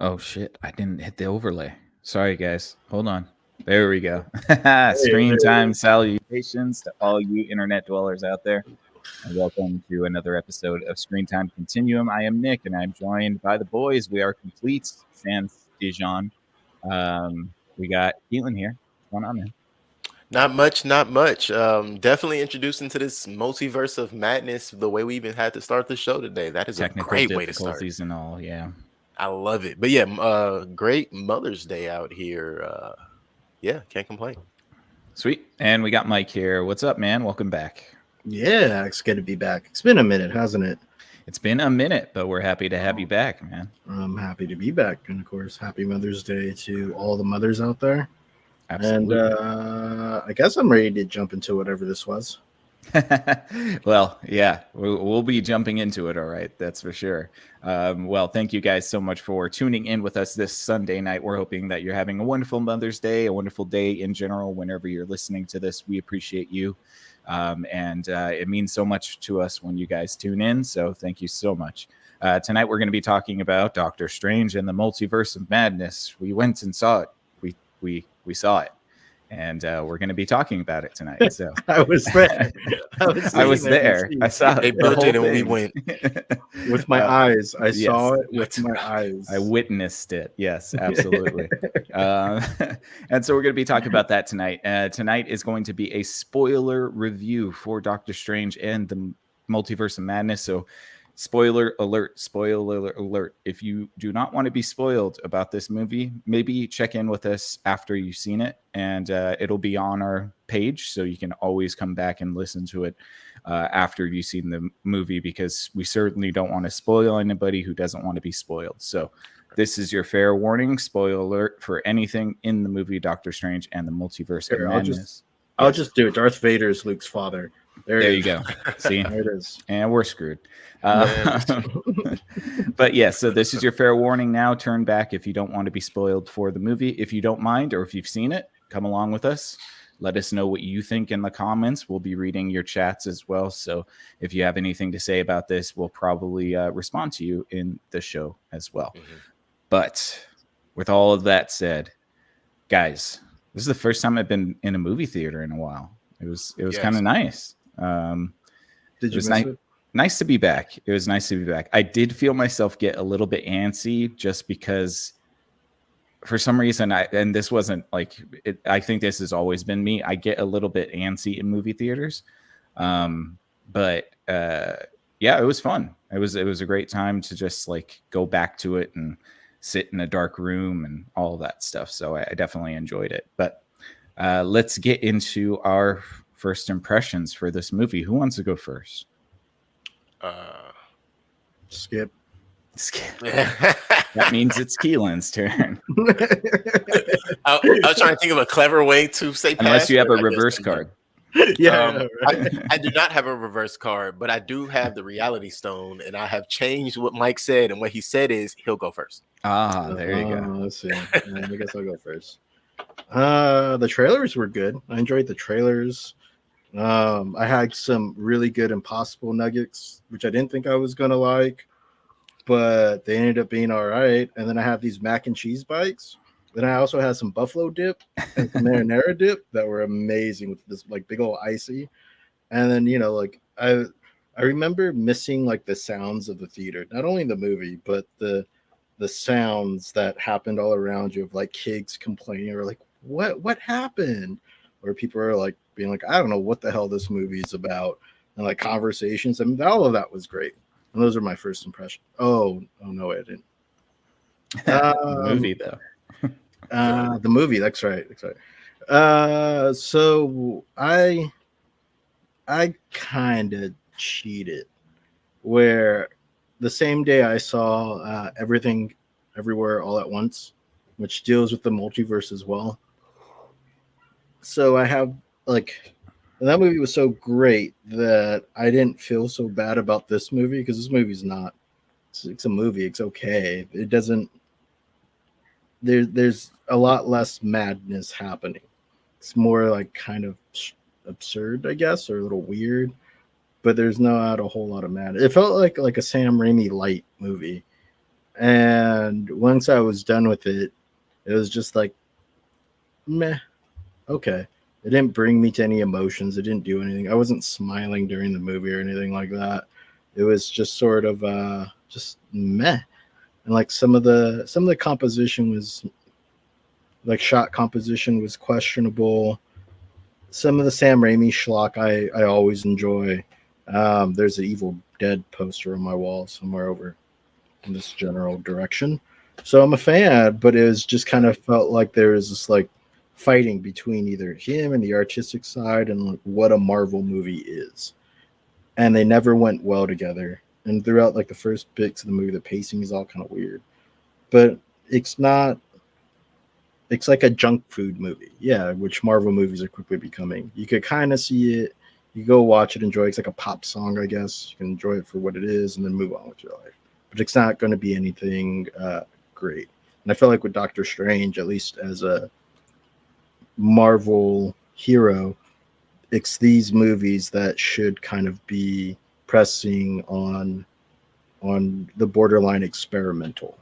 Oh shit, I didn't hit the overlay. Sorry guys. Hold on. There we go. Hey, Screen there time salutations to all you internet dwellers out there. And welcome to another episode of Screen Time Continuum. I am Nick and I'm joined by the boys. We are complete sans Dijon. We got Keelan here. What's going on, man? Not much, not much. Definitely introduced into this multiverse of madness the way we even had to start the show today. That is a Technical great way to start. difficulties and all, yeah. I love it. But yeah, great Mother's Day out here. Yeah, can't complain. Sweet. And we got Mike here. What's up, man? Welcome back. Yeah, it's good to be back. It's been a minute, hasn't it? It's been a minute, but we're happy to have you back, man. I'm happy to be back. And of course, happy Mother's Day to all the mothers out there. Absolutely. And I guess I'm ready to jump into whatever this was. Well, yeah, we'll be jumping into it. All right. That's for sure. Well, thank you guys so much for tuning in with us this Sunday night. We're hoping that you're having a wonderful Mother's Day, a wonderful day in general, whenever you're listening to this. We appreciate you. And it means so much to us when you guys tune in. So thank you so much. Tonight, we're going to be talking about Doctor Strange and the Multiverse of Madness. We went and saw it. We saw it. And we're going to be talking about it tonight. So I was there. I was there. I saw They the built whole it and we thing. went. with my eyes. I yes. saw it with my eyes. I witnessed it. Yes, absolutely. And so we're going to be talking about that tonight. Tonight is going to be a spoiler review for Doctor Strange and the Multiverse of Madness. So spoiler alert. If you do not want to be spoiled about this movie, maybe check in with us after you've seen it, and it'll be on our page, so you can always come back and listen to it after you've seen the movie, because we certainly don't want to spoil anybody who doesn't want to be spoiled. So this is your fair warning, spoiler alert for anything in the movie Doctor Strange and the Multiverse of Madness. I'll just do it. Darth Vader is Luke's father. There you go. See, there it is. And we're screwed. But yeah, so this is your fair warning now. Turn back if you don't want to be spoiled for the movie. If you don't mind, or if you've seen it, come along with us. Let us know what you think in the comments. We'll be reading your chats as well. So if you have anything to say about this, we'll probably respond to you in the show as well. Mm-hmm. But with all of that said, guys, this is the first time I've been in a movie theater in a while. It was kind of nice. Did you miss it? Nice to be back. It was nice to be back. I did feel myself get a little bit antsy just because for some reason, and this wasn't like it, I think this has always been me. I get a little bit antsy in movie theaters. But yeah, it was fun. It was a great time to just like go back to it and sit in a dark room and all of that stuff. So I definitely enjoyed it. But let's get into our first impressions for this movie. Who wants to go first? Skip. That means it's Keelan's turn. I was trying to think of a clever way to say pass. Unless you have a reverse card. Yeah, I do not have a reverse card, but I do have the reality stone, and I have changed what Mike said, and what he said is he'll go first. There you go. Let's see. I guess I'll go first. The trailers were good. I enjoyed the trailers. I had some really good Impossible nuggets, which I didn't think I was gonna like, but they ended up being all right. And then I have these mac and cheese bites. Then I also had some buffalo dip and some marinara dip that were amazing with this like big old icy. And then like I remember missing like the sounds of the theater, not only the movie, but the sounds that happened all around you of like kids complaining or like what happened, or people are like being like, I don't know what the hell this movie is about, and like conversations. I mean, all of that was great, and those are my first impressions. Oh no, I didn't. The movie though. The movie. That's right. So I kind of cheated, where the same day I saw Everything Everywhere All at Once, which deals with the multiverse as well. So I have like, that movie was so great that I didn't feel so bad about this movie, because this movie's not. It's a movie. It's okay. It doesn't. There's a lot less madness happening. It's more like kind of absurd, I guess, or a little weird. But there's not a whole lot of madness. It felt like a Sam Raimi light movie, And once I was done with it, it was just like, meh, okay. It didn't bring me to any emotions. It didn't do anything. I wasn't smiling during the movie or anything like that. It was just sort of just meh. And like some of the composition was like shot composition was questionable. Some of the Sam Raimi schlock I always enjoy. There's an Evil Dead poster on my wall somewhere over in this general direction. So I'm a fan, but it was just kind of felt like there was this like fighting between either him and the artistic side and like what a Marvel movie is. And they never went well together. And throughout like the first bits of the movie, the pacing is all kind of weird. But it's not it's like a junk food movie. Yeah, which Marvel movies are quickly becoming. You could kind of see it. You go watch it, enjoy it. It's like a pop song, I guess. You can enjoy it for what it is and then move on with your life. But it's not going to be anything great. And I feel like with Doctor Strange, at least as a Marvel hero, it's these movies that should kind of be pressing on the borderline experimental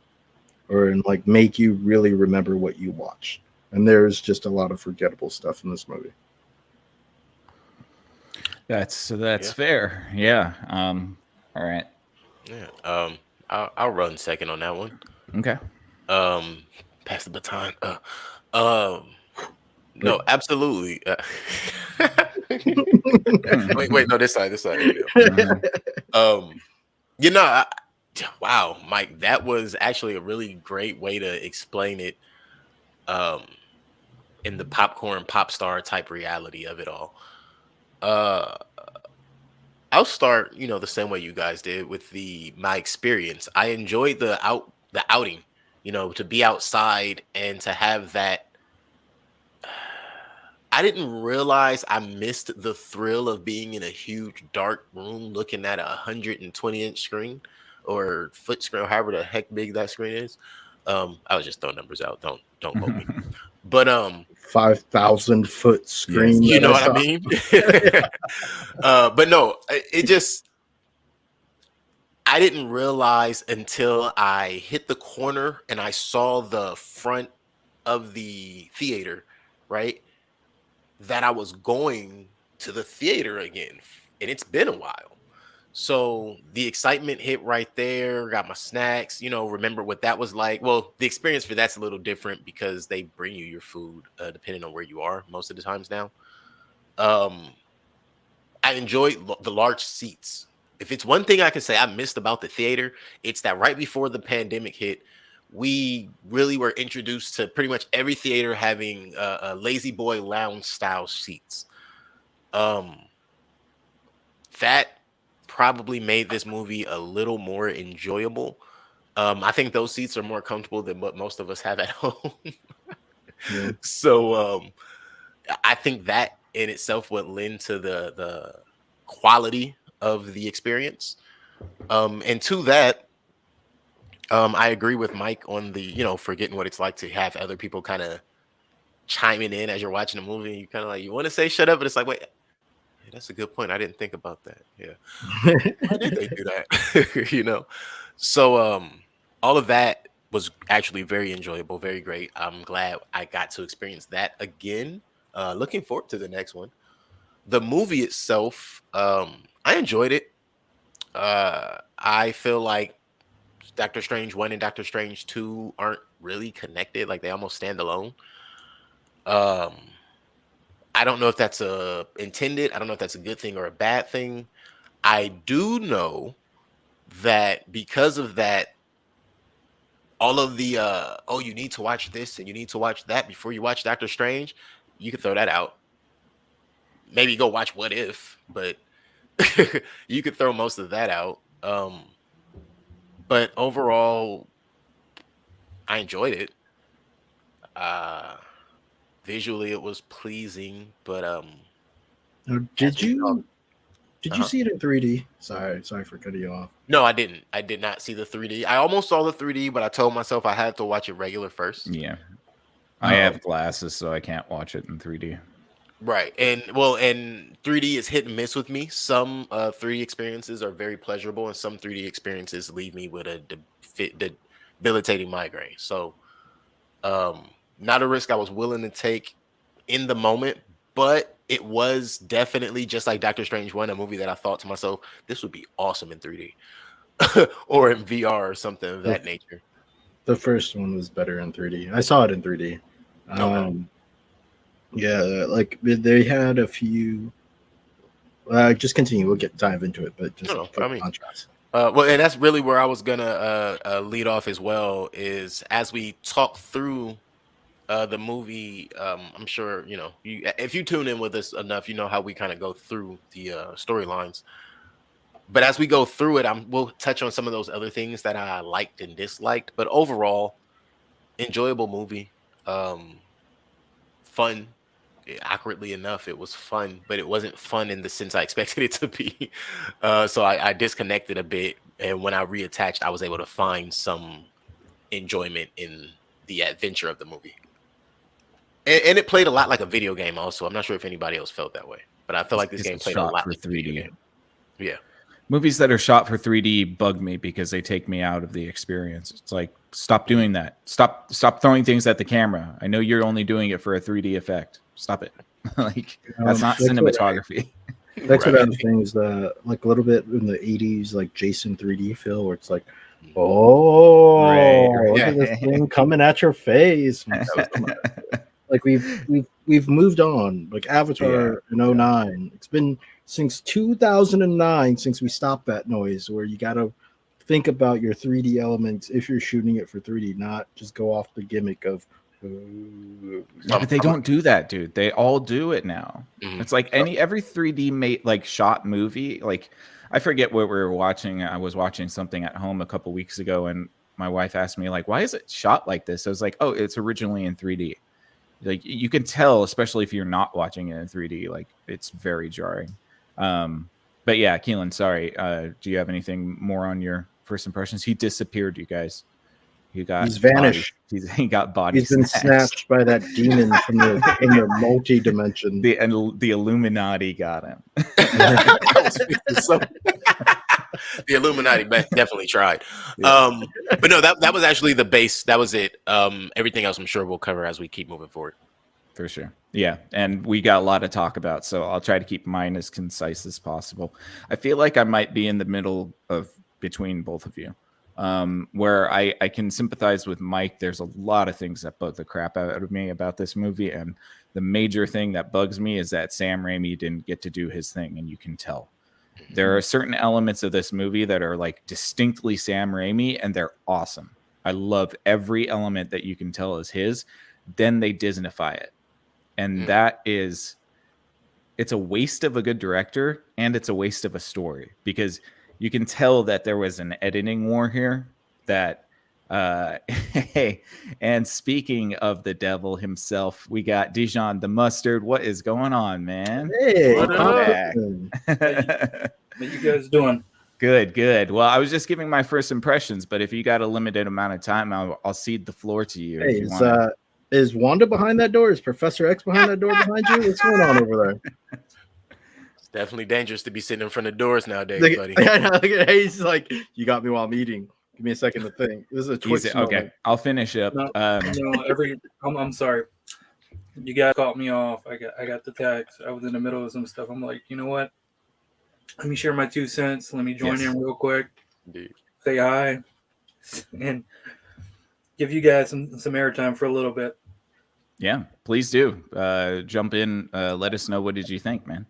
or and like make you really remember what you watched. And there's just a lot of forgettable stuff in this movie. That's Yeah. fair. Yeah. All right. Yeah. I'll run second on that one. Okay. Pass the baton. No, absolutely. Wait, no, this side. There we go. You know, wow, Mike, that was actually a really great way to explain it. In the popcorn pop star type reality of it all. Uh, I'll start, the same way you guys did with my experience. I enjoyed the outing, to be outside and to have that. I didn't realize I missed the thrill of being in a huge dark room looking at a 120-inch screen or foot screen, or however the heck big that screen is. I was just throwing numbers out. Don't quote me. But 5,000-foot screen. you know what I mean? But no, I didn't realize until I hit the corner and I saw the front of the theater, right, that I was going to the theater again. And it's been a while. So the excitement hit right there, got my snacks, remember what that was like. Well, the experience for that's a little different because they bring you your food depending on where you are most of the times now. I enjoyed the large seats. If it's one thing I can say I missed about the theater, it's that right before the pandemic hit, we really were introduced to pretty much every theater having a lazy boy lounge style seats. That probably made this movie a little more enjoyable. I think those seats are more comfortable than what most of us have at home. Yeah. So I think that in itself would lend to the quality of the experience. And to that, I agree with Mike on the, forgetting what it's like to have other people kind of chiming in as you're watching a movie. You kind of like, you want to say shut up, but it's like, wait, that's a good point. I didn't think about that. Yeah. Why did they do that? So all of that was actually very enjoyable, very great. I'm glad I got to experience that again. Looking forward to the next one. The movie itself, I enjoyed it. I feel like Doctor Strange 1 and Doctor Strange 2 aren't really connected, like they almost stand alone. I don't know if that's intended. I don't know if that's a good thing or a bad thing. I do know that because of that, all of the you need to watch this and you need to watch that before you watch Doctor Strange, you can throw that out. Maybe go watch What If, but you could throw most of that out. But overall, I enjoyed it. Visually, it was pleasing, but Now, did you Uh-huh. see it in 3D? Sorry for cutting you off. No, I didn't. I did not see the 3D. I almost saw the 3D, but I told myself I had to watch it regular first. Yeah. I have glasses, so I can't watch it in 3D. Right. And 3D is hit and miss with me. Some 3D experiences are very pleasurable, and some 3D experiences leave me with debilitating migraine. So not a risk I was willing to take in the moment, but it was definitely, just like Doctor Strange 1, a movie that I thought to myself, this would be awesome in 3D or in VR or something of that nature. The first one was better in 3D. I saw it in 3D. Okay. Yeah, like they had a few. Just continue. We'll dive into it, but just contrast. Well, and that's really where I was gonna lead off as well. Is as we talk through the movie, I'm sure if you tune in with us enough, you know how we kind of go through the storylines. But as we go through it, we'll touch on some of those other things that I liked and disliked. But overall, enjoyable movie, fun. Accurately enough, it was fun, but it wasn't fun in the sense I expected it to be. So I disconnected a bit, and when I reattached, I was able to find some enjoyment in the adventure of the movie. And it played a lot like a video game also. I'm not sure if anybody else felt that way, but I feel like this game played a lot for like 3D. Yeah. Movies that are shot for 3D bug me because they take me out of the experience. It's like, stop doing that. Stop throwing things at the camera. I know you're only doing it for a 3D effect. Stop it. Like, that's not cinematography. That's what I was saying is like a little bit in the 80s, like Jason 3D feel, where it's like, look at this thing coming at your face. Like we've moved on. Like Avatar in 2009. It's been since 2009 since we stopped that noise where you got to think about your 3D elements if you're shooting it for 3D, not just go off the gimmick of but they don't do that, dude. They all do it now. It's like every 3D made like shot movie. Like I forget what we were watching. I was watching something at home a couple weeks ago, and my wife asked me like, "Why is it shot like this?" I was like, "Oh, it's originally in 3D." Like you can tell, especially if you're not watching it in 3D. Like it's very jarring. But yeah, Keelan, sorry. Do you have anything more on your first impressions? He disappeared, you guys. He's vanished. He got body. He's been snatched by that demon from the multi-dimension. The Illuminati got him. The Illuminati definitely tried. But no, that was actually the base. That was it. Everything else I'm sure we'll cover as we keep moving forward. For sure. Yeah. And we got a lot to talk about, so I'll try to keep mine as concise as possible. I feel like I might be in the middle of between both of you. Where I can sympathize with Mike. There's a lot of things that bug the crap out of me about this movie. And the major thing that bugs me is that Sam Raimi didn't get to do his thing. And you can tell. There are certain elements of this movie that are like distinctly Sam Raimi, and they're awesome. I love every element that you can tell is his. Then they Disneyfy it. And it's a waste of a good director, and it's a waste of a story, because you can tell that there was an editing war here that hey, and speaking of the devil himself, we got Dijon the Mustard. What is going on, man? Hey, what you guys doing? Good. Well, I was just giving my first impressions, but if you got a limited amount of time, I'll cede the floor to you. Hey, is Wanda behind that door? Is Professor X behind that door behind you? What's going on over there? It's definitely dangerous to be sitting in front of doors nowadays, buddy. He's like, you got me while I'm eating. Give me a second to think. This is a Twitch moment. Okay, I'll finish up. I'm sorry. You guys caught me off. I got the text. I was in the middle of some stuff. I'm like, you know what? Let me share my 2 cents. Let me join in real quick. Indeed. Say hi. And give you guys some airtime for a little bit. Yeah, please do. Jump in. Let us know, what did you think, man?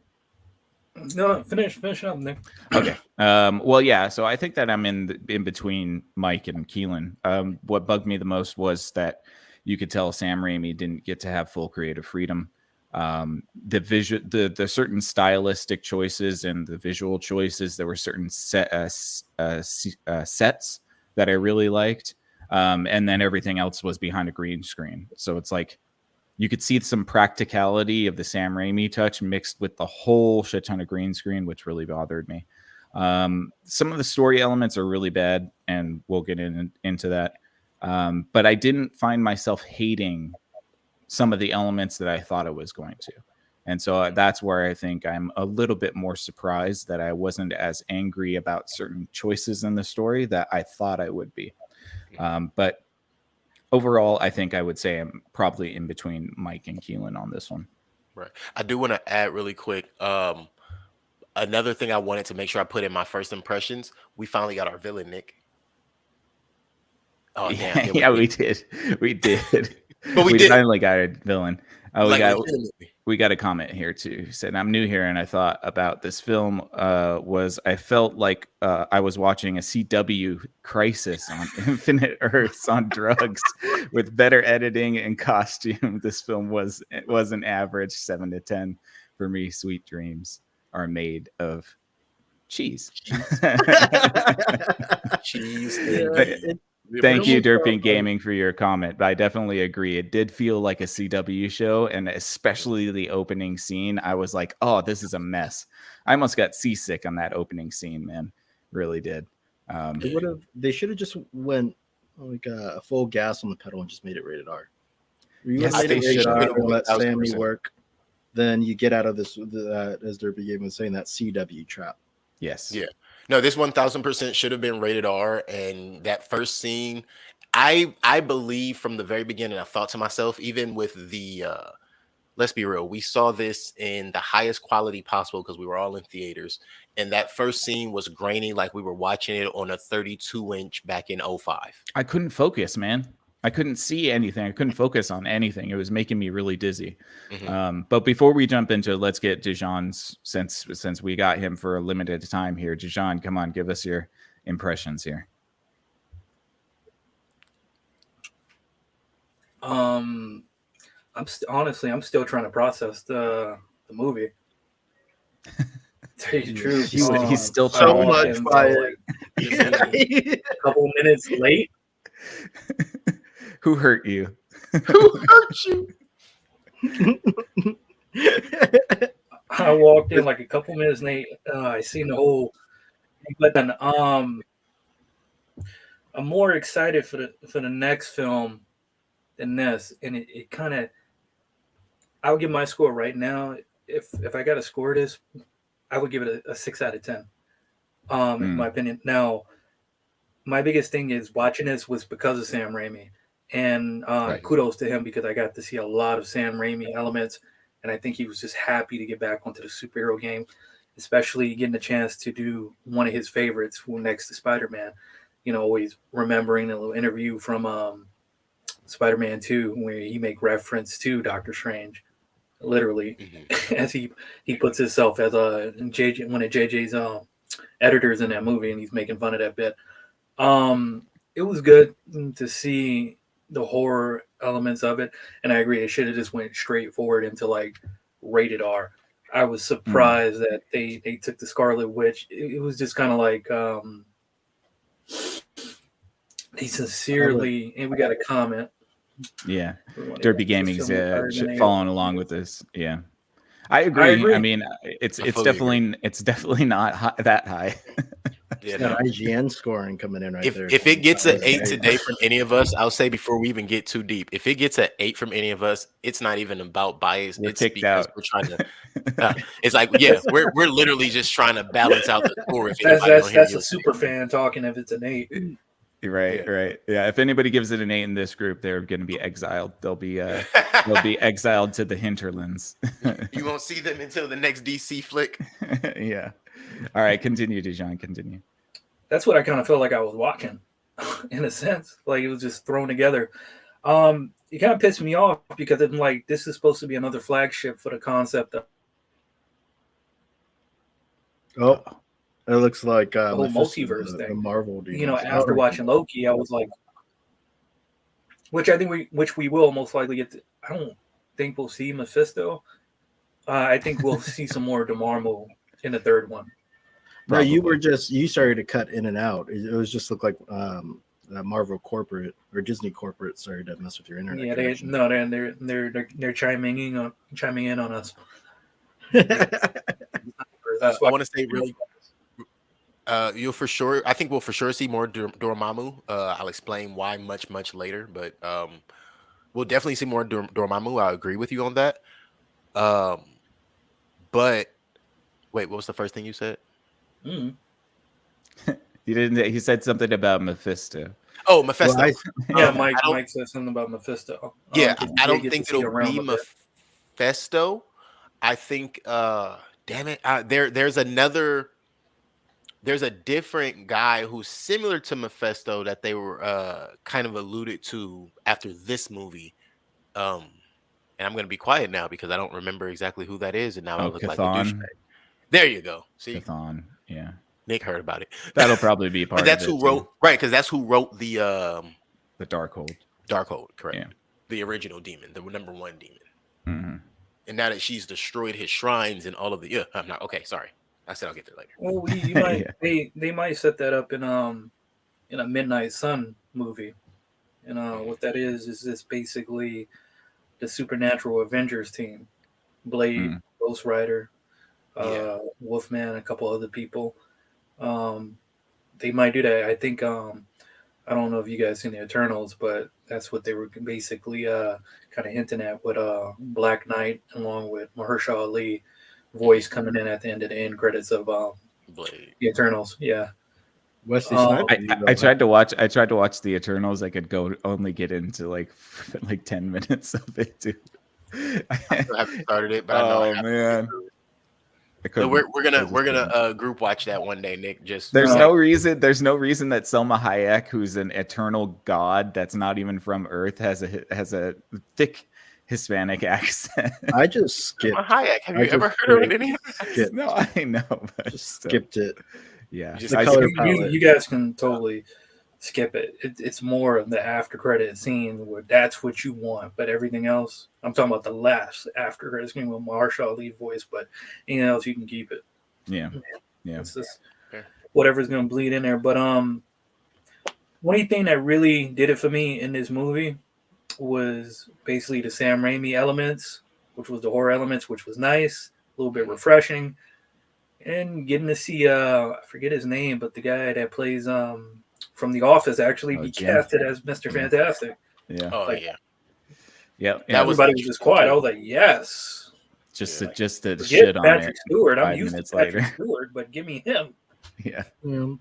No, finish up, Nick. Okay. Well, yeah. So I think that I'm in between Mike and Keelan. What bugged me the most was that you could tell Sam Raimi didn't get to have full creative freedom. The certain stylistic choices and the visual choices, there were certain sets that I really liked, and then everything else was behind a green screen. So it's like you could see some practicality of the Sam Raimi touch mixed with the whole shit ton of green screen, which really bothered me. Some of the story elements are really bad, and we'll get into that. But I didn't find myself hating some of the elements that I thought I was going to. And so that's where I think I'm a little bit more surprised that I wasn't as angry about certain choices in the story that I thought I would be. But overall, I think I would say I'm probably in between Mike and Keelan on this one. Right. I do want to add really quick. Another thing I wanted to make sure I put in my first impressions. We finally got our villain, Nick. Oh damn! Yeah, we did. We did. But we did. Finally got a villain. Like, we got a comment here too. He said, "I'm new here, and I thought about this film I felt like I was watching a CW Crisis on Infinite Earths on drugs with better editing and costume. This film was an average 7 to 10 for me. Sweet dreams are made of cheese." Cheese. Thank you, Derping Gaming, for your comment. But I definitely agree. It did feel like a CW show, and especially the opening scene. I was like, "Oh, this is a mess." I almost got seasick on that opening scene, man. Really did. They should have just went like a full gas on the pedal and just made it rated R. Yes, they should have let 1000%. Sammy work. Then you get out of this, as Derpy Gaming was saying, that CW trap. Yes. Yeah. No, this 1000% should have been rated R. And that first scene, I believe from the very beginning, I thought to myself, even with the let's be real, we saw this in the highest quality possible because we were all in theaters. And that first scene was grainy, like we were watching it on a 32-inch back in 05. I couldn't focus, man. I couldn't see anything. I couldn't focus on anything. It was making me really dizzy. But before we jump into it, let's get Dijon's, since we got him for a limited time here. Dijon, come on, give us your impressions here. Honestly, I'm still trying to process the movie. To tell you the truth, He's still so trying. much fire. A couple minutes late. Who hurt you? Who hurt you? I walked in like a couple minutes late. I seen the whole, but then I'm more excited for the next film than this, and it kind of. I'll give my score right now. If I got to score this, I would give it a 6 out of 10. In my opinion. Now, my biggest thing is watching this was because of Sam Raimi. And kudos to him because I got to see a lot of Sam Raimi elements. And I think he was just happy to get back onto the superhero game, especially getting a chance to do one of his favorites next to Spider-Man. You know, always remembering a little interview from Spider-Man 2 where he make reference to Doctor Strange, literally, as he puts himself as one of JJ's editors in that movie, and he's making fun of that bit. It was good to see the horror elements of it, and I agree it should have just went straight forward into like rated R. I was surprised that they took the Scarlet Witch. It was just kind of like they sincerely, and we got a comment. Yeah, Derpy Gaming's following along with this. Yeah, I agree. I mean, it's definitely not that high. Yeah, got IGN scoring coming in there. If it gets an 8 today from any of us, I'll say before we even get too deep, if it gets an 8 from any of us, it's not even about bias. We're it's kicked because out. We're trying to. It's like, yeah, we're literally just trying to balance out the score. If that's a super fan talking. If it's an 8. Right. Yeah. If anybody gives it an 8 in this group, they're going to be exiled. They'll be exiled to the hinterlands. You won't see them until the next DC flick. Yeah. All right. Continue, Dijon. Continue. That's what I kind of felt like I was watching, in a sense. Like it was just thrown together. It kind of pissed me off because I'm like, this is supposed to be another flagship for the concept of. Oh. It looks like the whole multiverse thing. The Marvel deal. You know, after watching Loki, I was like, which I think we will most likely get to. I don't think we'll see Mephisto. I think we'll see some more DeMarmo in the third one. No, you started to cut in and out. It was just looked like Marvel corporate or Disney corporate started to mess with your internet. Yeah, they're chiming in on us. I want to say really. You'll for sure. I think we'll for sure see more Dormammu. I'll explain why much later, but we'll definitely see more Dormammu. I agree with you on that. But wait, what was the first thing you said? You didn't. He said something about Mephisto. Oh, Mephisto. Well, Yeah, I don't- Mike said something about Mephisto. Yeah, 'Cause I you don't get to think see the it'll realm be a bit. Mephisto. I think damn it, there's a different guy who's similar to Mephisto that they were kind of alluded to after this movie. And I'm gonna be quiet now because I don't remember exactly who that is, and now I Oh, look like a douchebag. Chthon. There you go. See, Chthon. Yeah. Nick heard about it. That'll probably be But part that's of it. who too. wrote because that's who wrote the Darkhold. Darkhold, correct? Yeah. The original demon, the number one demon. Mm-hmm. And now that she's destroyed his shrines and all of the I'm not okay. Sorry, I said I'll get there later. Well, you might Yeah. they might set that up in a Midnight Sun movie. And what that is this basically the supernatural Avengers team. Blade, Mm. Ghost Rider, Yeah. Wolfman, a couple other people. They might do that. I think I don't know if you guys seen the Eternals, but that's what they were basically kind of hinting at with Black Knight along with Mahershala Ali voice coming in at the end credits of Blade. the Eternals. Yeah. Wesley Oh, Snipes. I tried to watch. I tried to watch the Eternals. I could only get into like 10 minutes of it too. I haven't started it, but I know. Oh man, So we're gonna group watch that one day, Nick. Just There's no reason that Selma Hayek, who's an eternal god that's not even from Earth, has a thick Hispanic accent. I just skipped. Hayek. Have I you ever just heard of any? skipped. No, I know, but Just still. skipped it. Yeah, Just The I color skipped- palette. you guys can totally skip it. It's more of the after credit scene where that's what you want, but everything else, I'm talking about the last after credit scene with Mahershala Ali voice, but anything else you can keep it. yeah. It's just Fair. whatever's gonna bleed in there. But one thing that really did it for me in this movie was basically the Sam Raimi elements, which was the horror elements, which was nice, a little bit refreshing, and getting to see I forget his name, but the guy that plays from The Office actually be Jim. casted as Mr. Fantastic. Yeah, Oh Like- yeah. yeah. That was Everybody was just quiet. I was like, yes. just yeah. to Forget shit on Patrick it. Stewart. I'm 5 used to minutes Patrick later. Stewart, but give me him. Yeah,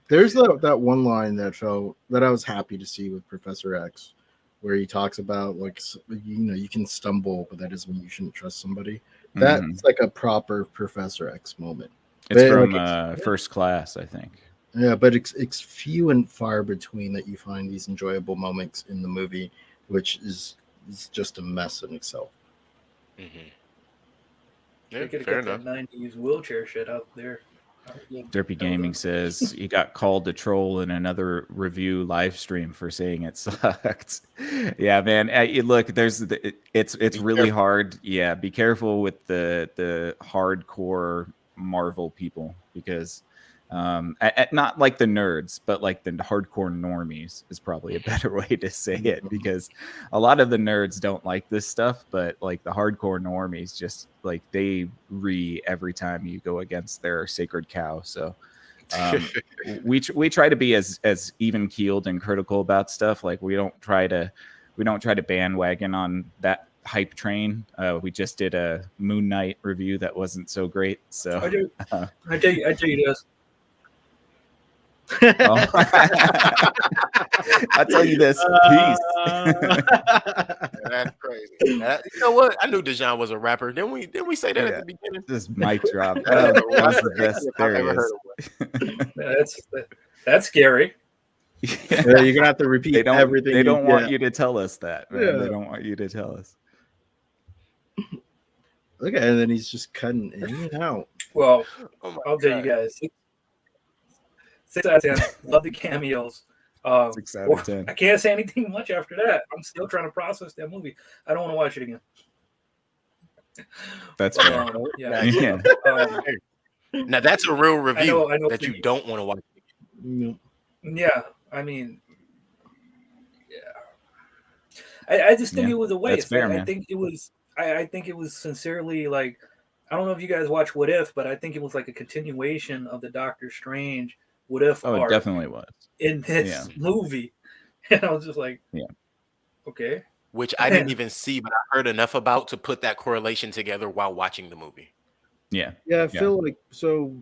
There's that one line that I was happy to see with Professor X, where he talks about like you can stumble, but that doesn't mean you shouldn't trust somebody. That's Mhm. like a proper Professor X moment. It's But, from like, First Class, I think. Yeah, but it's few and far between that you find these enjoyable moments in the movie, which is just a mess in itself. Mm-hmm. They Yeah, could fair have enough. kept that 90s wheelchair shit out there. Derpy Gaming says he got called a troll in another review live stream for saying it sucked. Yeah, man. Look, it's really careful. hard. Yeah, be careful with the hardcore Marvel people because not like the nerds, but like the hardcore normies is probably a better way to say it because a lot of the nerds don't like this stuff, but like the hardcore normies just like they every time you go against their sacred cow. So we try to be as even keeled and critical about stuff. Like we don't try to bandwagon on that hype train. We just did a Moon Knight review that wasn't so great. So I tell you this. I'll tell you this. Peace. That's crazy. You know what? I knew Dejan was a rapper. Didn't we say that Yeah. at the beginning? Just mic drop. That's Oh, that was the best. I've There he ever is. heard That's scary. Yeah, you're gonna have to repeat They don't. everything. They don't want yeah. you to tell us that, man. Yeah. They don't want you to tell us. Look at it, and then he's just cutting in and out. Well, Oh my I'll tell you God. guys. 6 out of 10. Love the cameos. 6 out of 10. I can't say anything much after that. I'm still trying to process that movie. I don't want to watch it again. That's fair. Yeah. Yeah. Now that's a real review I know that you don't want to watch. Yeah, I mean, yeah. I just think Yeah, it was a waste. fair, I man. think it was. I think it was sincerely like. I don't know if you guys watch What If, but I think it was like a continuation of the Doctor Strange What If Oh, it arc definitely was. in this movie, and I was just like, Yeah. Okay. Which I didn't even see, but I heard enough about to put that correlation together while watching the movie. Yeah. Yeah, I feel like so.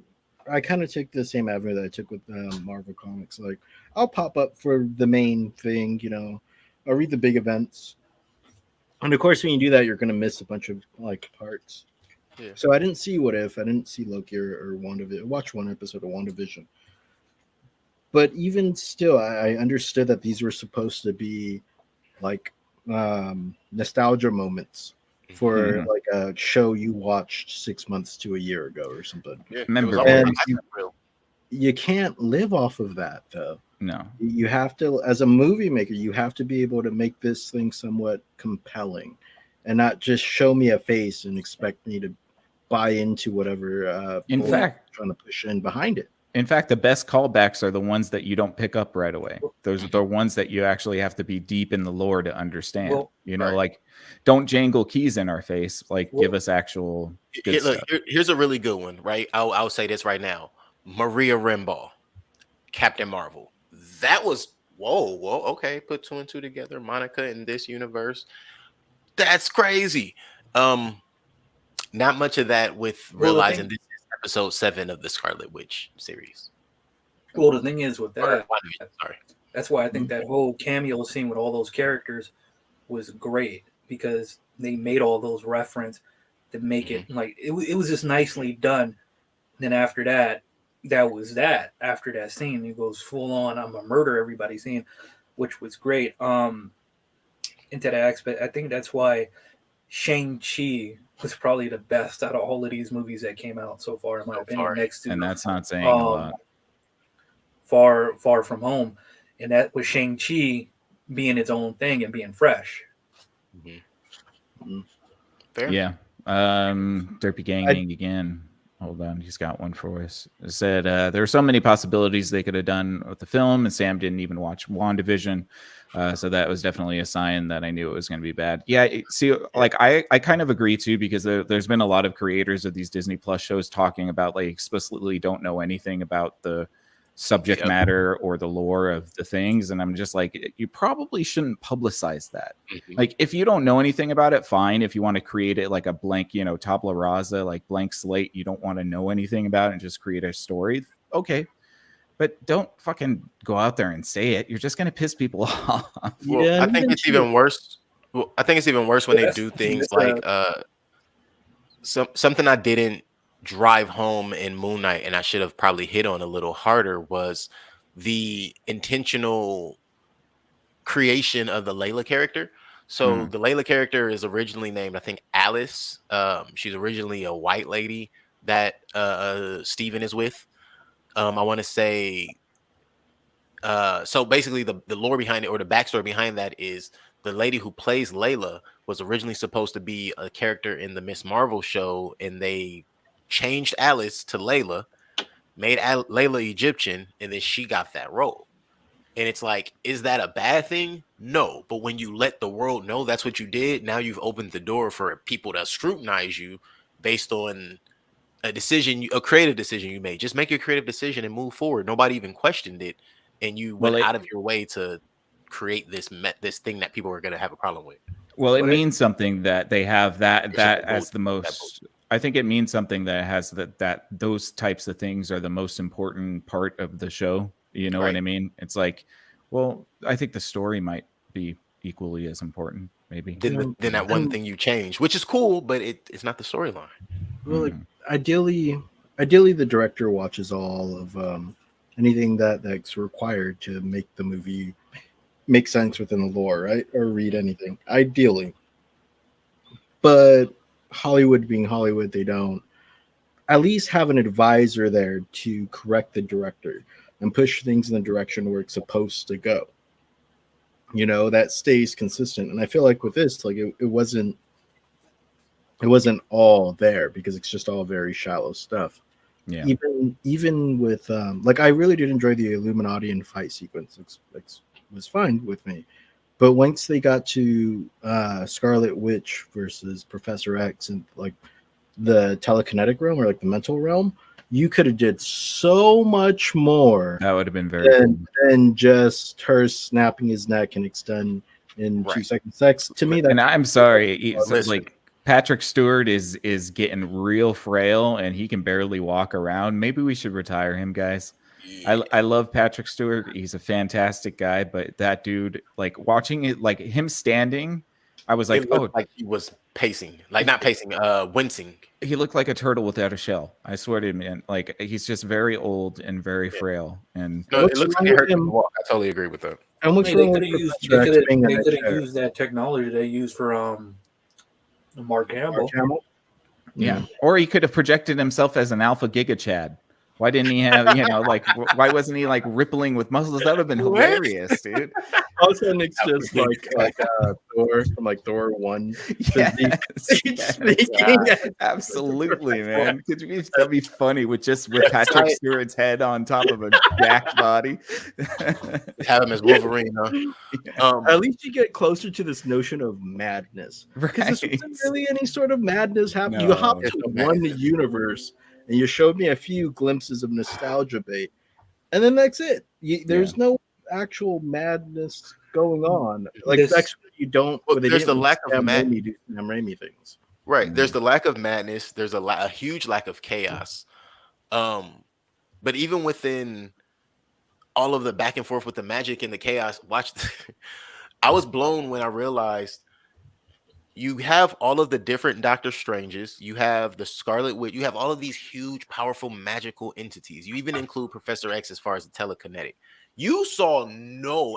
I kind of took the same avenue that I took with Marvel Comics. Like, I'll pop up for the main thing, you know. I'll read the big events, and of course, when you do that, you're gonna miss a bunch of like parts. Yeah. So I didn't see What If. I didn't see Loki or WandaVision. Watch one episode of WandaVision. But even still, I understood that these were supposed to be like nostalgia moments for Mhm. like a show you watched 6 months to a year ago or something. Yeah, it Remember, was almost And like hype real. you can't live off of that though. No. You have to, as a movie maker, you have to be able to make this thing somewhat compelling and not just show me a face and expect me to buy into whatever In bull fact, trying to push in behind it. the best callbacks are the ones that you don't pick up right away. Those are the ones that you actually have to be deep in the lore to understand. Well, you know, right. like don't jangle keys in our face. Like Well, give us actual good Look, stuff. here's a really good one, right? I'll say this right now. Maria Rambeau, Captain Marvel. That was whoa, okay. Put 2 and 2 together. Monica in this universe. That's crazy. Not much of that with Well, the realizing thing- this is episode 7 of the Scarlet Witch series. well, the thing is with that, Sorry. that's why I think that whole cameo scene with all those characters was great because they made all those reference to make it like it was just nicely done. Then after that, that was that. After that scene, it goes full on. I'm gonna murder everybody scene, which was great. Into that aspect, I think that's why Shang-Chi was probably the best out of all of these movies that came out so far, in my opinion. far. Next to And that's not saying a lot. Far From Home, and that was Shang-Chi being its own thing and being fresh. Fair. Yeah. Derpy Gang again. Hold on, he's got one for us. It said there are so many possibilities they could have done with the film, and Sam didn't even watch WandaVision, so that was definitely a sign that I knew it was going to be bad. Yeah, see, like I kind of agree too, because there's been a lot of creators of these Disney Plus shows talking about like explicitly don't know anything about the subject matter or the lore of the things, and I'm just like, you probably shouldn't publicize that. Like, if you don't know anything about it, fine. If you want to create it like a blank, you know, tabla rasa, like blank slate, you don't want to know anything about it and just create a story, okay, but don't fucking go out there and say it. You're just going to piss people off. Well, Yeah, I think it's even worse. Well, I think it's even worse when they do things like something I didn't drive home in Moon Knight, and I should have probably hit on a little harder, was the intentional creation of the Layla character. So the Layla character is originally named, I think, Alice. She's originally a white lady that Steven is with. I want to say so basically the lore behind it, or the backstory behind that, is the lady who plays Layla was originally supposed to be a character in the Miss Marvel show, and they changed Alice to Layla, made Layla Egyptian, and then she got that role. And it's like, is that a bad thing? No. But when you let the world know that's what you did, now you've opened the door for people to scrutinize you based on a creative decision you made. Just make your creative decision and move forward. Nobody even questioned it, and you went out of your way to create this thing that people are going to have a problem with. Well, it means something that they have that as the most. I think it means something that has that those types of things are the most important part of the show. You know what I mean? It's like, well, I think the story might be equally as important, maybe. Then that one thing you change, which is cool, but it's not the storyline. Well, like, ideally, the director watches all of anything that's required to make the movie make sense within the lore, right? Or read anything, ideally. But Hollywood being Hollywood, they don't at least have an advisor there to correct the director and push things in the direction where it's supposed to go. You know, that stays consistent. And I feel like with this, like it wasn't all there, because it's just all very shallow stuff. Yeah. Even with like, I really did enjoy the Illuminati fight sequence. It was fine with me. But once they got to Scarlet Witch versus Professor X and like the telekinetic realm, or like the mental realm, you could have did so much more. That would have been very than just her snapping his neck and extend in 2 seconds. To me, that, and I'm sorry, like Patrick Stewart is getting real frail and he can barely walk around. Maybe we should retire him, guys. I love Patrick Stewart. He's a fantastic guy, but that dude, like watching it, like him standing, I was like, It looked like he was pacing, like not pacing, wincing. He looked like a turtle without a shell. I swear to you, man. Like he's just very old and very frail. And No, it looks like it hurt him to walk. I totally agree with that. And what's They wrong could with have used, Professor X being in that chair? used that technology they used for Mark Hamill. Mark Hamill? yeah, or he could have projected himself as an alpha giga Chad. Why didn't he have, like, why wasn't he like rippling with muscles? That would have been hilarious, dude. All of a sudden, it's just like Thor from like Thor 1. Yes, Speaking. absolutely, man. That'd be funny with Patrick Stewart's head on top of a jacked body. Have him as Wolverine, huh? At least you get closer to this notion of madness. Because Right. this wasn't really any sort of madness happening. No. You hopped to one universe and you showed me a few glimpses of nostalgia bait. And then that's it. There's no actual madness going on. Like that's what you don't. Well, there's the lack of madness. Sam Raimi things. Right. There's the lack of madness. There's a huge lack of chaos. But even within all of the back and forth with the magic and the chaos, I was blown when I realized you have all of the different Doctor Stranges. You have the Scarlet Witch. You have all of these huge, powerful, magical entities. You even include Professor X as far as the telekinetic. You saw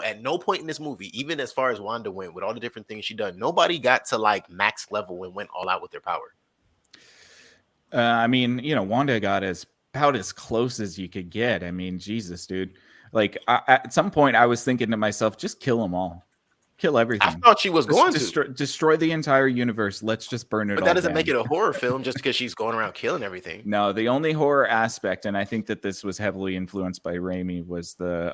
at no point in this movie, even as far as Wanda went with all the different things she done, nobody got to like max level and went all out with their power. I mean, Wanda got about as close as you could get. I mean, Jesus, dude. Like at some point, I was thinking to myself, just kill them all. Kill everything. I thought she was going to destroy the entire universe. Let's just burn it all. But that doesn't make it a horror film just because she's going around killing everything. No, the only horror aspect, and I think that this was heavily influenced by Raimi, was the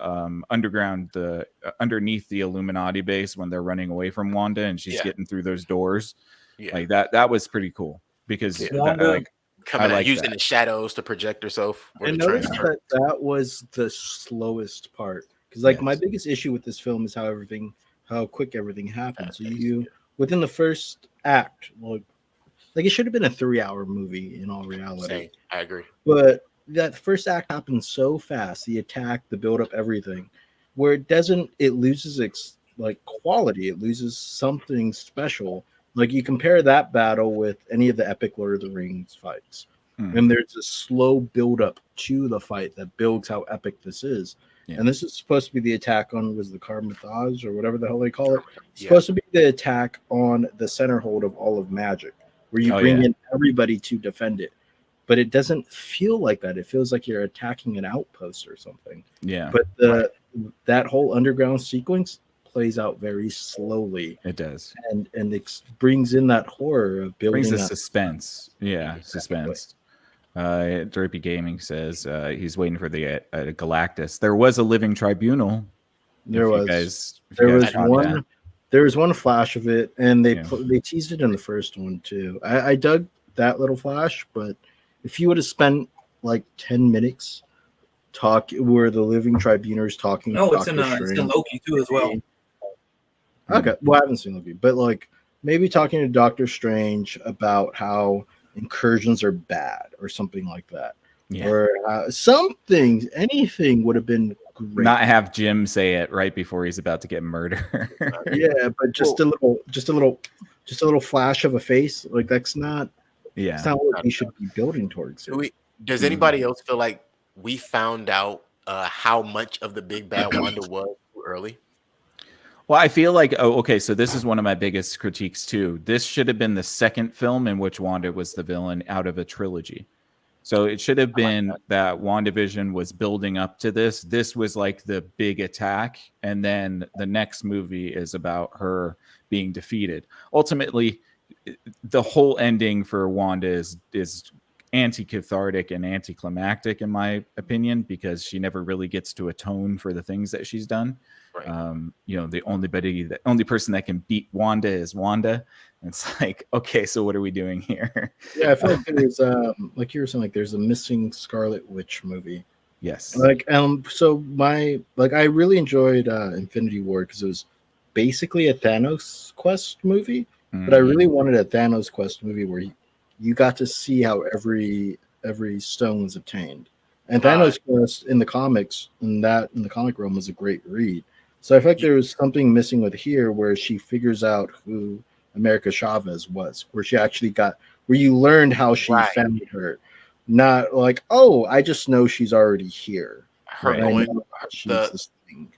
underneath the Illuminati base when they're running away from Wanda and she's getting through those doors. Yeah. Like that was pretty cool because coming out using the shadows to project herself. And notice that was the slowest part because my biggest issue with this film is how quick everything happened. So you within the first act, like it should have been a 3-hour movie in all reality. Same. I agree. But that first act happened so fast, the attack, the build up, everything, where it loses its quality, it loses something special. Like you compare that battle with any of the epic Lord of the Rings fights, and there's a slow build up to the fight that builds how epic this is. Yeah. And this is supposed to be the attack on the Carmathage or whatever the hell they call it. It's supposed to be the attack on the center hold of all of magic, where you bring in everybody to defend it. But it doesn't feel like that. It feels like you're attacking an outpost or something. Yeah. But that whole underground sequence plays out very slowly. It does. And it brings in that horror of building. Brings the suspense. Yeah, exactly. Suspense. Derpy Gaming says he's waiting for the Galactus. There was a living tribunal. There was one flash of it, and they teased it in the first one too. I dug that little flash, but if you would have spent 10 minutes where the living tribunal is talking, it's in Loki too as well. Okay, well I haven't seen Loki, but maybe talking to Doctor Strange about how incursions are bad or something like that, or anything would have been great. Not have Jim say it right before he's about to get murdered. Yeah, but just a little flash of a face, that's not it's not what we should be building towards. Does anybody else feel like we found out how much of the big bad Wanda was too early? Well, I feel like, so this is one of my biggest critiques too. This should have been the second film in which Wanda was the villain out of a trilogy. So it should have been that WandaVision was building up to this. This was like the big attack. And then the next movie is about her being defeated. Ultimately, the whole ending for Wanda is anti-cathartic and anticlimactic, in my opinion, because she never really gets to atone for the things that she's done. Right. The only person that can beat Wanda is Wanda. And it's like, okay, so what are we doing here? Yeah, I feel like there's like you were saying, there's a missing Scarlet Witch movie. Yes. So I really enjoyed Infinity War because it was basically a Thanos quest movie, But I really wanted a Thanos Quest movie where you got to see how every stone was obtained. And Thanos Quest in the comics, in the comic realm, was a great read. So I feel like there was something missing with here where she figures out who America Chavez was, where she actually where you learned how she found her. Not like, oh, I just know she's already here. Her going this thing.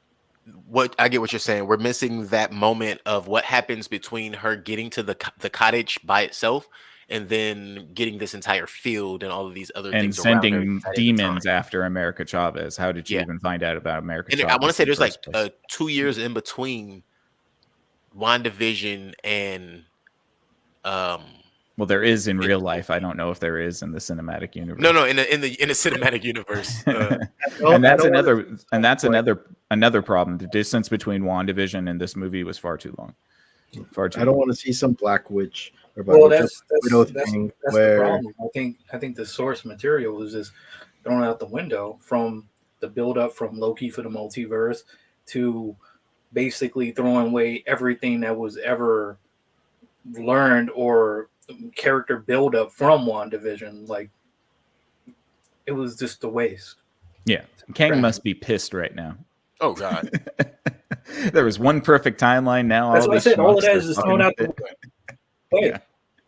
What I get what you're saying. We're missing that moment of what happens between her getting to the cottage by itself and then getting this entire field and all of these other things and sending demons after America Chavez. How did you even find out about America Chavez? I want to say there's like 2 years in between WandaVision and well, there is in real life. I don't know if there is in the cinematic universe. No, in the cinematic universe. And that's another problem. The distance between WandaVision and this movie was far too long. I don't want to see some Black Witch. Well, that's the problem. I think the source material is just thrown out the window from the build up from Loki for the multiverse to basically throwing away everything that was ever learned or character build up from WandaVision. Like, it was just a waste. Yeah, Kang must be pissed right now. Oh God. There was one perfect timeline. Now that's what I said. All of that is just thrown out the window. Yeah.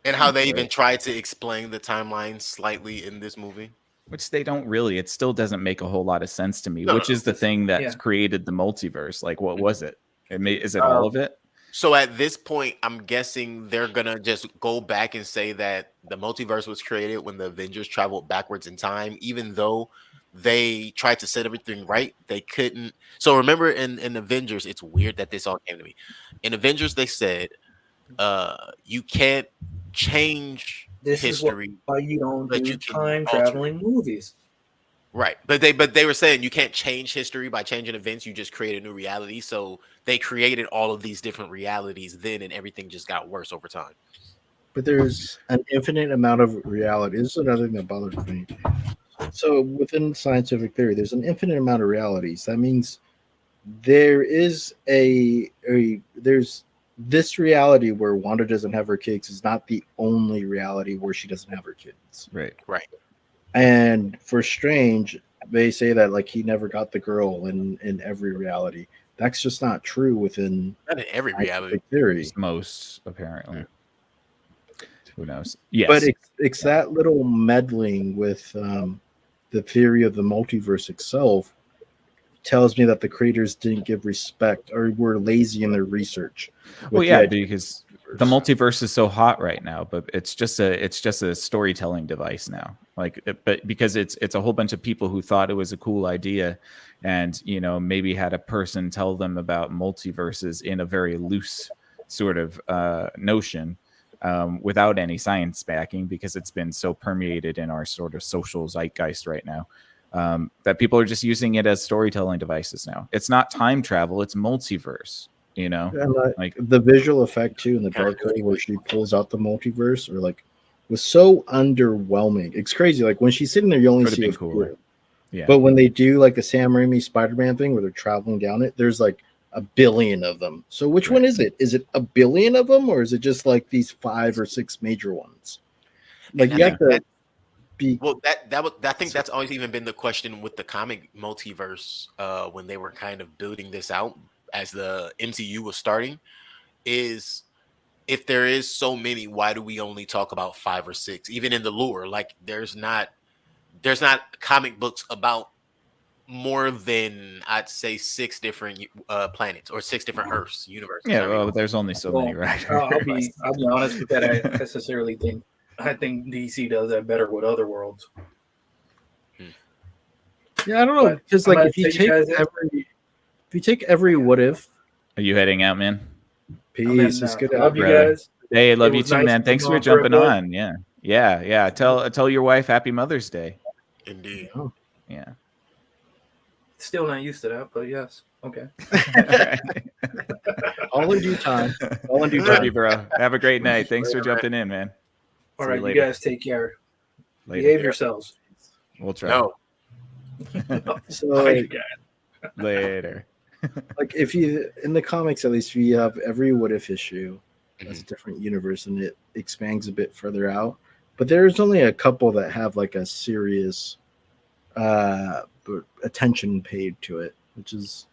And how they even tried to explain the timeline slightly in this movie, which they don't really. It still doesn't make a whole lot of sense to me. Which is the thing that created the multiverse? Like, what was it? Is it all of it? So at this point, I'm guessing they're gonna just go back and say that the multiverse was created when the Avengers traveled backwards in time, even though they tried to set everything right. They couldn't. So remember in Avengers, it's weird that this all came to me. In Avengers, they said you can't change history. Is why you don't do time traveling movies. Right. But they were saying you can't change history by changing events. You just create a new reality. So they created all of these different realities then, and everything just got worse over time. But there's an infinite amount of reality. This is another thing that bothers me. So within scientific theory, there's an infinite amount of realities. That means there is there's this reality where Wanda doesn't have her kids is not the only reality where she doesn't have her kids. Right. And for Strange, they say that like he never got the girl in every reality. That's just not true within not in every reality theory. Most apparently. Who knows? Yes. But it's that little meddling with the theory of the multiverse itself tells me that the creators didn't give respect or were lazy in their research. Well, yeah, because the multiverse is so hot right now, but it's just a storytelling device now. Like, but because it's a whole bunch of people who thought it was a cool idea, and maybe had a person tell them about multiverses in a very loose sort of notion, without any science backing, because it's been so permeated in our sort of social zeitgeist right now. That people are just using it as storytelling devices now. It's not time travel; it's multiverse. Like the visual effect too in the Dark Knight where she pulls out the multiverse, or like was so underwhelming. It's crazy. Like when she's sitting there, you only see a few. Yeah. But when they do like the Sam Raimi Spider-Man thing where they're traveling down it, there's like a billion of them. So which one is it? Is it a billion of them, or is it just like these 5 or 6 major ones? Like you have to. Well, I think that's always even been the question with the comic multiverse when they were kind of building this out as the MCU was starting, is if there is so many, why do we only talk about 5 or 6? Even in the lore, like there's not comic books about more than I'd say 6 different planets or 6 different Earths, universes. Yeah, well, there's only so many, right? I'll be honest with that. I necessarily think DC does that better with other worlds. Yeah, I don't know. Because like if you take every what if. Are you heading out, man? Peace. It's good to love you guys. Hey, love you too, man. Thanks for jumping on. Yeah. Tell your wife Happy Mother's Day. Indeed. Oh. Yeah. Still not used to that, but yes. Okay. All in due time. Love you, bro. Have a great night. Thanks for jumping in, man. All right, you guys take care. Behave yourselves. We'll try. No. So like, later. Like if you in the comics, at least, if you have every what if issue, That's a different universe, and it expands a bit further out. But there's only a couple that have like a serious attention paid to it, which is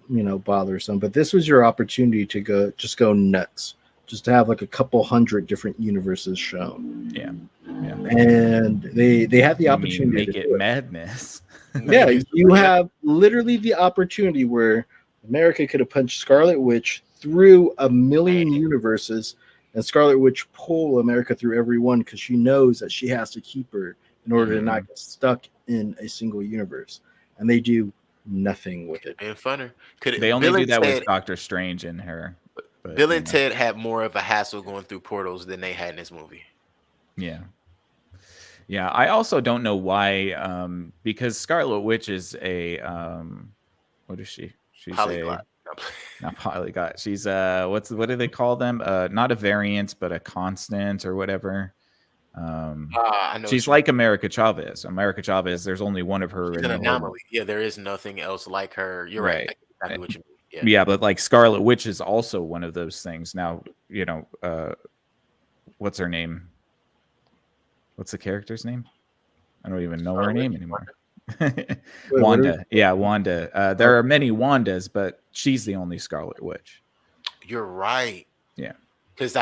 bothersome. But this was your opportunity to go nuts, just to have like a couple hundred different universes shown. Yeah. And they had the opportunity make to it do it. madness. Yeah, you have literally the opportunity where America could have punched Scarlet Witch through a million universes, and Scarlet Witch pull America through every one because she knows that she has to keep her in order to not get stuck in a single universe. And they do nothing with it. And funner. They only do that with Doctor Strange and her. But, Bill and Ted had more of a hassle going through portals than they had in this movie. Yeah. Yeah, I also don't know why, because Scarlet Witch is a what is she? She's polyglot. Not polyglot. She's what do they call them? Not a variant, but a constant or whatever. I know she's like America Chavez. America Chavez, there's only one of her. She's an anomaly. Yeah, there is nothing else like her. You're right. Exactly what you mean. Yeah, but like Scarlet Witch is also one of those things. Now, what's her name? What's the character's name? I don't even know her name anymore. Wanda. Yeah, Wanda. There are many Wandas, but she's the only Scarlet Witch. You're right. Yeah. Because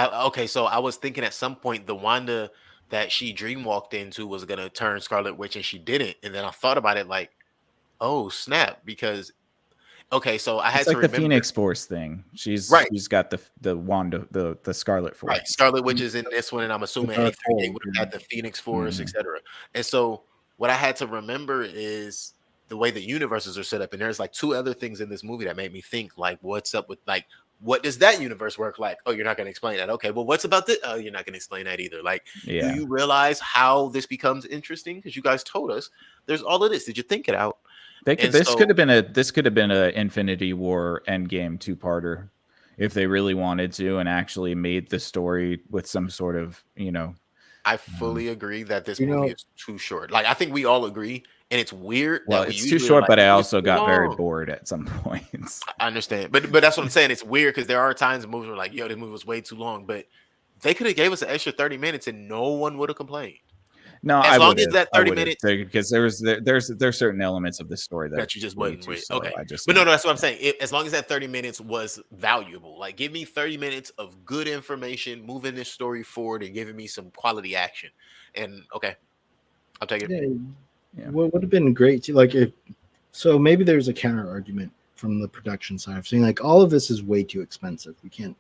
so I was thinking at some point the Wanda that she dreamwalked into was gonna turn Scarlet Witch, and she didn't. And then I thought about it like, oh snap, because so I had it's to like remember the Phoenix Force thing. She's got the Wanda, the Scarlet Force. Right, Scarlet Witch is in this one, and I'm assuming anything would have had the Phoenix Force, etc. And so what I had to remember is the way the universes are set up. And there's like two other things in this movie that made me think, like, what's up with like, what does that universe work like? Oh, you're not going to explain that. Okay, well, what's about this? Oh, you're not going to explain that either. Like, do you realize how this becomes interesting? Because you guys told us there's all of this. Did you think it out? This could have been a Infinity War Endgame 2-parter if they really wanted to and actually made the story with some sort of I fully agree that this movie is too short. Like, I think we all agree, and it's weird. Well, it's too short, but I also got very bored at some points. I understand, but that's what I'm saying. It's weird because there are times in movies where like, yo, this movie was way too long, but they could have gave us an extra 30 minutes and no one would have complained. No, as long as that 30 minutes, because there's certain elements of the story that you just wouldn't wait. So okay, but no, that's what I'm saying. As long as that 30 minutes was valuable, like give me 30 minutes of good information, moving this story forward, and giving me some quality action. And okay, I'll take it. Yeah. What would have been great to so maybe there's a counter argument from the production side of saying like all of this is way too expensive. We can't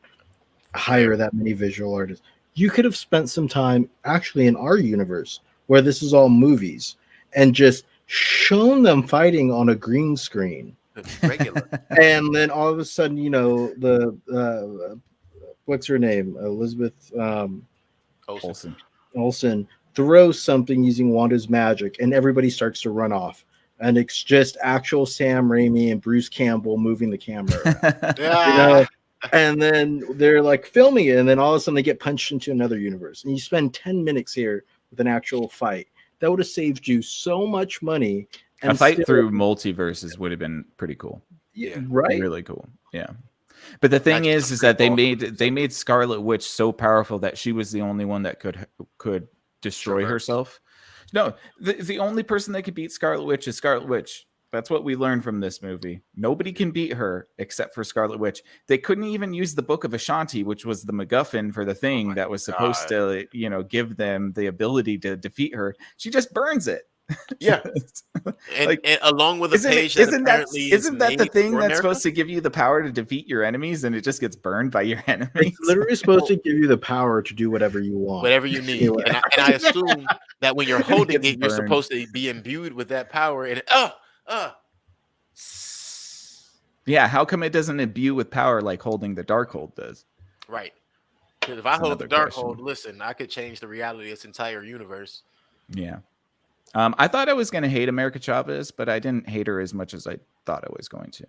hire that many visual artists. You could have spent some time actually in our universe where this is all movies and just shown them fighting on a green screen. Regular. And then all of a sudden, the what's her name? Elizabeth Olsen throws something using Wanda's magic and everybody starts to run off. And it's just actual Sam Raimi and Bruce Campbell moving the camera around. And then they're like filming it, and then all of a sudden they get punched into another universe. And you spend 10 minutes here with an actual fight. That would have saved you so much money. And a fight through multiverses would have been pretty cool. Yeah, right. Really cool. Yeah. But the thing is that they made Scarlet Witch so powerful that she was the only one that could destroy herself. No, the only person that could beat Scarlet Witch is Scarlet Witch. That's what we learned from this movie. Nobody can beat her except for Scarlet Witch. They couldn't even use the Book of Ashanti, which was the MacGuffin for the thing that was supposed to, give them the ability to defeat her. She just burns it. Yeah, and along with a page isn't that the thing that's supposed to give you the power to defeat your enemies, and it just gets burned by your enemies? It's literally supposed to give you the power to do whatever you want, whatever you need. And I assume that when you're holding it, you're supposed to be imbued with that power. And yeah, how come it doesn't imbue with power like holding the Darkhold does? Right. Because if I hold the Darkhold, listen, I could change the reality of this entire universe. Yeah. I thought I was going to hate America Chavez, but I didn't hate her as much as I thought I was going to.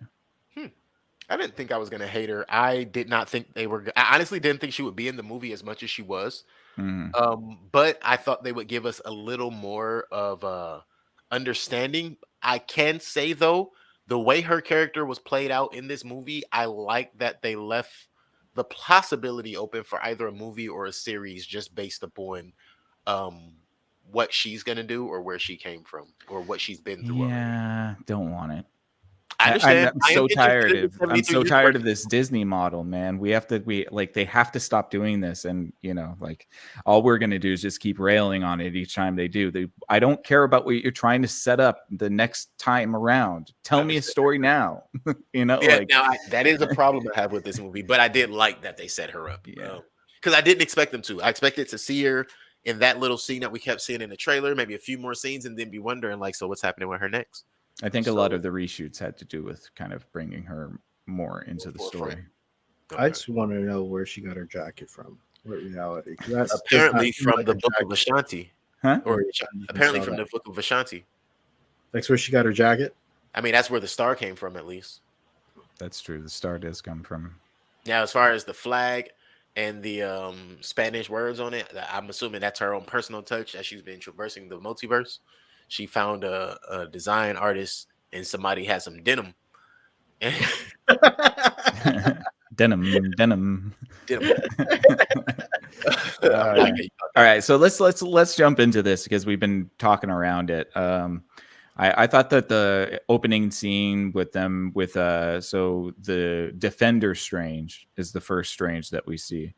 I didn't think I was going to hate her. I did not think I honestly didn't think she would be in the movie as much as she was. But I thought they would give us a little more of understanding. I can say, though, the way her character was played out in this movie, I like that they left the possibility open for either a movie or a series just based upon what she's gonna do or where she came from or what she's been through already. Yeah, don't want it. I understand. I'm I am so interested tired in the of I'm 73 so years tired worth. of this Disney model, man. We like they have to stop doing this, and like all we're gonna do is just keep railing on it each time they do. I don't care about what you're trying to set up the next time around. Tell me a story now. Yeah, like now that is a problem I have with this movie, but I did like that they set her up. Yeah. Because I didn't expect them to. I expected to see her in that little scene that we kept seeing in the trailer, maybe a few more scenes, and then be wondering like, so what's happening with her next? I think a lot of the reshoots had to do with kind of bringing her more into the story. I just want to know where she got her jacket from. What reality? Apparently from the Book of Ashanti. Huh? Or apparently from the Book of Ashanti. That's where she got her jacket? I mean, that's where the star came from, at least. That's true. The star does come from. Now, as far as the flag and the Spanish words on it, I'm assuming that's her own personal touch as she's been traversing the multiverse. She found a design artist and somebody had some denim. denim. All right, so let's jump into this because we've been talking around it. I thought that the opening scene with them so the Defender Strange is the first Strange that we see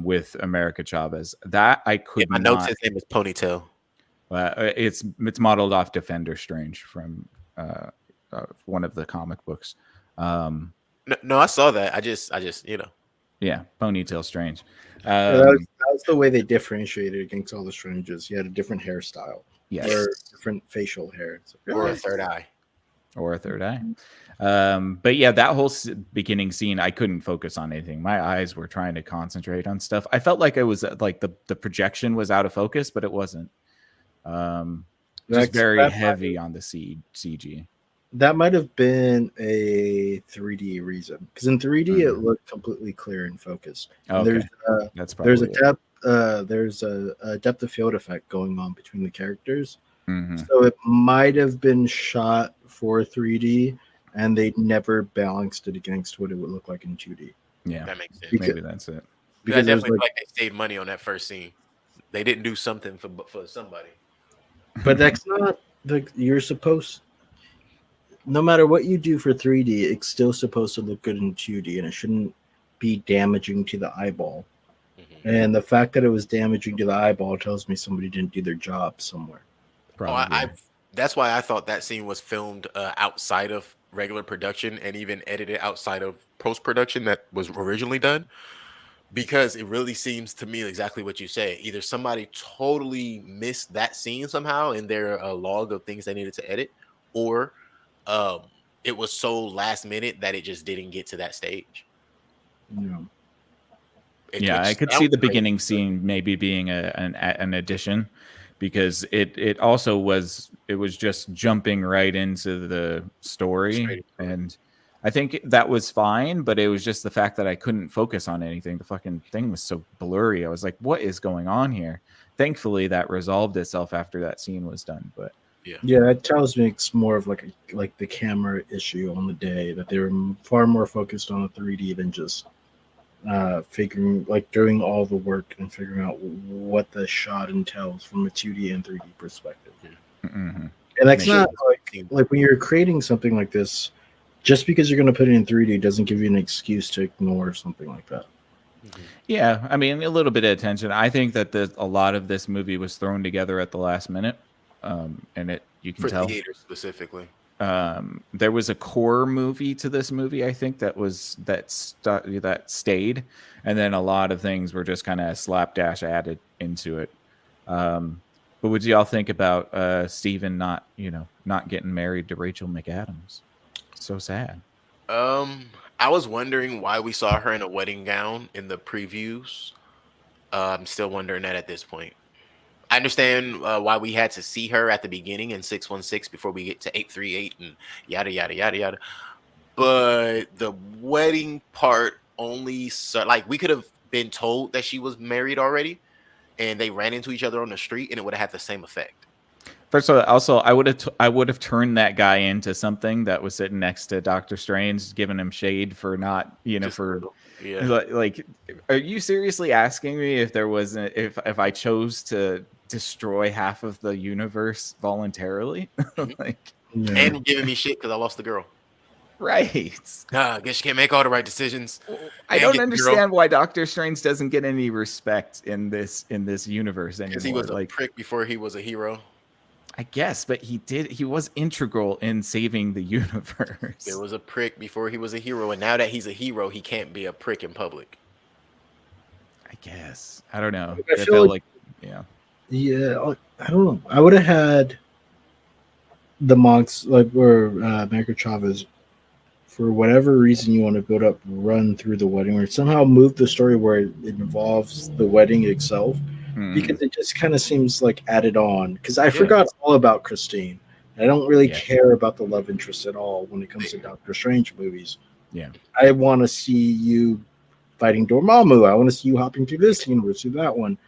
with America Chavez. That I could my notes his name is Ponytail. It's modeled off Defender Strange from one of the comic books. No, I saw that. I just Yeah, Ponytail Strange. That was the way they differentiated against all the Strangers. He had a different hairstyle. Yes. Or different facial hair. Or a third eye. But yeah, that whole beginning scene, I couldn't focus on anything. My eyes were trying to concentrate on stuff. I felt like it was like the projection was out of focus, but it wasn't. Just very heavy on the CG. That might have been a 3D reason, because in 3D it looked completely clear and focused. Okay. That's probably there's a depth of field effect going on between the characters, Mm-hmm. so it might have been shot for 3D, and they never balanced it against what it would look like in 2D. Yeah, that makes sense. Maybe that's it. Because I definitely feel like they saved money on that first scene. They didn't do something for somebody. But that's not you're supposed. No matter what you do for 3D, it's still supposed to look good in 2D, and it shouldn't be damaging to the eyeball. Mm-hmm. And the fact that it was damaging to the eyeball tells me somebody didn't do their job somewhere. That's why I thought that scene was filmed outside of regular production and even edited outside of post-production that was originally done, because it really seems to me exactly what you say. Either somebody totally missed that scene somehow in their log of things they needed to edit, or it was so last minute that it just didn't get to that stage. Yeah. I could see the beginning scene maybe being an addition, because it also was just jumping right into the story, and I think that was fine, but it was just the fact that I couldn't focus on anything. The fucking thing was so blurry. I was like, what is going on here? Thankfully that resolved itself after that scene was done, but yeah, it tells me it's more of like the camera issue on the day, that they were far more focused on the 3D than just doing all the work and figuring out what the shot entails from a 2D and 3D perspective. Mm-hmm. And that's not like when you're creating something like this, just because you're going to put it in 3D doesn't give you an excuse to ignore something like that. Yeah, I mean, a little bit of attention. I think that a lot of this movie was thrown together at the last minute, and you can tell. For theater specifically. There was a core movie to this movie, I think, that stayed, and then a lot of things were just kind of slapdash added into it. But what do y'all think about Steven not getting married to Rachel McAdams? So sad. I was wondering why we saw her in a wedding gown in the previews. I'm still wondering that at this point. I understand why we had to see her at the beginning in 616 before we get to 838 and yada yada yada yada. But the wedding part only, we could have been told that she was married already, and they ran into each other on the street, and it would have had the same effect. First of all, also I would have turned that guy into something that was sitting next to Doctor Strange, giving him shade for not, Yeah. Like, are you seriously asking me if there was if I chose to destroy half of the universe voluntarily? Mhm. Like, Yeah. And giving me shit because I lost the girl. right. I guess you can't make all the right decisions. I And don't get the girl understand why Doctor Strange doesn't get any respect in this universe because he anymore. was a Like, prick before he was a hero. I guess, but he was integral in saving the There universe. was a prick before he was a hero, and now that he's a hero, he can't be a prick in public. I guess. I don't know. I I feel feel like- like yeah. Yeah, I don't know. I would have had the monks like or America Chavez for whatever reason you want to build up, run through the wedding, or somehow move the story where it involves the wedding itself, Mm, because it just kind of seems like added on. Because I Yeah. forgot all about Christine. I don't really Yeah. care about the love interest at all when it comes to Doctor Strange movies. Yeah. I want to see you fighting Dormammu. I want to see you hopping through this universe, through that one.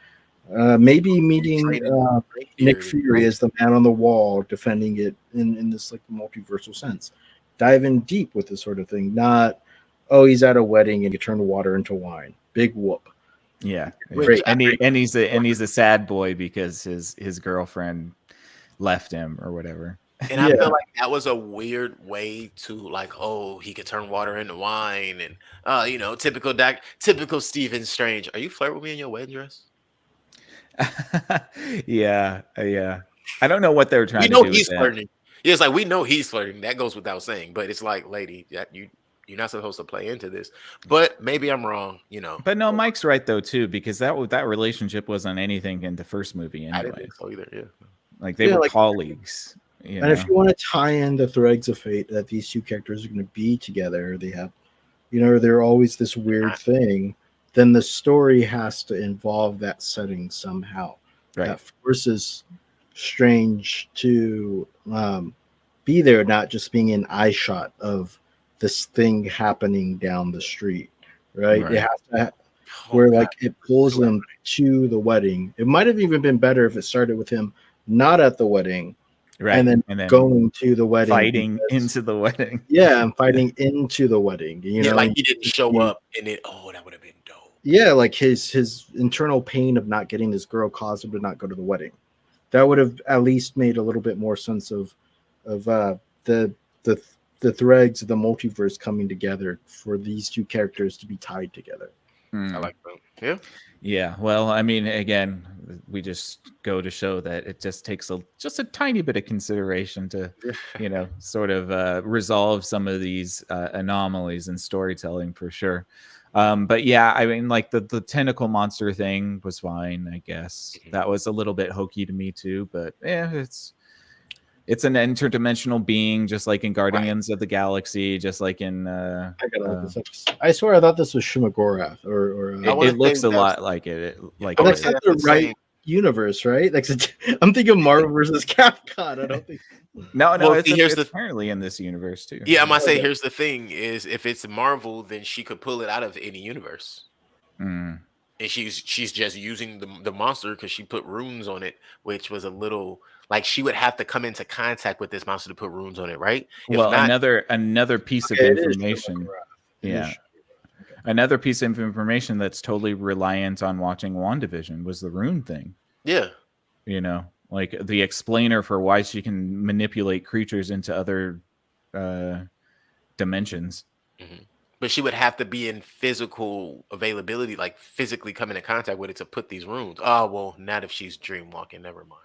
Maybe meeting Training Nick theory. Fury as the man on the wall, defending it in this like multiversal sense. Dive in deep with this sort of thing. Not, oh, he's at a wedding and you turn water into wine. Big whoop. Yeah. Which And he's a sad boy because his girlfriend left him or whatever. And I Yeah. feel like that was a weird way to like, oh, he could turn water into wine, and typical Stephen Strange. Are you flirting with me in your wedding dress? Yeah. I don't know what they were trying We to know do he's with that. flirting. Yeah, it's like we know he's flirting. That goes without saying. But it's like, lady, that you're not supposed to play into this. But maybe I'm wrong. But no, Mike's right though too, because that relationship wasn't anything in the first movie I didn't anyway. think so either. Yeah. Like they Yeah, were like- colleagues. You And know? if you want to tie in the threads of fate that these two characters are going to be together, they have, they're always this weird thing, then the story has to involve that setting somehow. Right. That forces Strange to be there, not just being an eye shot of this thing happening down the street, right? Right. It has to, Oh, where God. like it pulls him to the wedding. It might have even been better if it started with him not at the wedding, Right. and then going to the wedding, fighting because- into the wedding. yeah, and fighting into the wedding. Yeah, like he didn't show up, and that would have been dope. Yeah, like his internal pain of not getting this girl caused him to not go to the wedding. That would have at least made a little bit more sense of the threads of the multiverse coming together for these two characters to be tied together. Hmm. I like that. Yeah. Yeah, well, I mean, again, we just go to show that it just takes just a tiny bit of consideration to, sort of resolve some of these anomalies in storytelling for sure. But yeah, I mean, like the tentacle monster thing was fine, I guess. That was a little bit hokey to me too, but yeah, it's an interdimensional being, just like in Guardians of the Galaxy, just like in. I gotta look this up. I swear I thought this was Shimaggorath, or It looks a lot like it. Like but that's say not that's the the right same. universe, right? Like I'm thinking Marvel versus Capcom. I don't think. no, Well, it's, see, here's it's the- apparently in this universe too. Yeah, I might say here's the thing: is if it's Marvel, then she could pull it out of any universe, Mm. and she's just using the monster because she put runes on it, which was a little like she would have to come into contact with this monster to put runes on it, right? If Well, not, another piece of Okay, it is information. Shimaggorath. It is Yeah. Another piece of information that's totally reliant on watching WandaVision was the rune thing. yeah, Like the explainer for why she can manipulate creatures into other dimensions. but she would have to be in physical availability, like physically come into contact with it to put these runes. Oh well, not if she's dream walking. Never mind.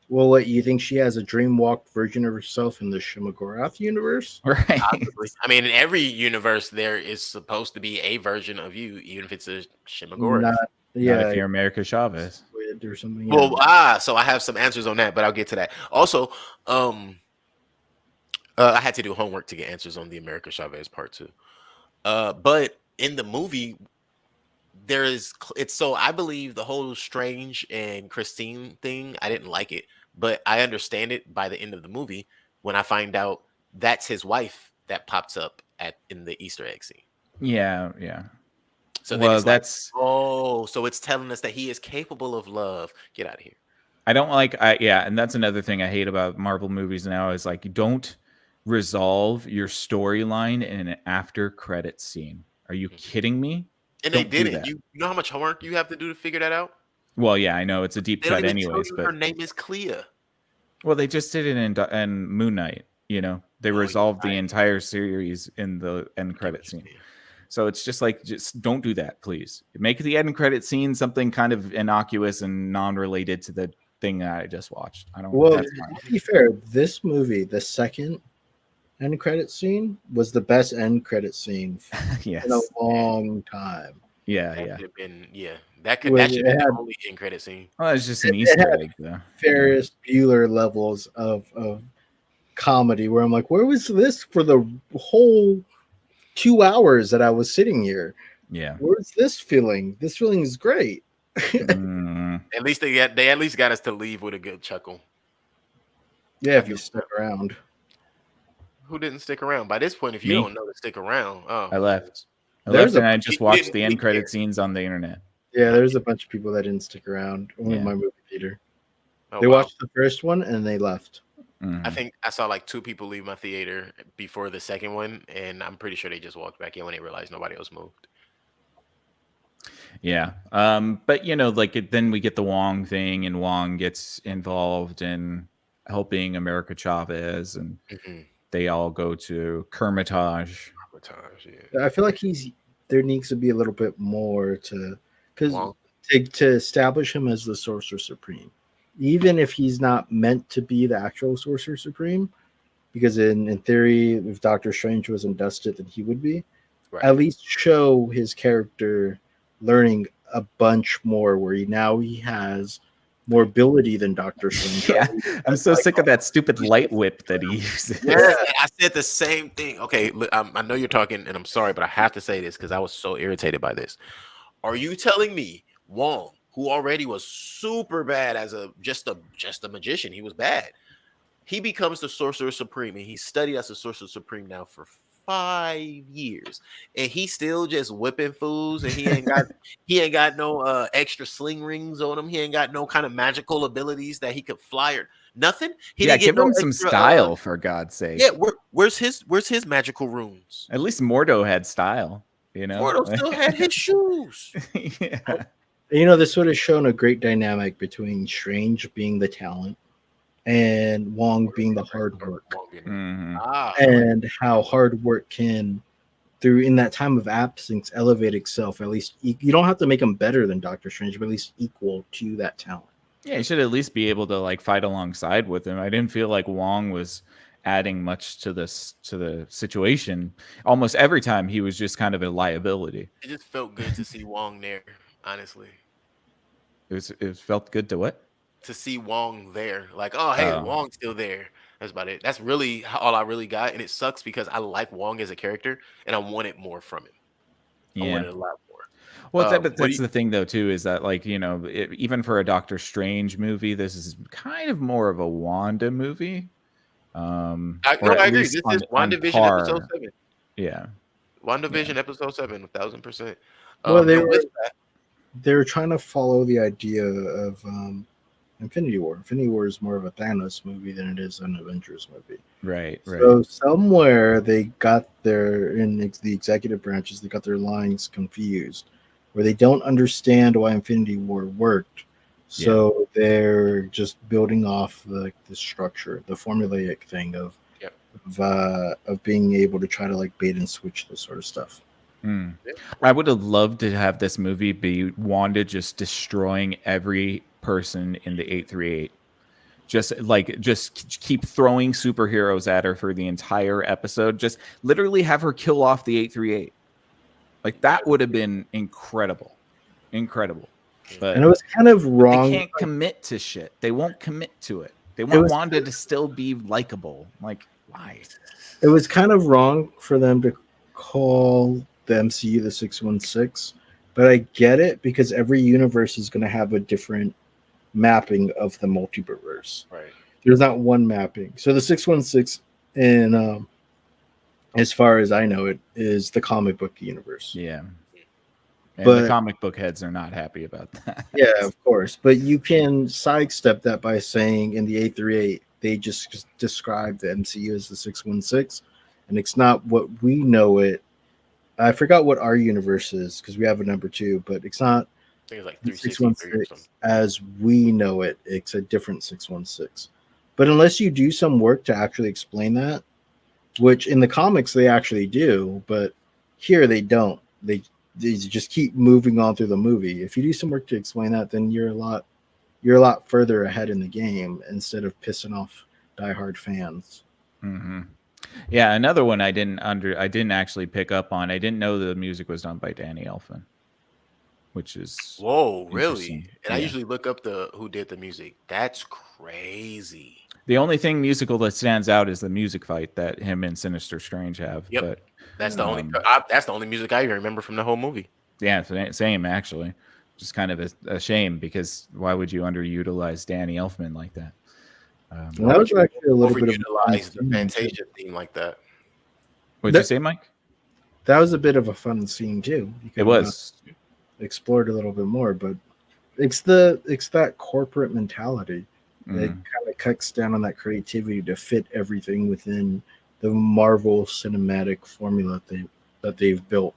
Well, what you think she has a dreamwalk version of herself in the Shimaggorath universe? Right. Possibly. I mean, in every universe, there is supposed to be a version of you, even if it's a Shimaggorath. Not, Not yeah, if you're America Chavez. squid or something. Well, so I have some answers on that, but I'll get to that. Also, I had to do homework to get answers on the America Chavez part too. But in the movie, I believe the whole Strange and Christine thing, I didn't like it, but I understand it by the end of the movie when I find out that's his wife that pops up in the Easter egg scene. Yeah. So then Well, it's like, that's so it's telling us that he is capable of love. Get out of here. I don't like and that's another thing I hate about Marvel movies now is like you don't resolve your storyline in an after credit scene. Are you kidding me? And they Don't do didn't. that. You know how much homework you have to do to figure that out? Well, yeah, I know it's a deep They don't cut even tell anyways, you but her name is Clea. well, they just did it in Moon Knight. You know, they Oh, yeah, resolved the I entire series in the end get credit what you're scene. saying. So it's just like, just don't do that, please. Make the end credit scene something kind of innocuous and non-related to the thing that I just watched. I don't. Well, That's fine. to be fair, this movie, the second end credit scene, was the best end credit scene Yes. in a long time. Yeah, That yeah. should have been, yeah. That Well, should it be the had- only end credit scene. Well, it's just an It Easter had egg, though. Ferris Bueller levels of comedy where I'm like, where was this for the whole 2 hours that I was sitting here? Yeah. Where's this feeling? This feeling is great. Mm, At least they at least got us to leave with a good chuckle. Yeah, if you stuck around. Who didn't stick around? By this point, if you Me. don't know to stick around, I left. There's and a- I just You watched didn't the end really credit care. scenes on the internet. Yeah, there's a bunch of people that didn't stick around in Yeah. my movie theater. Oh, They wow. watched the first one and they left. Mhm. I think I saw like 2 people leave my theater before the second one, and I'm pretty sure they just walked back in when they realized nobody else moved. Yeah. But you know, like then we get the Wong thing, and Wong gets involved in helping America Chavez, and Mm-hmm. they all go to Kermitage. Yeah. I feel like there needs to be a little bit more because Wong. to establish him as the Sorcerer Supreme, even if he's not meant to be the actual Sorcerer Supreme, because in theory, if Doctor Strange wasn't dusted, then he would be. Right. At least show his character learning a bunch more, where he has more ability than Doctor Strange. Yeah, I'm so sick of that stupid light whip that he uses. Yeah, I said the same thing. Okay, look, I know you're talking, and I'm sorry, but I have to say this because I was so irritated by this. Are you telling me Wong, who already was super bad as just a magician, he was bad. He becomes the Sorcerer Supreme, and he studied as a Sorcerer Supreme now for 5 years, and he's still just whipping fools, and he ain't got no extra sling rings on him. He ain't got no kind of magical abilities that he could fly or nothing. He Yeah, didn't get give no him some extra, style, for God's sake. Yeah, where's his magical runes? At least Mordo had style, you know. Mordo still had his shoes. Yeah. This would have shown a great dynamic between Strange being the talent and Wong being the hard work, Mhm. and how hard work can, through in that time of absence, elevate itself. At least you don't have to make him better than Doctor Strange, but at least equal to that talent. Yeah, you should at least be able to like fight alongside with him. I didn't feel like Wong was adding much to the situation. Almost every time he was just kind of a liability. It just felt good to see Wong there, honestly. It felt good to what? To see Wong there. Like, oh, hey, Oh. Wong's still there. That's about it. That's really all I really got. And it sucks because I like Wong as a character and I wanted more from him. I Yeah. wanted a lot more. Well, what but do that's the thing, though, too, is that, like, even for a Doctor Strange movie, this is kind of more of a Wanda movie. I Or at agree. least This on- is on WandaVision par. episode 7. Yeah. WandaVision episode 7, 1000%. Well, they and with that, they were trying to follow the idea of Infinity War. Infinity War is more of a Thanos movie than it is an Avengers movie. Right. So somewhere they got in the executive branches, they got their lines confused, where they don't understand why Infinity War worked. So they're just building off the structure, the formulaic thing of being able to try to like bait and switch this sort of stuff. Hmm. I would have loved to have this movie be Wanda just destroying every person in the 838. Just keep throwing superheroes at her for the entire episode. Just literally have her kill off the 838. Like that would have been incredible. But And it was kind of wrong. they can't commit to shit. They won't commit to it. They want Wanda to still be likable. Like, why? It was kind of wrong for them to call the MCU the 616, but I get it because every universe is going to have a different mapping of the multiverse. right. There's not one mapping. So the 616, and as far as I know, it is the comic book universe. Yeah. And But- the comic book heads are not happy about that. Yeah, of course. But you can sidestep that by saying in the 838, they just describe the MCU as the 616, and it's not what we know it I forgot what our universe is because we have a number 2, but it's not I think it's like the 363 or 616 something. as we know it. It's a different 616. But unless you do some work to actually explain that, which in the comics they actually do, but here they don't. They just keep moving on through the movie. If you do some work to explain that, then you're a lot further ahead in the game instead of pissing off diehard fans. Mm-hmm. Yeah, another one I didn't actually pick up on. I didn't know the music was done by Danny Elfman, which is Whoa, really? interesting. And I Yeah. usually look up who did the music. That's crazy. The only thing musical that stands out is the music fight that him and Sinister Strange have. Yep. But That's the only music I even remember from the whole movie. yeah, same actually. Just kind of a shame because why would you underutilize Danny Elfman like that? And that was actually a little bit of Overutilize the Fantasia theme like that. What'd you say, Mike? That was a bit of a fun scene too. It was explored a little bit more, but it's that corporate mentality that kind of cuts down on that creativity to fit everything within the Marvel cinematic formula that they've built.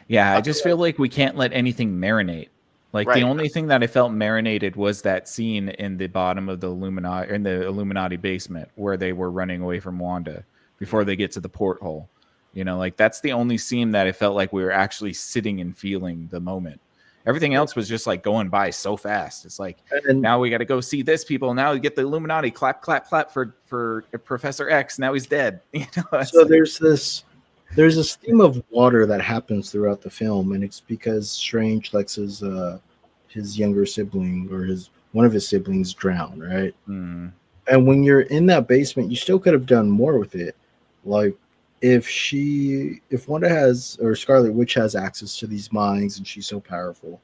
Yeah, I just feel like we can't let anything marinate. Like the only thing that I felt marinated was that scene in the bottom of the Illuminati basement where they were running away from Wanda before they get to the porthole. You know, like that's the only scene that I felt like we were actually sitting and feeling the moment. Everything else was just like going by so fast. It's like now we got to go see this people. Now we get the Illuminati clap, clap, clap for Professor X. Now he's dead. You know, so like, there's this theme of water that happens throughout the film, and it's because Strange lets his younger sibling or one of his siblings drown, right? Mm-hmm. And when you're in that basement, you still could have done more with it. Like if Wanda has, or Scarlet Witch has access to these mines and she's so powerful,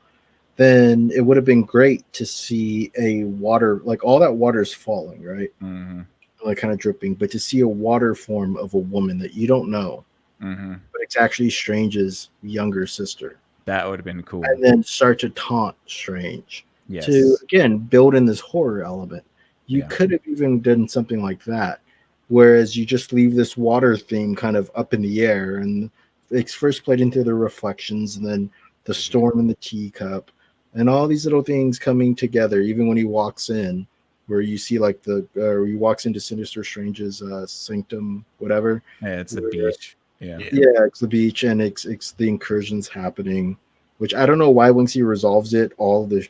then it would have been great to see a water, like all that water is falling, right? Mm-hmm. Like kind of dripping, but to see a water form of a woman that you don't know, but it's actually Strange's younger sister. That would have been cool. And then start to taunt Strange. Yes. To, again, build in this horror element. You could have even done something like that. Whereas you just leave this water theme kind of up in the air. And it's first played into the reflections and then the storm in the teacup. And all these little things coming together, even when he walks in, where you see like he walks into Sinister Strange's sanctum, whatever. Yeah, it's the beach. Yeah, it's the beach, and it's the incursions happening, which I don't know why once he resolves it, all the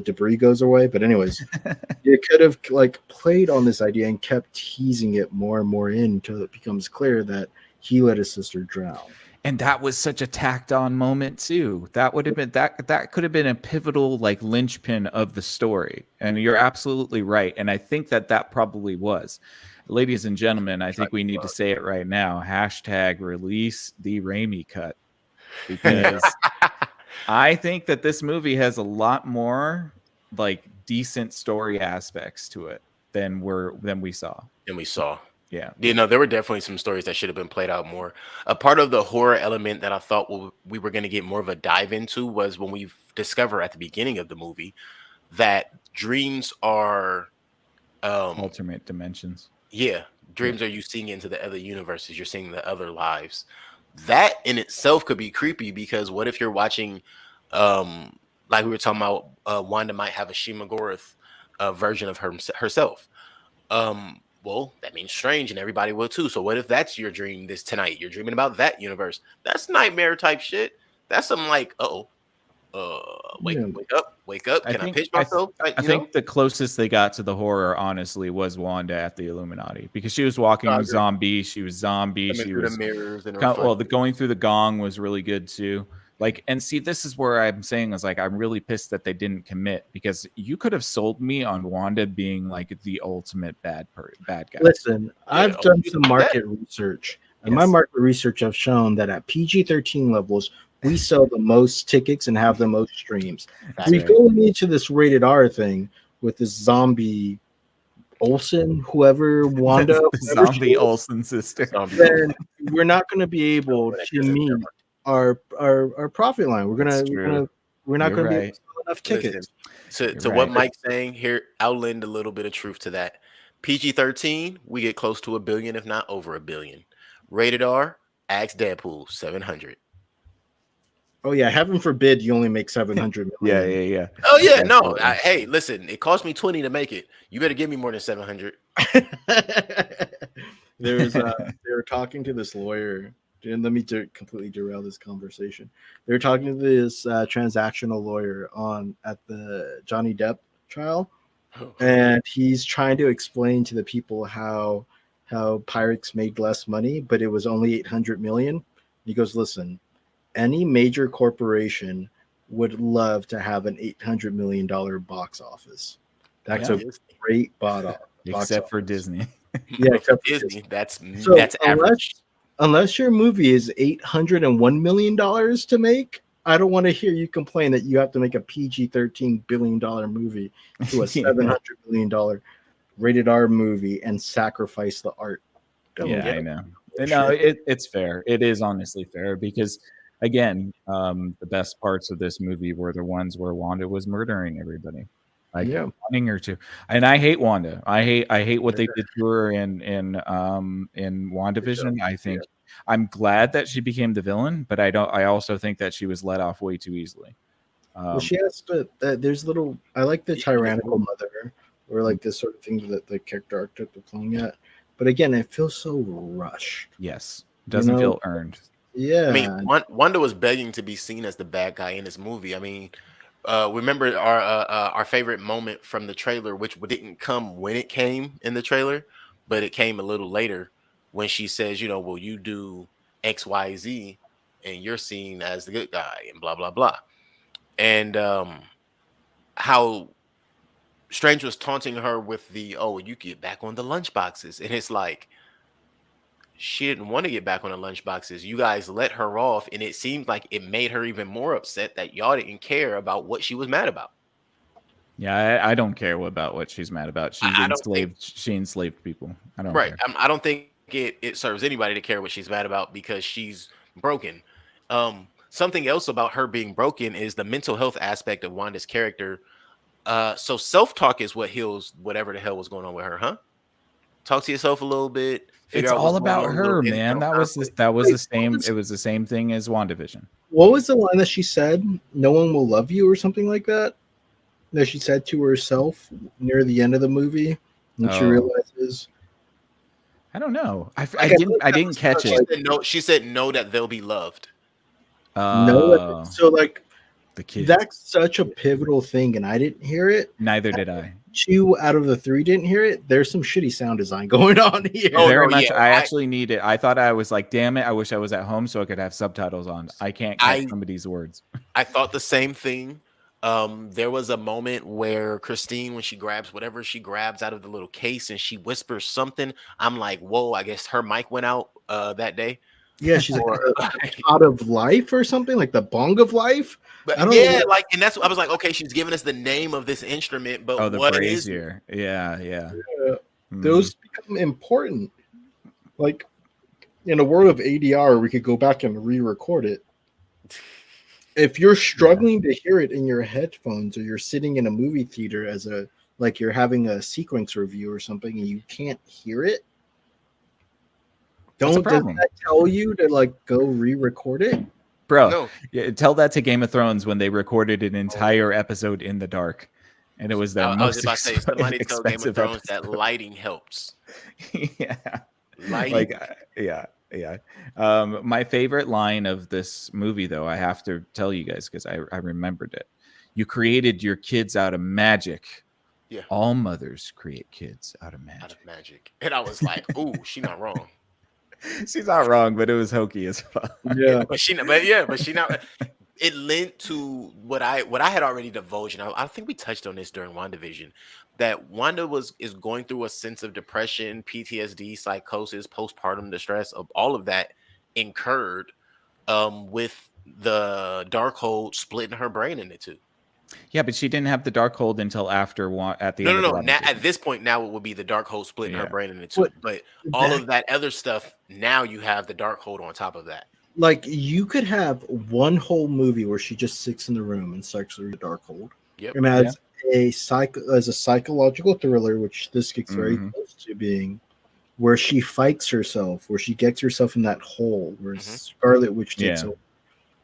debris goes away. But anyways, you could have like played on this idea and kept teasing it more and more until it becomes clear that he let his sister drown. And that was such a tacked on moment too. That would have been that could have been a pivotal like linchpin of the story. And you're absolutely right. And I think that probably was. Ladies and gentlemen, I think we need to say it right now. # release the Raimi cut. Because I think that this movie has a lot more like decent story aspects to it than we saw. Yeah. You know, there were definitely some stories that should have been played out more. A part of the horror element that I thought we were going to get more of a dive into was when we discover at the beginning of the movie that dreams are alternate dimensions. Yeah, dreams are you seeing into the other universes, you're seeing the other lives. That in itself could be creepy because what if you're watching, like we were talking about, Wanda might have a Shima-Gorath version of herself. Well, that means Strange and everybody will too. So what if that's your dream tonight? You're dreaming about that universe. That's nightmare type shit. That's some like, wake up. Can I pitch myself? I think the closest they got to the horror, honestly, was Wanda at the Illuminati because she was walking zombie. She was zombie. She was the mirrors and the going through the gong was really good too. Like, and see, this is where I'm saying is like I'm really pissed that they didn't commit because you could have sold me on Wanda being like the ultimate bad guy. Listen, I've done some market research, and my market research have shown that at PG-13 levels, we sell the most tickets and have the most streams. We go into this rated R thing with this zombie Olsen, whoever, Wanda, zombie Olsen sister. Then we're not going to be able to meet our profit line. We're not going to be able to sell enough tickets. Listen, to what Mike's saying here, I'll lend a little bit of truth to that. PG-13, we get close to $1 billion, if not over $1 billion. Rated R, ask Deadpool, 700. Oh yeah, heaven forbid you only make 700 Yeah, million. yeah, yeah. Oh yeah, no. Absolutely. Hey, listen, it cost me 20 to make it. You better give me more than 700. There's they were talking to this lawyer. And let me completely derail this conversation. They were talking to this transactional lawyer on at the Johnny Depp trial, and he's trying to explain to the people how pirates made less money, but it was only 800 million. He goes, listen, any major corporation would love to have an $800 million box office. That's Yeah. a great box Except for office. Disney. Yeah, But except for for Disney, that's So average. unless your movie is $801 million to make, I don't want to hear you complain that you have to make a PG-13 $1 billion movie to a $700 million rated R movie and sacrifice the art. Yeah, I know. Bullshit. No, it's fair. It is honestly fair because, again, the best parts of this movie were the ones where Wanda was murdering everybody, like Yeah. wanting her to. And I hate Wanda. I hate what they did to her in WandaVision. I think I'm glad that she became the villain, but I don't. I also think that she was let off way too easily. Well, she has to. There's little. I like the tyrannical mother, or like this sort of thing that the character arc took to playing at. But again, it feels so rushed. Yes, doesn't feel earned. Yeah, I mean, Wanda was begging to be seen as the bad guy in this movie. I mean, remember our favorite moment from the trailer, which didn't come when it came in the trailer, but it came a little later when she says, well, you do X, Y, Z, and you're seen as the good guy, and blah blah blah, and how Strange was taunting her with you get back on the lunch boxes, and it's like, she didn't want to get back on the lunch boxes. You guys let her off, and it seemed like it made her even more upset that y'all didn't care about what she was mad about. Yeah, I don't care about what she's mad about. She enslaved people. I don't care. I don't think it serves anybody to care what she's mad about because she's broken. Something else about her being broken is the mental health aspect of Wanda's character. So self-talk is what heals whatever the hell was going on with her, huh? Talk to yourself a little bit. It's all about her, man. That was the same. It was the same thing as WandaVision. What was the line that she said? No one will love you, or something like that. That she said to herself near the end of the movie, when she realizes. I don't know. I didn't catch it. She said no, that they'll be loved. No, so like the kids. That's such a pivotal thing, and I didn't hear it. Neither did I. 2 out of the 3 didn't hear it. There's some shitty sound design going on here. Very much. Yeah. I actually need it. I thought I was like, damn it, I wish I was at home so I could have subtitles on. I can't catch somebody's words. I thought the same thing. There was a moment where Christine, when she grabs whatever she grabs out of the little case and she whispers something, I'm like, whoa, I guess her mic went out that day. Yeah, she's like out of life or something, like the bong of life. But yeah, like, and that's what I was like, okay, she's giving us the name of this instrument, but the what brazier. is it? Yeah. Those become important. Like in a world of ADR, we could go back and re-record it. If you're struggling to hear it in your headphones, or you're sitting in a movie theater like you're having a sequence review or something, and you can't hear it, does that tell you to like go re-record it? Bro, tell that to Game of Thrones when they recorded an entire episode in the dark, and it was their most I was about to say, somebody tell Game of Thrones episode. that lighting helps. Lighting. Yeah. My favorite line of this movie, though, I have to tell you guys because I remembered it. You created your kids out of magic. Yeah. All mothers create kids out of magic. And I was like, ooh, she's not wrong. She's not wrong, but it was hokey as fuck. Yeah, but she not. It lent to what I had already divulged, and I think we touched on this during WandaVision, that Wanda is going through a sense of depression, PTSD, psychosis, postpartum distress, of all of that incurred with the Darkhold splitting her brain into 2. Yeah, but she didn't have the Darkhold until after at the end. No. Now, at this point, now it would be the Darkhold splitting her brain into 2. But all of that other stuff, now you have the Darkhold on top of that. Like you could have one whole movie where she just sits in the room and sucks through the Darkhold. Yep. And as a psychological thriller, which this gets very close to being, where she fights herself, where she gets herself in that hole, where Scarlet Witch takes over.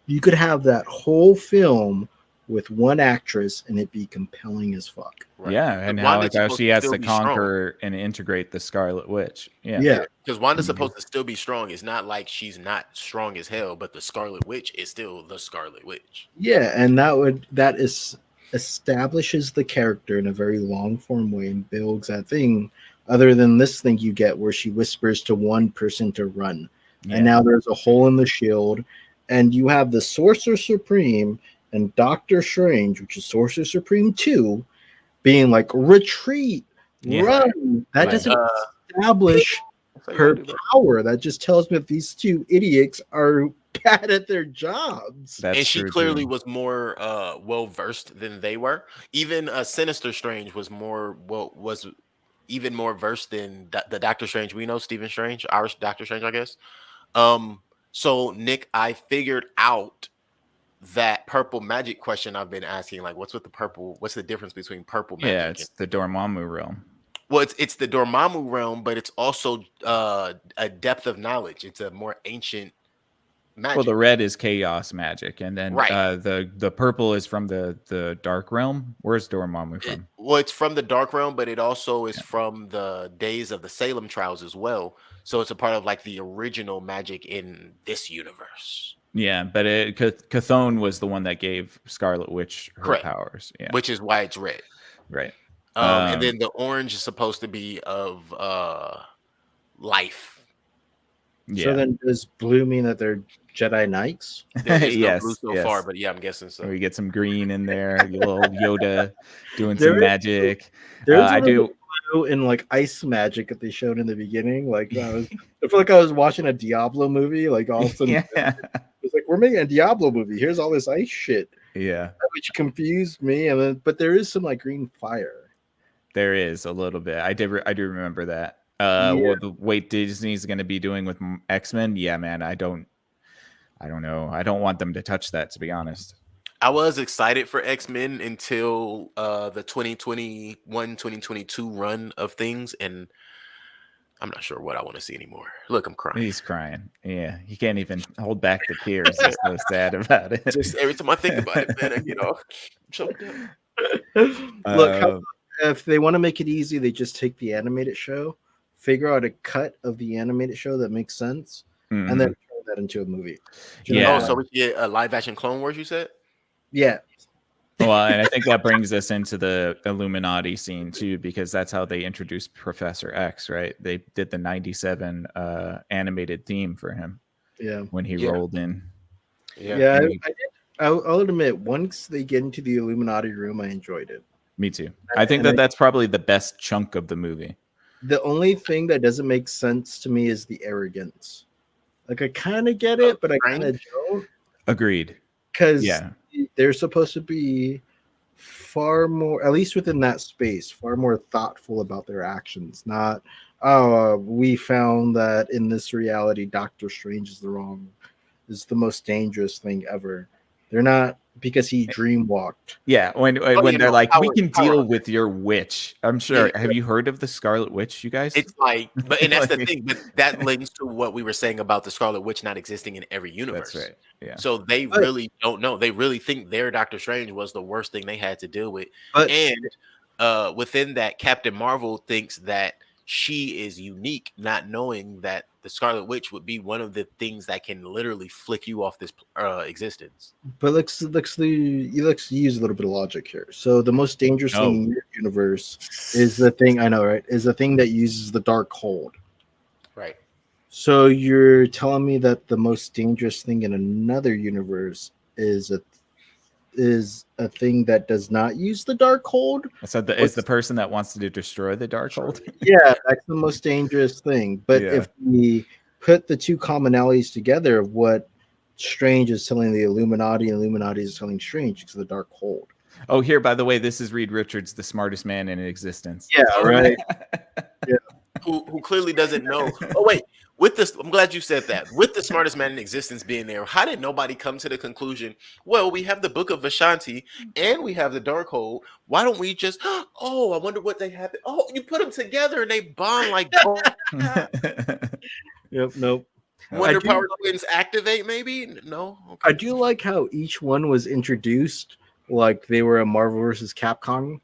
You could have that whole film with one actress and it be compelling as fuck. Right. Yeah, and how Wanda's like how supposed she to has still to be strong. conquer and integrate the Scarlet Witch. Yeah. Yeah. Because Wanda's Mhm. supposed to still be strong. It's not like she's not strong as hell, but the Scarlet Witch is still the Scarlet Witch. Yeah, and that is establishes the character in a very long form way and builds that thing. Other than this thing you get where she whispers to one person to run, Yeah. and now there's a hole in the shield, and you have the Sorcerer Supreme and Doctor Strange, which is Sorcerer Supreme 2, being like retreat, Yeah. run. That Like, doesn't establish her power. That just tells me that these two idiots are bad at their jobs. That's and she true, clearly too. was more well versed than they were. Even Sinister Strange was even more versed than the Doctor Strange we know, Stephen Strange, our Doctor Strange, I guess. So Nick, I figured out that purple magic question I've been asking, like, what's the difference between purple magic? Yeah, it's the Dormammu realm. Well, it's the Dormammu realm, but it's also a depth of knowledge. It's a more ancient magic. Well, the red is chaos magic, and then Right. The purple is from the dark realm. Where's Dormammu from? Well, it's from the dark realm, but it also is from the days of the Salem trials as well. So it's a part of like the original magic in this universe. Yeah, but Chthon was the one that gave Scarlet Witch her Correct. powers. Yeah, Which is why it's red. right. And then the orange is supposed to be of life. Yeah. So then does blue mean that they're Jedi Knights? There is no Yes, blue so yes. far, but yeah, I'm guessing so. We get some green in there, a little Yoda doing There some is- magic. There's I a little do. blue in like ice magic that they showed in the beginning. Like I feel like I was watching a Diablo movie. Like all of a sudden, Yeah, it's like we're making a Diablo movie. Here's all this ice shit, yeah. which confused me. And then, but there is some like green fire. There is a little bit. I do remember that. Yeah. What the wait Disney's going to be doing with X-Men? Yeah, man. I don't know. I don't want them to touch that, to be honest. I was excited for X-Men until the 2021-2022 run of things, and I'm not sure what I want to see anymore. Look, I'm crying. He's crying. Yeah, he can't even hold back the tears. He's so sad about it. Just every time I think about it, man, I get all choked up. Look, if they want to make it easy, they just take the animated show, figure out a cut of the animated show that makes sense, and then turn that into a movie. Yeah. Oh, so we get a live action Clone Wars, you said? Yeah. Well, and I think that brings us into the Illuminati scene too, because that's how they introduced Professor X, right? They did the 97 animated theme for him. Yeah. When he rolled in. Yeah, I'll admit, once they get into the Illuminati room, I enjoyed it. Me too. I think that's probably the best chunk of the movie. The only thing that doesn't make sense to me is the arrogance. Like, I kind of get it, but I kind of don't. Agreed. Because they're supposed to be far more, at least within that space, far more thoughtful about their actions. Not, we found that in this reality, Doctor Strange is the most dangerous thing ever. They're not, because he dreamwalked. Yeah, when they're like, we can deal with your witch. I'm sure. Have you heard of the Scarlet Witch, you guys? It's like, and that's the thing. But that links to what we were saying about the Scarlet Witch not existing in every universe. That's right. Yeah. So they really don't know. They really think their Doctor Strange was the worst thing they had to deal with. And within that, Captain Marvel thinks that she is unique, not knowing that the Scarlet Witch would be one of the things that can literally flick you off this existence. But let's use a little bit of logic here. So the most dangerous thing in your universe is the thing, I know, right? Is the thing that uses the dark hold. Right. So you're telling me that the most dangerous thing in another universe is a thing that does not use the dark hold? So is the person that wants to destroy the dark hold? Yeah, that's the most dangerous thing. But if we put the two commonalities together of what Strange is telling the Illuminati and Illuminati is telling Strange, it's the dark hold. Oh, here, by the way, this is Reed Richards, the smartest man in existence. Yeah, right. Yeah. Who clearly doesn't know. Oh, wait. With this, I'm glad you said that. With the smartest man in existence being there, how did nobody come to the conclusion? Well, we have the Book of Vishanti and we have the Darkhold. Why don't we just? Oh, I wonder what they have. Oh, you put them together and they bond like. Yep. Nope. Wonder Power Twins activate, maybe? No? Okay. I do like how each one was introduced like they were a Marvel versus Capcom.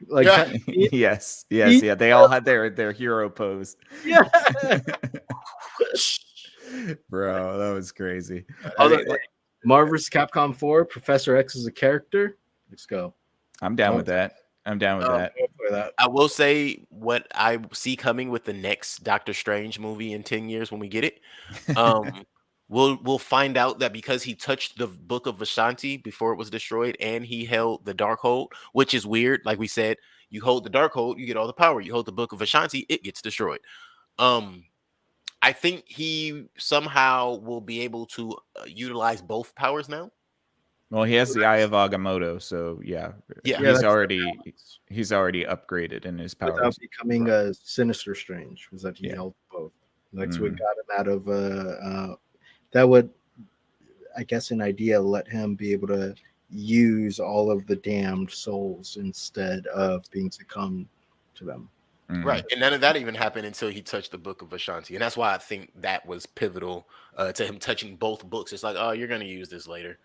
Like, Yeah. Yes. Yeah. They all had their hero pose. yeah. Bro, that was crazy. Marvel vs. Capcom 4, Professor X is a character. Let's go. I'm down with that. I will say what I see coming with the next Doctor Strange movie in 10 years when we get it. We'll find out that because he touched the Book of Vishanti before it was destroyed, and he held the Darkhold, which is weird. Like we said, you hold the Darkhold, you get all the power. You hold the Book of Vishanti, it gets destroyed. I think he somehow will be able to utilize both powers now. Well, he has the Eye of Agamotto, so yeah, he's already upgraded in his powers. Without becoming a Sinister Strange, was that he held both. That's what got him out of that would, I guess, an idea let him be able to use all of the damned souls instead of being succumbed to them. Right, and none of that even happened until he touched the Book of Vishanti, and that's why I think that was pivotal to him touching both books. It's like, oh, you're going to use this later.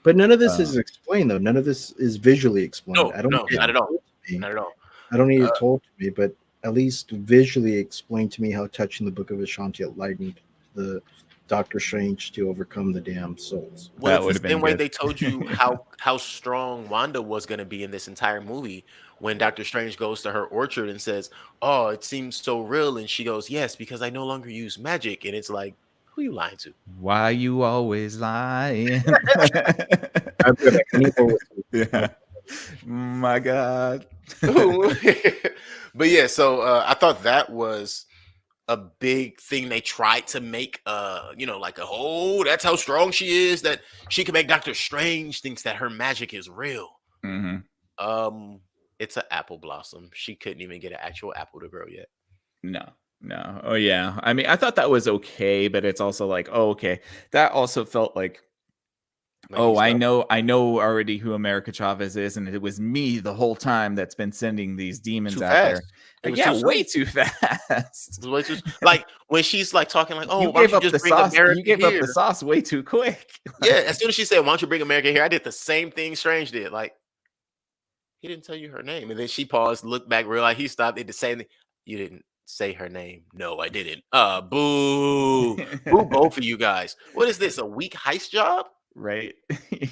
But none of this is explained, though. None of this is visually explained. No, not at all. Not at all. I don't need it told to me, but at least visually explain to me how touching the Book of Ashanti enlightened the Doctor Strange to overcome the damn souls. Well, it's the same way they told you how strong Wanda was going to be in this entire movie when Doctor Strange goes to her orchard and says, "Oh, it seems so real," and she goes, "Yes, because I no longer use magic." And it's like, who are you lying to? Why you always lying? Yeah. My God. But yeah, so I thought that was a big thing they tried to make like that's how strong she is, that she can make Doctor Strange thinks that her magic is real. It's an apple blossom. She couldn't even get an actual apple to grow yet. No. Oh yeah. I mean, I thought that was okay, but it's also like, oh, okay. That also felt like I know already who America Chavez is, and it was me the whole time that's been sending these demons out there. Way too fast. Way too, like when she's like talking like, "Oh, you why gave don't you up just the bring sauce. America You gave here?" up the sauce way too quick. Yeah, as soon as she said, "Why don't you bring America here?" I did the same thing Strange did. Like, he didn't tell you her name, and then she paused, looked back, realized he stopped. Did the same thing. You didn't say her name. No, I didn't. Boo, boo, both of you guys. What is this? A weak heist job? Right.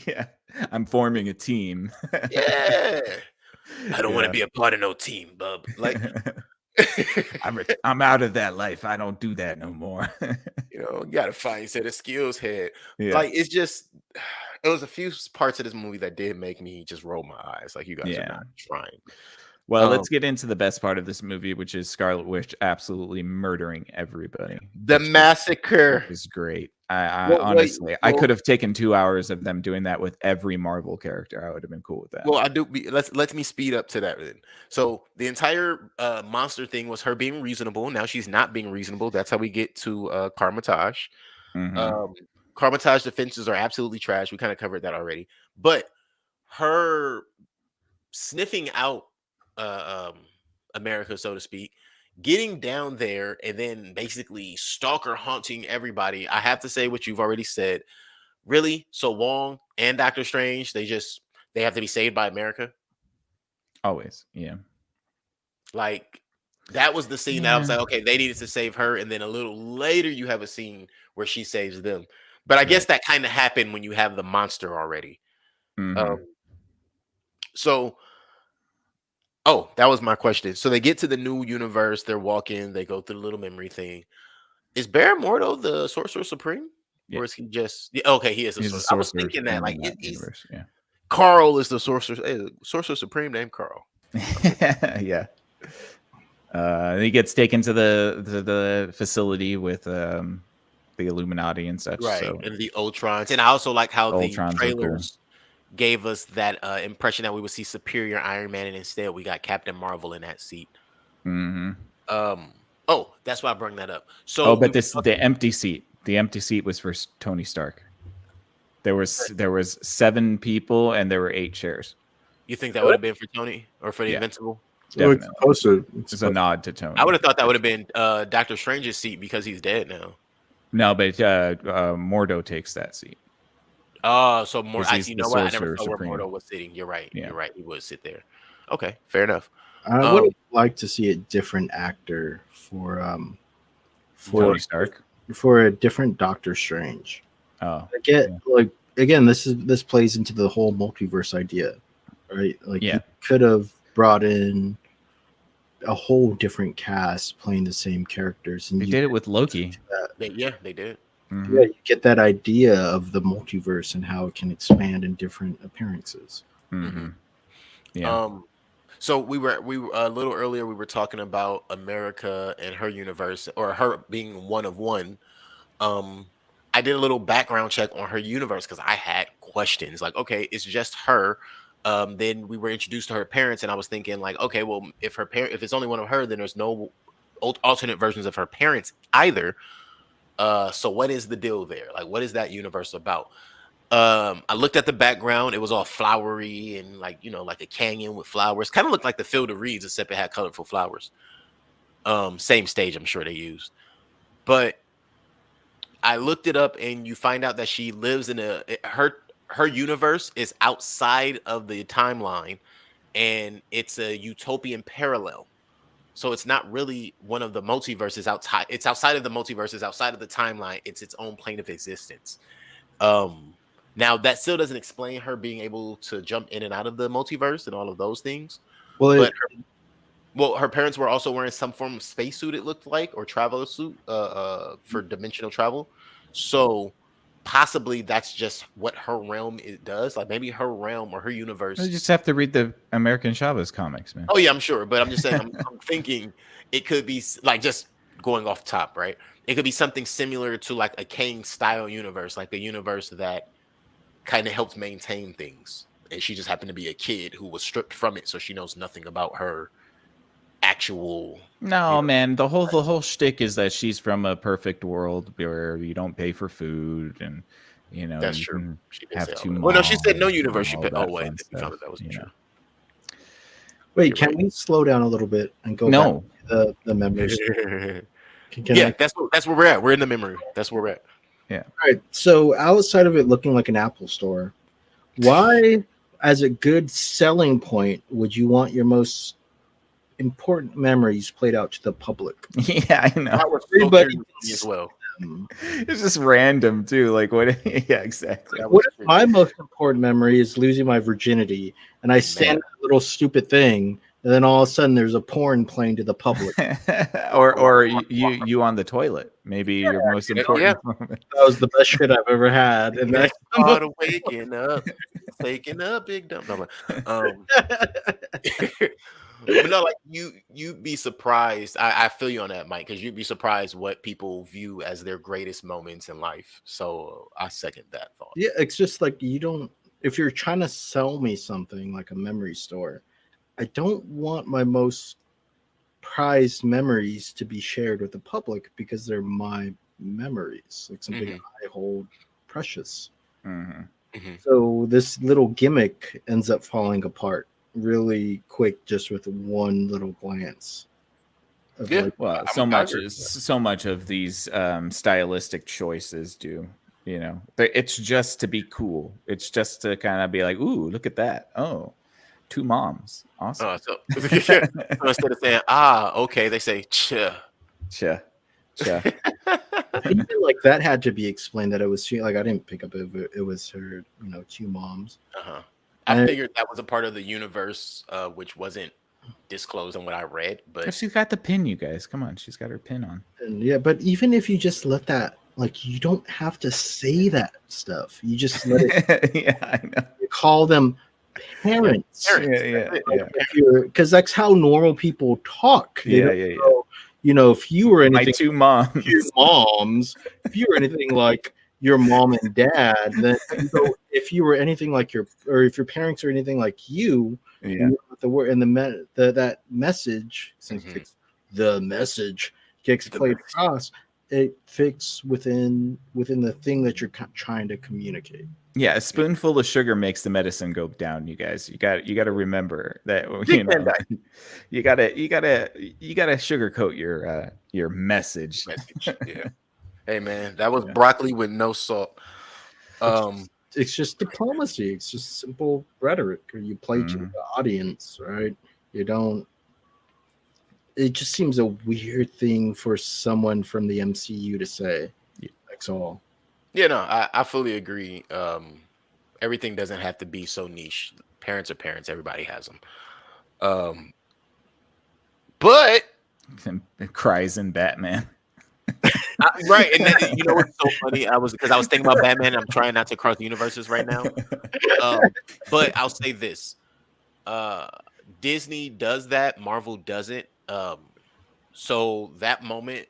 Yeah. I'm forming a team. Yeah. I don't want to be a part of no team, bub. Like, I'm out of that life. I don't do that no more. You gotta find a set of skills head. Yeah. Like, it's just, it was a few parts of this movie that did make me just roll my eyes. Like, you guys are not trying. Well, let's get into the best part of this movie, which is Scarlet Witch absolutely murdering everybody. The massacre is great. Honestly, I could have taken 2 hours of them doing that with every Marvel character. I would have been cool with that. Well, let me speed up to that then. So the entire monster thing was her being reasonable. Now she's not being reasonable. That's how we get to Karmatage. Karmatage defenses are absolutely trash. We kind of covered that already. But her sniffing out America, so to speak, getting down there and then basically stalker haunting everybody. I have to say what you've already said. Really? So Wong and Doctor Strange, they have to be saved by America? Always. Yeah. Like, that was the scene that I was like, okay, they needed to save her. And then a little later, you have a scene where she saves them. But I guess that kind of happened when you have the monster already. That was my question. So they get to the new universe. They're walking. They go through the little memory thing. Is Baron Mordo the Sorcerer Supreme? Yeah. Or is he just... Yeah, okay, he is the Sorcerer. I was thinking that, like, Carl is the Sorcerer Supreme named Carl. Yeah. He gets taken to the facility with the Illuminati and such. Right, so. And the Ultrons. And I also like how the trailers gave us that impression that we would see Superior Iron Man, and instead we got Captain Marvel in that seat. That's why I brought that up. So, but the empty seat. The empty seat was for Tony Stark. There was 7 people and there were 8 chairs. You think that would have been for Tony or for the Invincible? Definitely. It's a nod to Tony. I would have thought that would have been Doctor Strange's seat because he's dead now. No, but Mordo takes that seat. So more. 'Cause I he's you the know what? I never Sorcerer saw where Supreme. Mordo was sitting. You're right. Yeah. You're right. He would sit there. Okay, fair enough. I would like to see a different actor for Tony Stark. for a different Doctor Strange. Oh, I get like again, this plays into the whole multiverse idea, right? Like you could have brought in a whole different cast playing the same characters, and they did it with Loki. They did. Yeah, you get that idea of the multiverse and how it can expand in different appearances. Yeah. So we were a little earlier. We were talking about America and her universe, or her being one of one. I did a little background check on her universe because I had questions. Like, okay, it's just her. Then we were introduced to her parents, and I was thinking, like, okay, well, if it's only one of her, then there's no alternate versions of her parents either. So what is the deal there? Like, what is that universe about? I looked at the background. It was all flowery and like a canyon with flowers. Kind of looked like the Field of Reeds, except it had colorful flowers. Same stage, I'm sure they used. But I looked it up, and you find out that she lives in her universe is outside of the timeline, and it's a utopian parallel. So it's not really one of the multiverses outside. It's outside of the multiverses, outside of the timeline. It's its own plane of existence. Now that still doesn't explain her being able to jump in and out of the multiverse and all of those things. Well, her parents were also wearing some form of spacesuit, it looked like, or travel suit for dimensional travel. So possibly that's just what her realm does. Like maybe her realm or her universe. You just have to read the American Chavez comics, man. Oh yeah, I'm sure, but I'm just saying. I'm thinking it could be like, just going off top, right? It could be something similar to like a Kang style universe, like a universe that kind of helped maintain things, and she just happened to be a kid who was stripped from it, so she knows nothing about her actual. No, man. The whole shtick is that she's from a perfect world where you don't pay for food, and that's you true. can She did have say two. Well, no, she said no universe. She Oh wait, we found that wasn't true. Wait, can we slow down a little bit and go back to the memories? That's where we're at. We're in the memory. That's where we're at. Yeah. All right. So outside of it looking like an Apple store, why, as a good selling point, would you want your most important memories played out to the public? Yeah, I know. That was everybody as well. It's just random too. Like what? Yeah, exactly. What if my most important memory is losing my virginity, and I stand at a little stupid thing, and then all of a sudden there's a porn playing to the public, or you on the toilet? Maybe your most important moment. That was the best shit I've ever had, and that's part of waking up, taking a big dump. No, but no, like you'd be surprised. I feel you on that, Mike, because you'd be surprised what people view as their greatest moments in life. So I second that thought. Yeah, it's just like if you're trying to sell me something like a memory store, I don't want my most prized memories to be shared with the public because they're my memories, like something I hold precious. So this little gimmick ends up falling apart really quick just with one little glance. Well, so much of these stylistic choices do. It's just to be cool. It's just to kind of be like, ooh, look at that. Oh, two moms. Awesome. So instead of saying, okay, they say, cha. Even like that had to be explained that it was like I didn't pick up it was her, two moms. I figured that was a part of the universe, which wasn't disclosed in what I read. But she's got the pin, you guys. Come on, she's got her pin on. And yeah, but even if you just let that, like, you don't have to say that stuff. You just let it. Yeah, I know. You call them parents. Yeah. Because that's how normal people talk. Yeah. So, if you were anything, my two moms, if you were anything like your mom and dad, then if you were anything like if your parents are anything like you, the word and that message, since the message gets played across, it fits within the thing that you're trying to communicate. Yeah, a spoonful of sugar makes the medicine go down. You guys, you got to remember that. You got to sugarcoat your message. Yeah. Hey man, that was broccoli with no salt. It's just diplomacy. It's just simple rhetoric. Or you play to the audience, right? You don't. It just seems a weird thing for someone from the MCU to say. Yeah. That's all. Yeah, no, I fully agree. Everything doesn't have to be so niche. Parents are parents. Everybody has them. But It cries in Batman. right, and then, you know what's so funny? I was thinking about Batman. And I'm trying not to cross universes right now. But I'll say this: Disney does that. Marvel doesn't. So that moment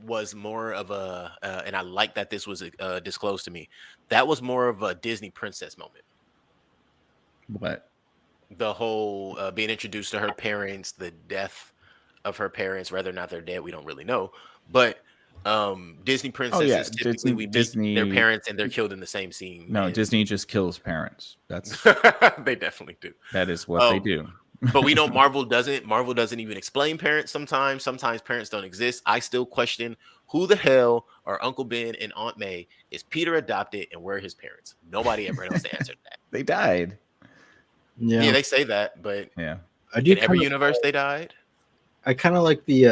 was more of a, and I like that this was disclosed to me. That was more of a Disney princess moment. What? The whole being introduced to her parents, the death of her parents, whether or not they're dead, we don't really know. But Disney princesses typically we meet their parents and they're killed in the same scene. No, Disney just kills parents. That's they definitely do. That is what they do. But we know Marvel doesn't. Marvel doesn't even explain parents sometimes. Sometimes parents don't exist. I still question who the hell are Uncle Ben and Aunt May? Is Peter adopted and where are his parents? Nobody ever knows the answer to that. They died. Yeah, they say that, but yeah, in every universe they died. I kind of like the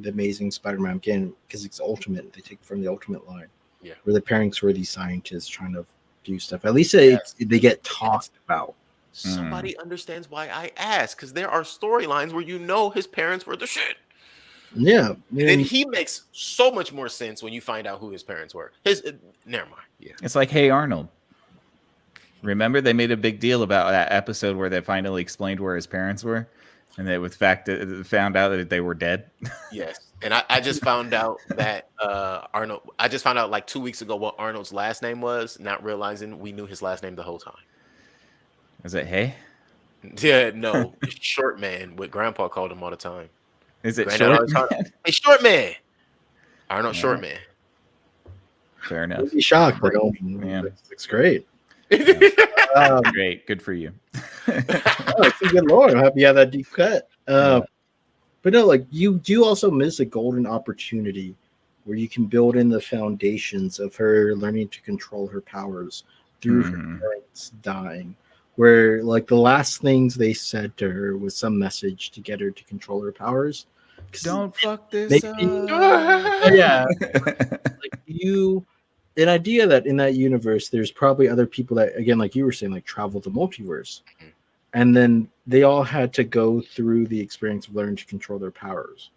Amazing Spider-Man again because it's Ultimate. They take from the Ultimate line, where the parents were these scientists trying to do stuff. At least they get talked about. Somebody understands why I ask, because there are storylines where you know his parents were the shit. Yeah, and then he makes so much more sense when you find out who his parents were. Never mind. Yeah, it's like Hey Arnold. Remember, they made a big deal about that episode where they finally explained where his parents were, and they found out that they were dead. Yes, and I just found out that Arnold. I just found out like 2 weeks ago what Arnold's last name was, not realizing we knew his last name the whole time. Is it Hey? Yeah, no, Short Man. What Grandpa called him all the time. Is it Short Man? Hey, Short Man. Arnold Short Man. Fair enough. I'd be shocked, but it's great. Great, good for you. It's a good Lord. I'm happy you have that deep cut. But no, like you do also miss a golden opportunity where you can build in the foundations of her learning to control her powers through her parents dying. Where like the last things they said to her was some message to get her to control her powers. Don't fuck this up. Yeah. Like an idea that in that universe there's probably other people that, again, like you were saying, like travel the multiverse, and then they all had to go through the experience of learning to control their powers.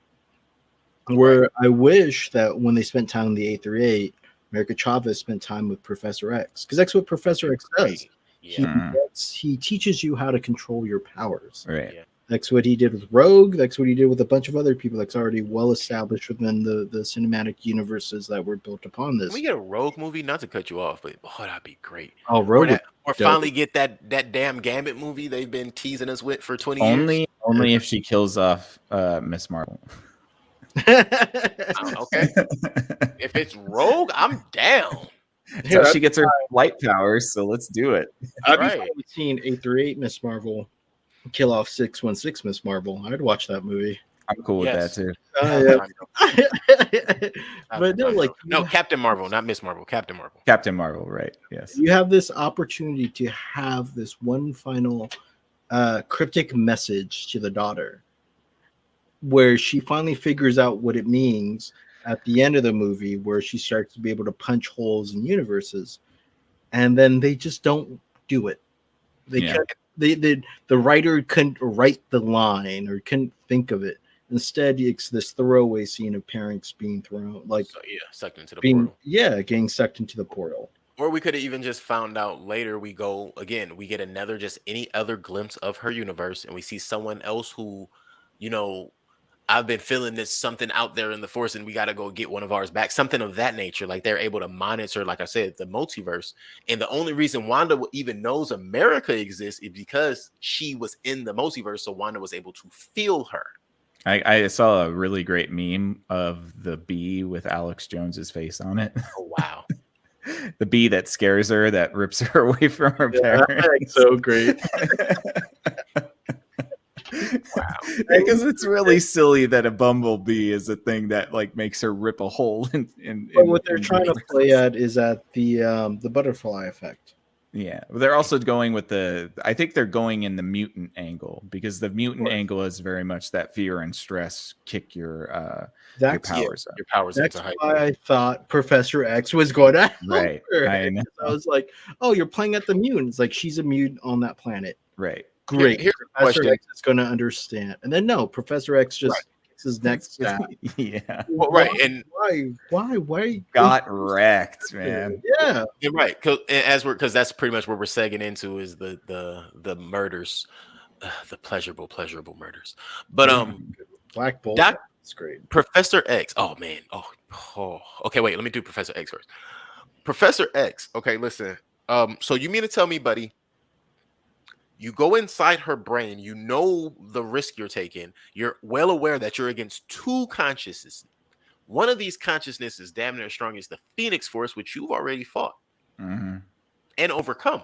Where I wish that when they spent time in the 838, America Chavez spent time with Professor X, because that's what Professor X does. He teaches you how to control your powers. Right. Yeah. That's what he did with Rogue. That's what he did with a bunch of other people that's already well established within the cinematic universes that were built upon this. Can we get a Rogue movie? Not to cut you off, but that'd be great. Oh, Rogue. Or finally get that damn Gambit movie they've been teasing us with for 20 years. Only if she kills off Miss Marvel. Okay. If it's Rogue, I'm down. So she gets her light powers, so let's do it. I've seen 838 Miss Marvel kill off 616 Miss Marvel. I'd watch that movie. I'm cool with that too. But no, like Captain Marvel, not Miss Marvel. Captain Marvel. Captain Marvel, right? Yes. You have this opportunity to have this one final cryptic message to the daughter, where she finally figures out what it means at the end of the movie, where she starts to be able to punch holes in universes, and then they just don't do it. The writer couldn't write the line or couldn't think of it. Instead, it's this throwaway scene of parents being thrown, sucked into the portal. Yeah, getting sucked into the portal. Or we could have even just found out later. We get another, just any other glimpse of her universe, and we see someone else who, I've been feeling this something out there in the force, and we got to go get one of ours back. Something of that nature. Like they're able to monitor, like I said, the multiverse. And the only reason Wanda even knows America exists is because she was in the multiverse. So Wanda was able to feel her. I saw a really great meme of the bee with Alex Jones's face on it. Oh, wow. The bee that scares her, that rips her away from her parents. That's so great. Because it's really silly that a bumblebee is a thing that like makes her rip a hole in But what they're in trying to universes. play at is at the butterfly effect. Yeah, they're also going with I think they're going in the mutant angle, because the mutant angle is very much that fear and stress kick your powers up. Your powers That's into hyper. why I thought Professor X was going to help Right, her. I know. I was like, oh, you're playing at the mutants. Like, she's a mutant on that planet. Right. Great. Here's a Professor question. X is going to understand. And then no, Professor X just kicks his neck down. Yeah. Well, right, and Why? Got wrecked, man. Yeah. you're right, because that's pretty much where we're segging into is the murders, the pleasurable murders. But Black Bolt. Doc- That's great. Professor X. Oh man. Oh. Okay, wait. Let me do Professor X first. Professor X. Okay, listen. So you mean to tell me, buddy, you go inside her brain, you know the risk you're taking. You're well aware that you're against two consciousnesses. One of these consciousnesses is damn near as strong as the Phoenix Force, which you've already fought and overcome.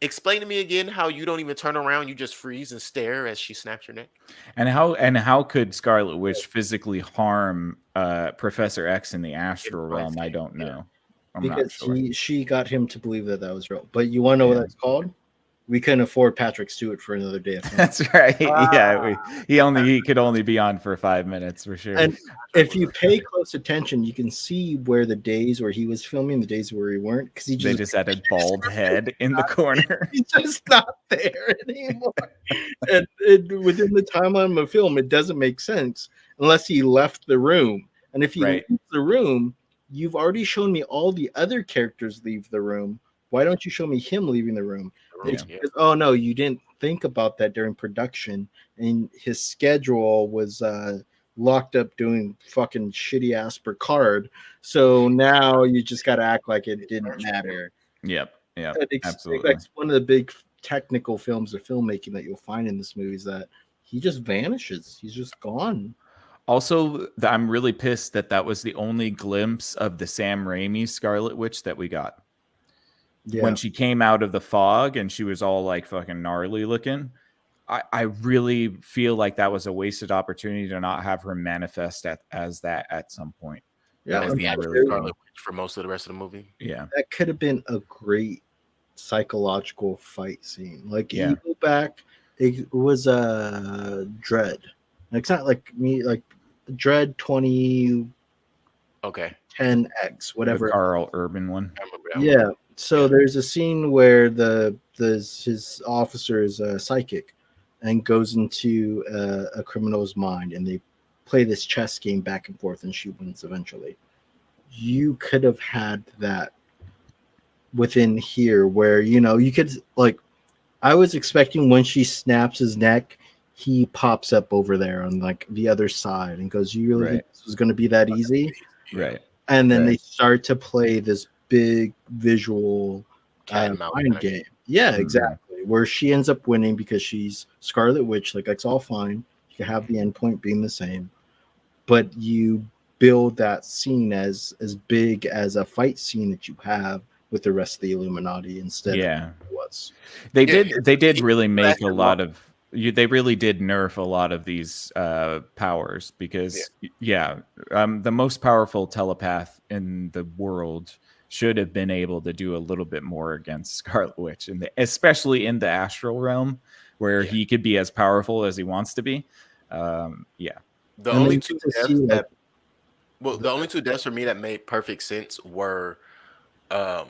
Explain to me again how you don't even turn around, you just freeze and stare as she snaps your neck. And how could Scarlet Witch physically harm Professor X in the astral realm? I don't know. I'm not Because sure. she got him to believe that was real. But you want to know what that's called? We couldn't afford Patrick Stewart for another day. That's right. Yeah, he could only be on for 5 minutes for sure. And if you pay close attention, you can see where the days where he was filming, the days where he weren't, because they just had a bald head in the corner. He's just not there anymore. and within the timeline of a film, it doesn't make sense unless he left the room. And if he leaves the room, you've already shown me all the other characters leave the room. Why don't you show me him leaving the room? Because, oh no, you didn't think about that during production, and his schedule was locked up doing fucking shitty ass per card. So now you just got to act like it didn't matter. Yep. Absolutely. That's one of the big technical films of filmmaking that you'll find in this movie is that he just vanishes. He's just gone. Also, I'm really pissed that was the only glimpse of the Sam Raimi Scarlet Witch that we got. Yeah. When she came out of the fog and she was all like fucking gnarly looking, I really feel like that was a wasted opportunity to not have her manifest as that at some point. Yeah, as the actual Scarlet Witch for most of the rest of the movie. Yeah, that could have been a great psychological fight scene. Like you go back, it was Dread. It's not like me, like Dread 20. Okay. 10X, whatever. The Carl Urban one. Yeah. So there's a scene where his officer is psychic and goes into a criminal's mind, and they play this chess game back and forth, and she wins eventually. You could have had that within here, where you could like. I was expecting when she snaps his neck, he pops up over there on like the other side and goes, "You really think this was going to be that easy?" Right. And then they start to play this big visual mind game. Yeah, exactly. Where she ends up winning because she's Scarlet Witch. Like, that's all fine. You can have the endpoint being the same. But you build that scene as big as a fight scene that you have with the rest of the Illuminati instead of what it was. They did really make a lot of... They really did nerf a lot of these powers because, the most powerful telepath in the world should have been able to do a little bit more against Scarlet Witch, especially in the astral realm where he could be as powerful as he wants to be. The only two deaths for me that made perfect sense were the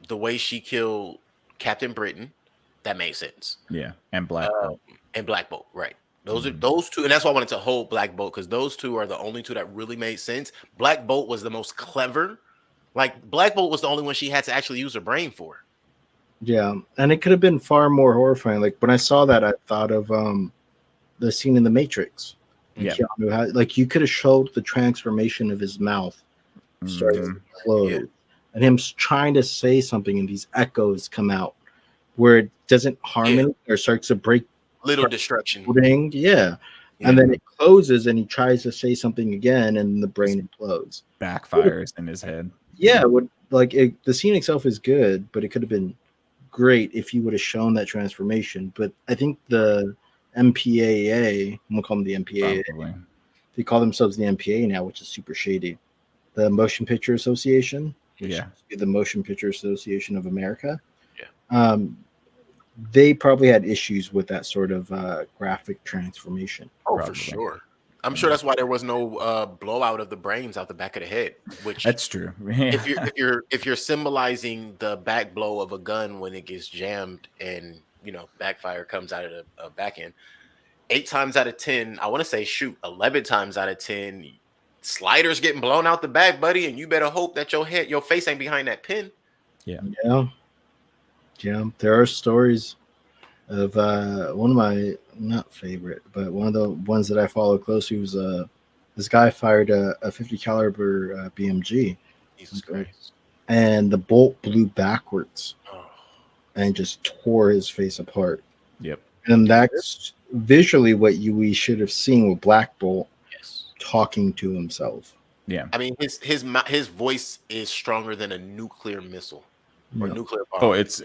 way she killed Captain Britain. That made sense. Yeah, and Black Bolt. And Black Bolt, right. Those are those two, and that's why I wanted to hold Black Bolt, because those two are the only two that really made sense. Black Bolt was the most clever. Like, Black Bolt was the only one she had to actually use her brain for. Yeah, and it could have been far more horrifying. Like, when I saw that, I thought of the scene in The Matrix. Yeah, like you could have showed the transformation of his mouth starting to close, and him trying to say something, and these echoes come out where it doesn't harm it or starts to break. Little destruction. And then it closes, and he tries to say something again, and the brain implodes. Backfires in his head. Yeah, the scene itself is good, but it could have been great if you would have shown that transformation. But I think the MPAA. I'm gonna call them the MPAA. Probably. They call themselves the MPA now, which is super shady. The Motion Picture Association, which Yeah. used to be the Motion Picture Association of America. Yeah. They probably had issues with that sort of graphic transformation. Oh, Probably. for sure. I'm sure that's why there was no blowout of the brains out the back of the head. Which That's true. if you're symbolizing the back blow of a gun when it gets jammed and backfire comes out of the back end, 8 times out of 10, I want to say 11 times out of 10, sliders getting blown out the back, buddy, and you better hope that your face ain't behind that pin. Yeah. There are stories of one of my not favorite, but one of the ones that I follow closely was this guy fired a 50 caliber BMG. Jesus Christ. And the bolt blew backwards Oh. and just tore his face apart. Yep. And that's visually what we should have seen with Black Bolt talking to himself. Yeah. I mean, his voice is stronger than a nuclear missile or nuclear bomb. Oh, it's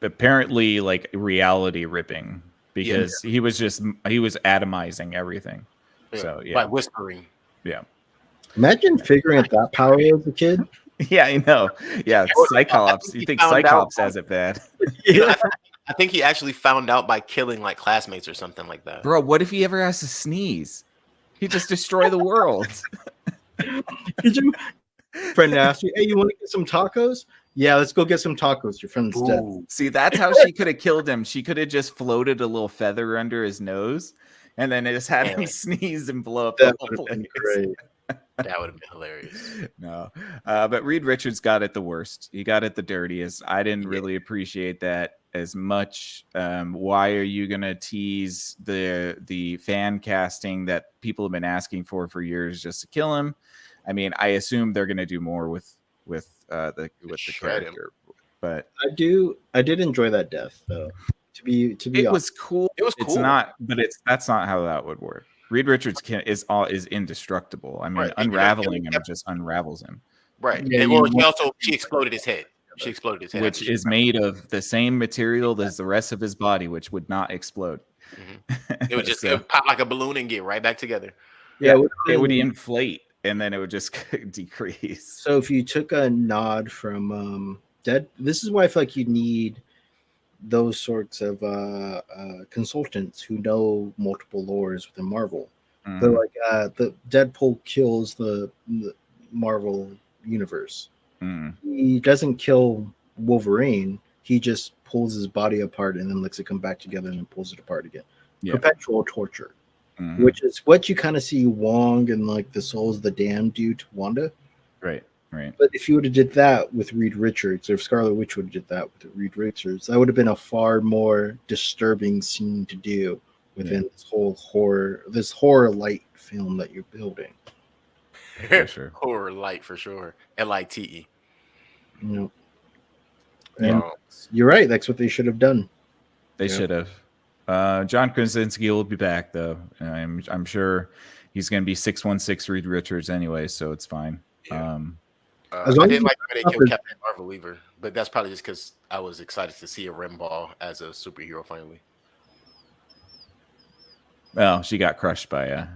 apparently like reality ripping because he was atomizing everything. Yeah. So By whispering. Yeah. Imagine figuring out that power as a kid. Yeah, I know. Yeah, Cyclops. You think Cyclops has it bad? I think he actually found out by killing like classmates or something like that. Bro, what if he ever has to sneeze? He just destroy the world. Did you friend asked you, hey, you want to get some tacos? Yeah, let's go get some tacos. Your friend's dead. See, that's how she could have killed him. She could have just floated a little feather under his nose, and then it just had him sneeze and blow up the whole place. Great. That would have been hilarious. No, but Reed Richards got it the worst. He got it the dirtiest. I didn't really appreciate that as much. Why are you gonna tease the fan casting that people have been asking for years just to kill him? I mean, I assume they're gonna do more with the character, but I did enjoy that death though. To be it honest. was cool. It was It's cool. not, but that's not how that would work. Reed Richards is indestructible. I mean, Right. unraveling him just unravels him. Right. Yeah, And, well, she exploded his head. She exploded his head. Which is made of the same material as the rest of his body, which would not explode. It would just it would pop like a balloon and get right back together. Yeah, it would inflate and then it would just decrease. So if you took a nod from this is why I feel like you need those sorts of consultants who know multiple lores within Marvel. Mhm. But like the Deadpool kills the Marvel universe. Mhm. He doesn't kill Wolverine. He just pulls his body apart and then lets it come back together and then pulls it apart again. Yeah. Perpetual torture, Mhm. which is what you kind of see Wong and like the Souls of the Damned do to Wanda. Right. But if you would have did that with Reed Richards, or if Scarlet Witch would have did that with Reed Richards, that would have been a far more disturbing scene to do within this whole horror light film that you're building. For sure. Horror light for sure. LITE. You know, Yeah. and you're right. That's what they should have done. They should have. John Krasinski will be back though. I'm sure he's going to be 616 Reed Richards anyway, so it's fine. Yeah. As I long didn't as like when they killed Captain Marvel either, but that's probably just because I was excited to see a Remball as a superhero finally. Well, she got crushed by a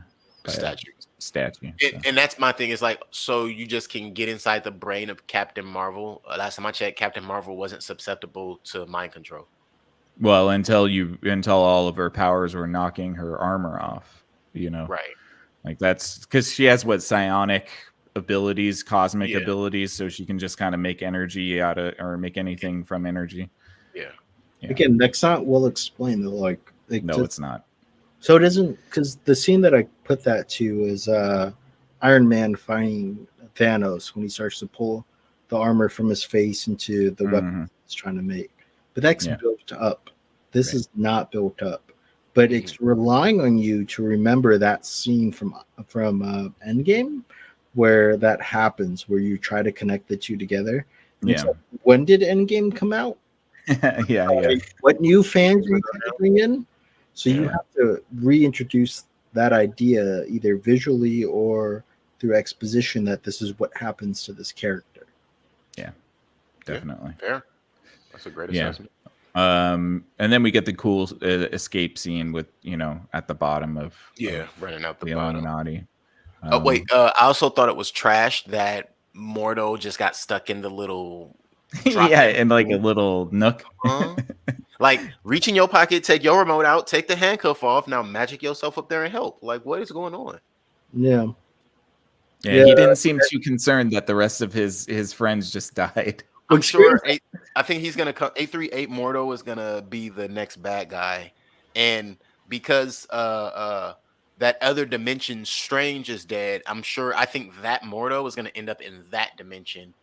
Statue. statue. And that's my thing is like, so you just can get inside the brain of Captain Marvel. Last time I checked, Captain Marvel wasn't susceptible to mind control. Well, until all of her powers were knocking her armor off, Right. Like that's because she has psionic abilities, cosmic abilities, so she can just kind of make energy out of or make anything from energy. Yeah. Again, that's not well explained. Though, No, it's not. So it isn't, because the scene that I put that to is Iron Man finding Thanos when he starts to pull the armor from his face into the weapon he's trying to make. But that's built up. This is not built up. But it's relying on you to remember that scene from Endgame where that happens, where you try to connect the two together. And it's like, when did Endgame come out? Yeah. What new fans are you trying to bring in? So you have to reintroduce that idea either visually or through exposition that this is what happens to this character. Yeah, definitely. Fair. That's a great assessment. And then we get the cool escape scene with, at the bottom of running out the the bottom. Illuminati. Oh wait, I also thought it was trash that Mordo just got stuck in the little yeah, in like a little nook. Like, reach in your pocket, take your remote out, take the handcuff off. Now magic yourself up there and help. Like, what is going on? Yeah. Yeah, he didn't seem too concerned that the rest of his friends just died. I'm sure. I think he's gonna come. 838 Mordo is gonna be the next bad guy, and because that other dimension Strange is dead, I'm sure. I think that Mordo is gonna end up in that dimension.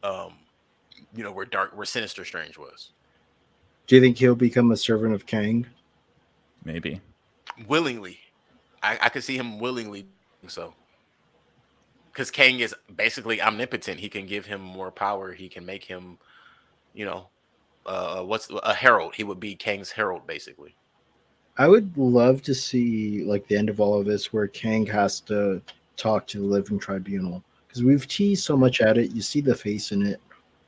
Where Sinister Strange was. Do you think he'll become a servant of Kang? Maybe. Willingly. I could see him willingly doing so. Because Kang is basically omnipotent. He can give him more power. He can make him, what's a herald. He would be Kang's herald, basically. I would love to see like the end of all of this where Kang has to talk to the Living Tribunal. Because we've teased so much at it. You see the face in it.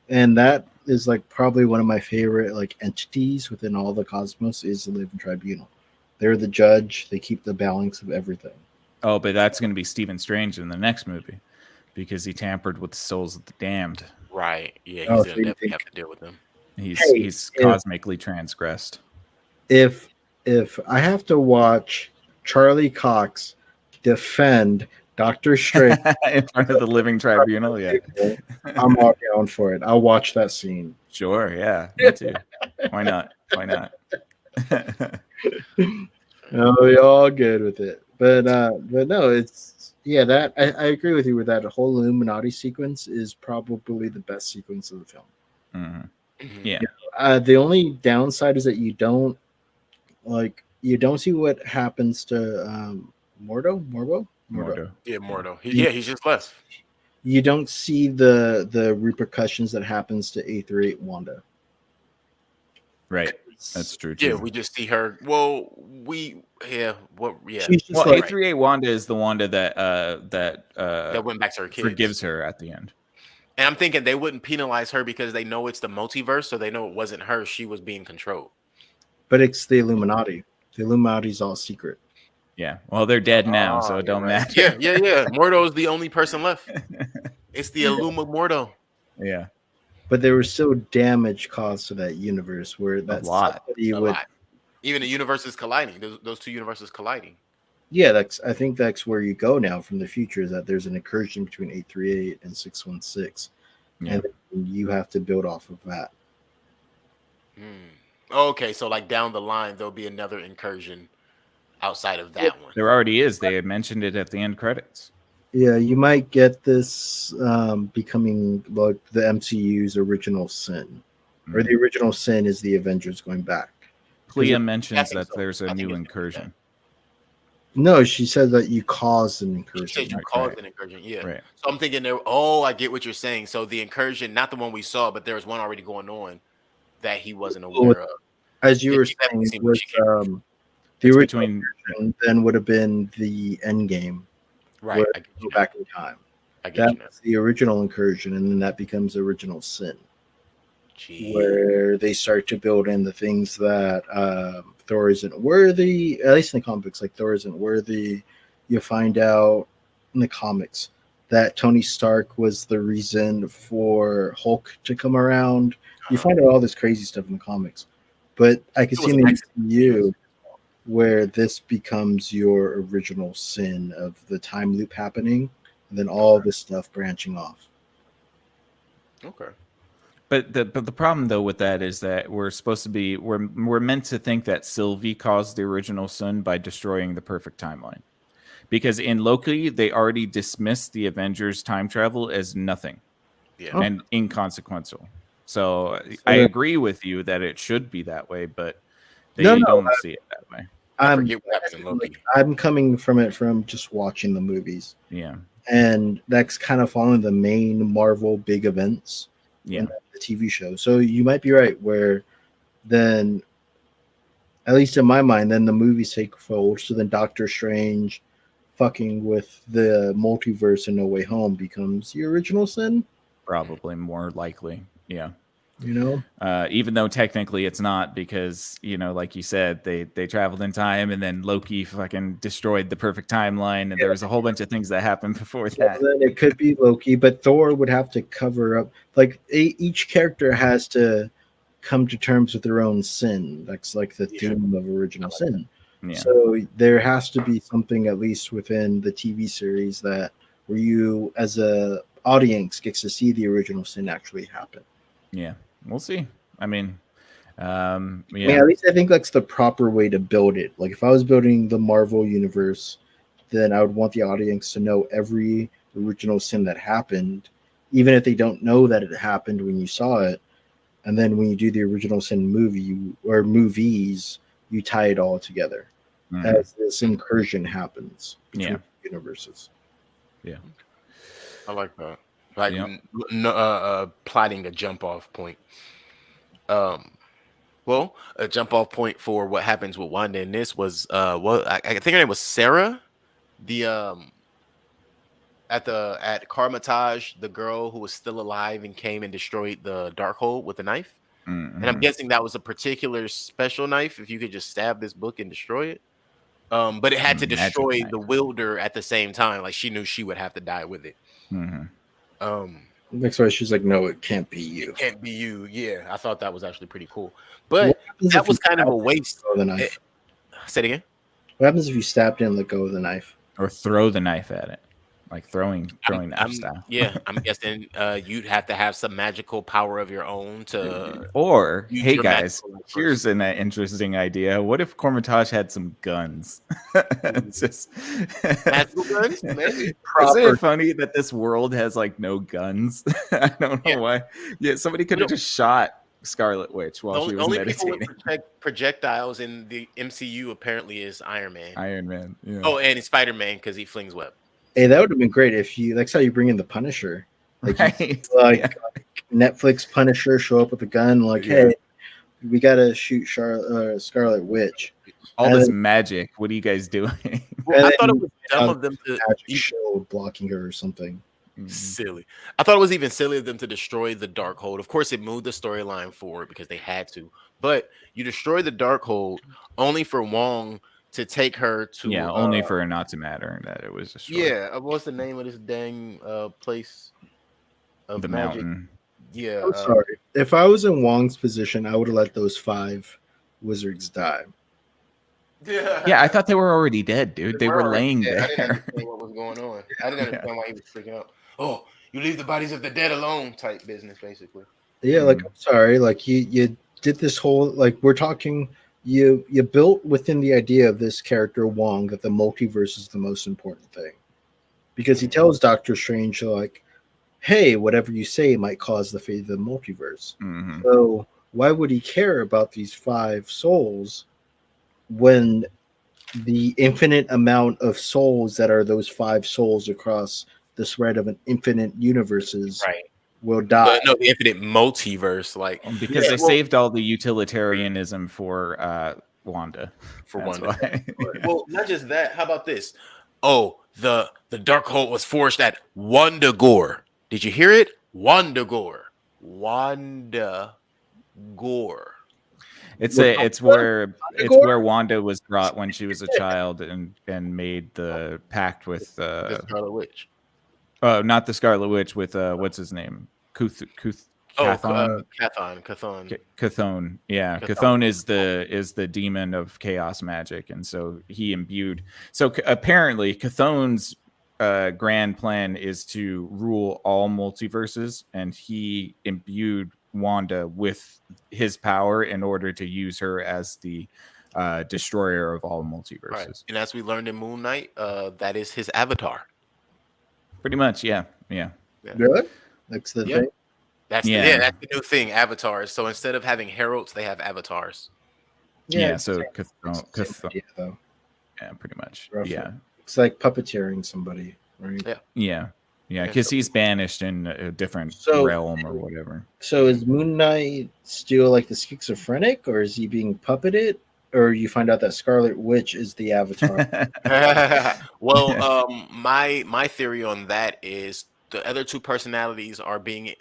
And that is like probably one of my favorite like entities within all the cosmos is the Living Tribunal. They're the judge. They keep the balance of everything. Oh, but that's going to be Stephen Strange in the next movie because he tampered with the souls of the damned. Right. Yeah, he's going to definitely have to deal with them. He's cosmically transgressed. If I have to watch Charlie Cox defend Doctor Strange in front of the Living Tribunal, yeah, I'm all down for it. I'll watch that scene. Sure, yeah, me too. Why not? Why not? No, we're all good with it. But no, it's that I agree with you with that. The whole Illuminati sequence is probably the best sequence of the film. Mm-hmm. Yeah. The only downside is that you don't see what happens to Mordo. Yeah, Mordo. He's just left. You don't see the repercussions that happens to 838 Wanda. Right. That's true too. Yeah, we just see her. Well, She's just 838 Wanda is the Wanda that went back to her kids. Forgives her at the end. And I'm thinking they wouldn't penalize her because they know it's the multiverse, so they know it wasn't her. She was being controlled. But it's the Illuminati. The Illuminati's all secret. Yeah. Well, they're dead now, so it don't matter. Yeah. Mordo is the only person left. It's the Illuma Mordo. Yeah. But there was still damage caused to that universe where that lot. Even the universes colliding. Those two universes colliding. Yeah, I think that's where you go now from the future, is that there's an incursion between 838 and 616. Yeah. And you have to build off of that. Okay, so like down the line, there'll be another incursion outside of that one. There already is. They had mentioned it at the end credits. Yeah, you might get this becoming like the MCU's original sin. Or the original sin is the Avengers going back. Clea mentions that there's a new incursion. No, she said that you caused an incursion. She said you caused an incursion, yeah. Right. So I'm thinking I get what you're saying. So the incursion, not the one we saw, but there was one already going on that he wasn't aware of. As you were saying, the original incursion then would have been the end game. Right. I go back in time. That's the original incursion, and then that becomes original sin. Jeez. Where they start to build in the things that Thor isn't worthy, at least in the comics, like Thor isn't worthy. You find out in the comics that Tony Stark was the reason for Hulk to come around. You find out all this crazy stuff in the comics. But I can see in the MCU where this becomes your original sin of the time loop happening, and then all this stuff branching off. Okay. But the problem though with that is that we're meant to think that Sylvie caused the original sin by destroying the perfect timeline, because in Loki they already dismissed the Avengers time travel as nothing, and inconsequential. So I agree with you that it should be that way, but they don't see it that way. I'm coming from it from just watching the movies. Yeah, and that's kind of following the main Marvel big events. Yeah, the TV show. So you might be right, where then, at least in my mind, then the movies take fold. So then Doctor Strange fucking with the multiverse in No Way Home becomes the original sin. Probably more likely. Yeah. Even though technically it's not, because like you said, they traveled in time, and then Loki fucking destroyed the perfect timeline, and there was a whole bunch of things that happened before that. Then it could be Loki, but Thor would have to cover up. Like each character has to come to terms with their own sin. That's like the theme of original sin. Yeah. So there has to be something, at least within the TV series, that where you as a audience gets to see the original sin actually happen. Yeah, we'll see. I mean, at least I think that's the proper way to build it. Like if I was building the Marvel universe, then I would want the audience to know every original sin that happened, even if they don't know that it happened when you saw it. And then when you do the original sin movie or movies, you tie it all together as this incursion happens between universes. Yeah, I like that. Like plotting a jump off point. Well, a jump off point for what happens with Wanda in this was I think her name was Sarah, the at Carmitage, the girl who was still alive and came and destroyed the Darkhold with a knife. And I'm guessing that was a particular special knife, if you could just stab this book and destroy it. But it had to destroy the wielder at the same time. Like she knew she would have to die with it. That's why she's like, no, it can't be you. It can't be you. Yeah, I thought that was actually pretty cool. But that was kind of a waste. The knife? Say it again. What happens if you stabbed it and let go of the knife? Or throw the knife at it, like throwing knife style. Yeah, I'm guessing you'd have to have some magical power of your own to. Or hey guys, here's an interesting idea. What if Cormitage had some guns? It's just magical guns. Maybe. Isn't it funny that this world has like no guns? I don't know why. Yeah, somebody could have just shot Scarlet Witch while she was meditating. People with projectiles in the MCU apparently is Iron Man. Yeah. Oh, and it's Spider-Man because he flings web. Hey, that would have been great if that's how you bring in the Punisher. Like, like Netflix Punisher show up with a gun, like, hey, we gotta shoot Scarlet Witch. All this magic. What are you guys doing? Well, I thought it was dumb of them to shield blocking her or something. Silly. I thought it was even silly of them to destroy the Darkhold. Of course, it moved the storyline forward because they had to. But you destroy the Darkhold only for Wong to take her to only for it not to matter that it was destroyed. Yeah, what's the name of this dang place of the magic? Mountain? Yeah, I'm sorry. If I was in Wong's position, I would have let those 5 wizards die. Yeah, I thought they were already dead, dude. They were laying there. I didn't understand what was going on. I didn't understand why he was freaking out. Oh, you leave the bodies of the dead alone type business, basically. Yeah, like I'm sorry, like you did this whole, like, we're talking. You built within the idea of this character Wong that the multiverse is the most important thing, because he tells Doctor Strange, like, hey, whatever you say might cause the fate of the multiverse. So why would he care about these 5 souls when the infinite amount of souls that are those 5 souls across the spread of an infinite universes will die? No, the infinite multiverse, like, because they saved all the utilitarianism for Wanda. For Wanda. Well, not just that. How about this? Oh, the Darkhold was forged at Wandagore. Did you hear it? Wandagore. Wandagore. It's where Wanda was brought when she was a child and made the pact with the Scarlet Witch. Oh, not the Scarlet Witch, with what's his name? Chthon. Chthon. Yeah, Chthon is the demon of chaos magic, and so he imbued. So apparently, Chthon's grand plan is to rule all multiverses, and he imbued Wanda with his power in order to use her as the destroyer of all multiverses. Right. And as we learned in Moon Knight, that is his avatar. Pretty much, yeah. Really? That's the thing. That's the new thing, avatars. So instead of having heralds, they have avatars. Yeah, so Chthon. Yeah, pretty much. Roughly. Yeah. It's like puppeteering somebody, right? Yeah, because he's banished in a different realm or whatever. So is Moon Knight still like the schizophrenic, or is he being puppeted? Or you find out that Scarlet Witch is the avatar? Well, my theory on that is the other 2 personalities are being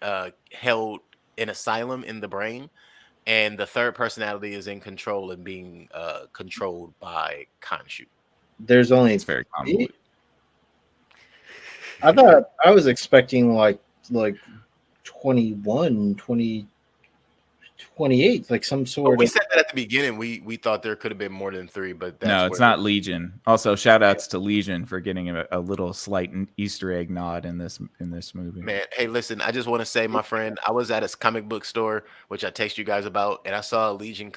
held an asylum in the brain, and the third personality is in control and being controlled by Khonshu. There's only It's very three? convoluted. I thought I was expecting like 21, 20, 28, like some But sort we of. said that at the beginning. We thought there could have been more than 3, but that's No, it's where not Legion. Also, shout outs to Legion for getting a little slight Easter egg nod in this movie. Man, hey, listen, I just want to say, my friend, I was at a comic book store, which I text you guys about, and I saw a Legion,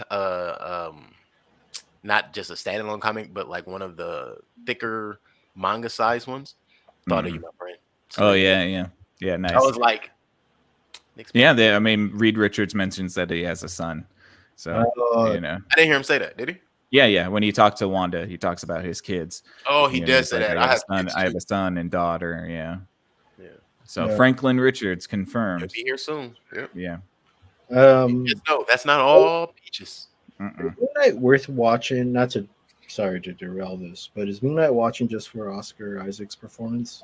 not just a standalone comic, but like one of the thicker manga size ones. Thought of you, my friend. Oh yeah, nice. I was like, yeah, I mean, Reed Richards mentions that he has a son, so you know. I didn't hear him say that, did he? Yeah. When he talks to Wanda, he talks about his kids. Oh, he does say like, that. I have a son and daughter. Yeah. So Yeah. Franklin Richards confirmed. He'll be here soon. Yep. Yeah. No, that's not all peaches. Is Moon Knight worth watching? Sorry to derail this, but is Moon Knight watching just for Oscar Isaac's performance?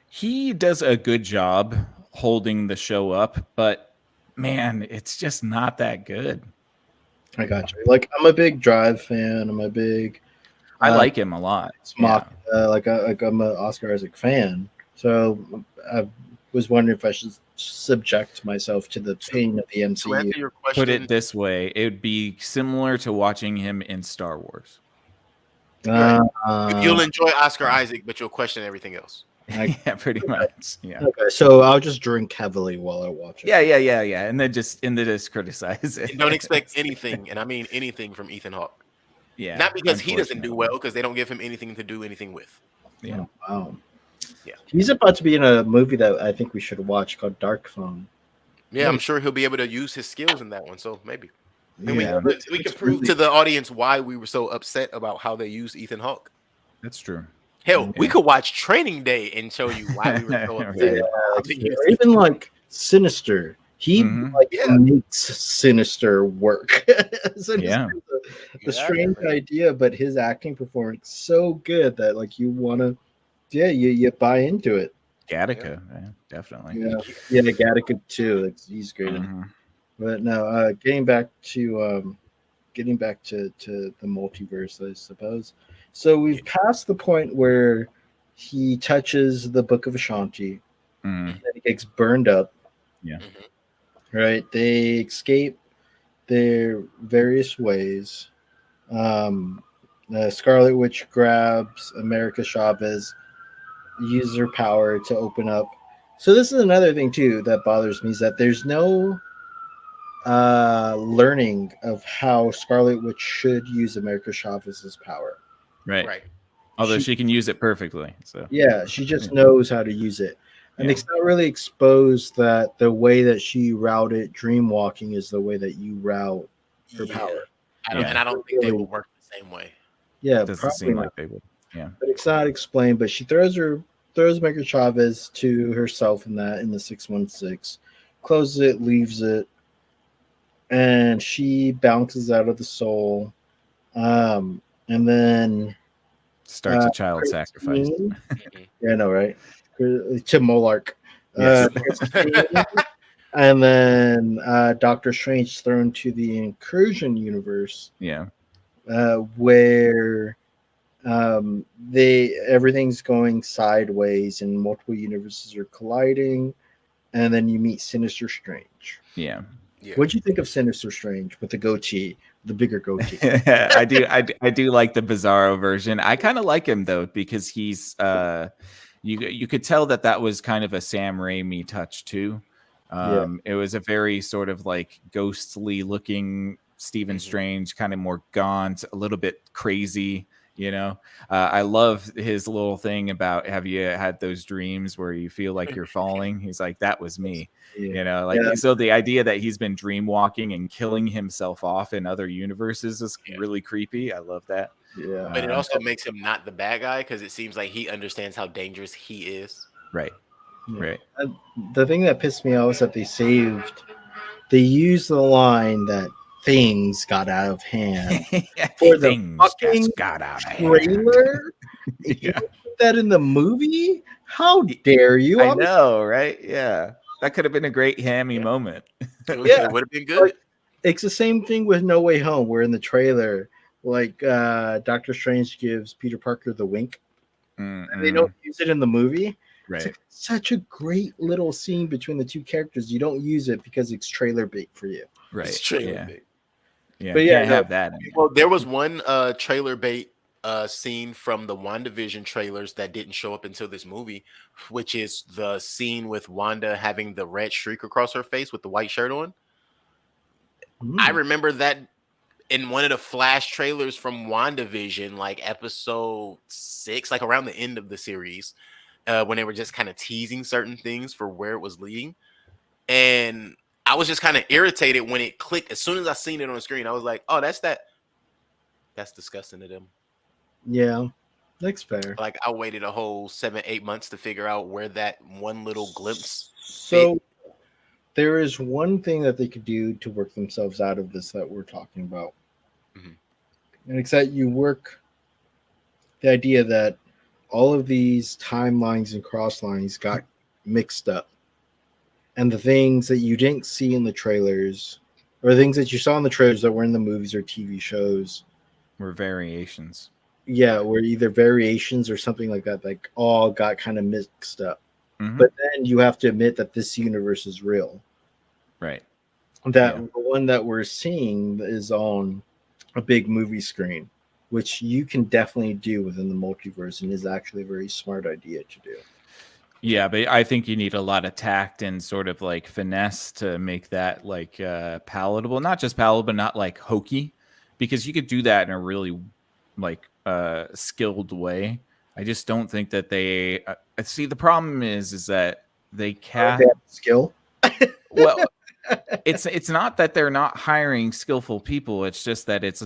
He does a good job holding the show up, but man, it's just not that good. I got you. Like, I'm a big Drive fan. I'm a big. I like him a lot. Like I'm an Oscar Isaac fan, so I was wondering if I should subject myself to the pain of the To answer MCU. your question, Put it this way, it would be similar to watching him in Star Wars. you'll enjoy Oscar Isaac, but you'll question everything else. Yeah, pretty much. Yeah. Okay, so I'll just drink heavily while I watch it. Yeah. And then just criticize it. And don't expect anything, and I mean anything, from Ethan Hawke. Yeah. Not because he doesn't do well, because they don't give him anything to do anything with. Yeah. Oh, wow. Yeah. He's about to be in a movie that I think we should watch called Dark Phone. Yeah, I'm sure he'll be able to use his skills in that one. So maybe. And Yeah. we can prove to the audience why we were so upset about how they used Ethan Hawke. That's true. Hell, we could watch Training Day and show you why we were so upset. Or even like Sinister. He makes Sinister work. Yeah. The strange idea, but his acting performance so good that like you want to, you buy into it. Gattaca, definitely. Yeah, Gattaca too. He's great. But no, getting back to the multiverse, I suppose. So we've passed the point where he touches the Book of Ashanti, and it gets burned up. Yeah. Right. They escape their various ways. The Scarlet Witch grabs America Chavez, uses her power to open up. So this is another thing too that bothers me, is that there's no learning of how Scarlet Witch should use America Chavez's power. Right. Although she can use it perfectly. So yeah, she just knows how to use it. And it's not really exposed that the way that she routed Dreamwalking is the way that you route her power. And I don't think they will work the same way. Yeah, it doesn't seem like they would. Yeah. But it's not explained. But she throws America Chavez to herself in the 616, closes it, leaves it, and she bounces out of the soul. And then starts a child sacrifice. Yeah, I know, right? To Molark. Yes. And then Doctor Strange thrown to the Incursion universe. Yeah. Where everything's going sideways and multiple universes are colliding, and then you meet Sinister Strange. Yeah. What'd you think of Sinister Strange with the goatee, the bigger goatee? I do like the Bizarro version. I kind of like him though, because he's you could tell that was kind of a Sam Raimi touch too. It was a very sort of like ghostly looking Stephen Strange, kind of more gaunt, a little bit crazy. I love his little thing about, have you had those dreams where you feel like you're falling? He's like, that was me. So the idea that he's been dream walking and killing himself off in other universes is really creepy. I love that. Yeah. But it also makes him not the bad guy, because it seems like he understands how dangerous he is. Right. The thing that pissed me off is that they used the line that things got out of hand for the fucking trailer. You put that in the movie? How dare you? I know, right? Yeah. That could have been a great hammy moment. Yeah. It would have been good. Like, it's the same thing with No Way Home, where in the trailer, like Doctor Strange gives Peter Parker the wink. And they don't use it in the movie. It's Right. like such a great little scene between the two characters. You don't use it because it's trailer bait for you. Right. It's trailer Yeah. bait. Yeah. But yeah, Can't no, have that. In there. Well, there was one trailer bait scene from the WandaVision trailers that didn't show up until this movie, which is the scene with Wanda having the red streak across her face with the white shirt on. I remember that in one of the flash trailers from WandaVision, like episode 6, like around the end of the series, when they were just kind of teasing certain things for where it was leading. And I was just kind of irritated when it clicked. As soon as I seen it on the screen, I was like, oh, that's disgusting to them. Yeah, that's fair. Like I waited a whole 7-8 months to figure out where that one little glimpse. So there is one thing that they could do to work themselves out of this that we're talking about. Mhm. And it's that you work the idea that all of these timelines and cross lines got mixed up. And the things that you didn't see in the trailers, or things that you saw in the trailers that were in the movies or TV shows, Were variations. yeah, were either variations or something like that, like all got kind of mixed up. Mhm. But then you have to admit that this universe is real. Right. That Yeah. the one that we're seeing is on a big movie screen, which you can definitely do within the multiverse and is actually a very smart idea to do. Yeah, but I think you need a lot of tact and sort of like finesse to make that like palatable. Not just palatable, but not like hokey, because you could do that in a really like skilled way. I just don't think that they see. The problem is that they can't. They have skill. Well, it's not that they're not hiring skillful people. It's just that it's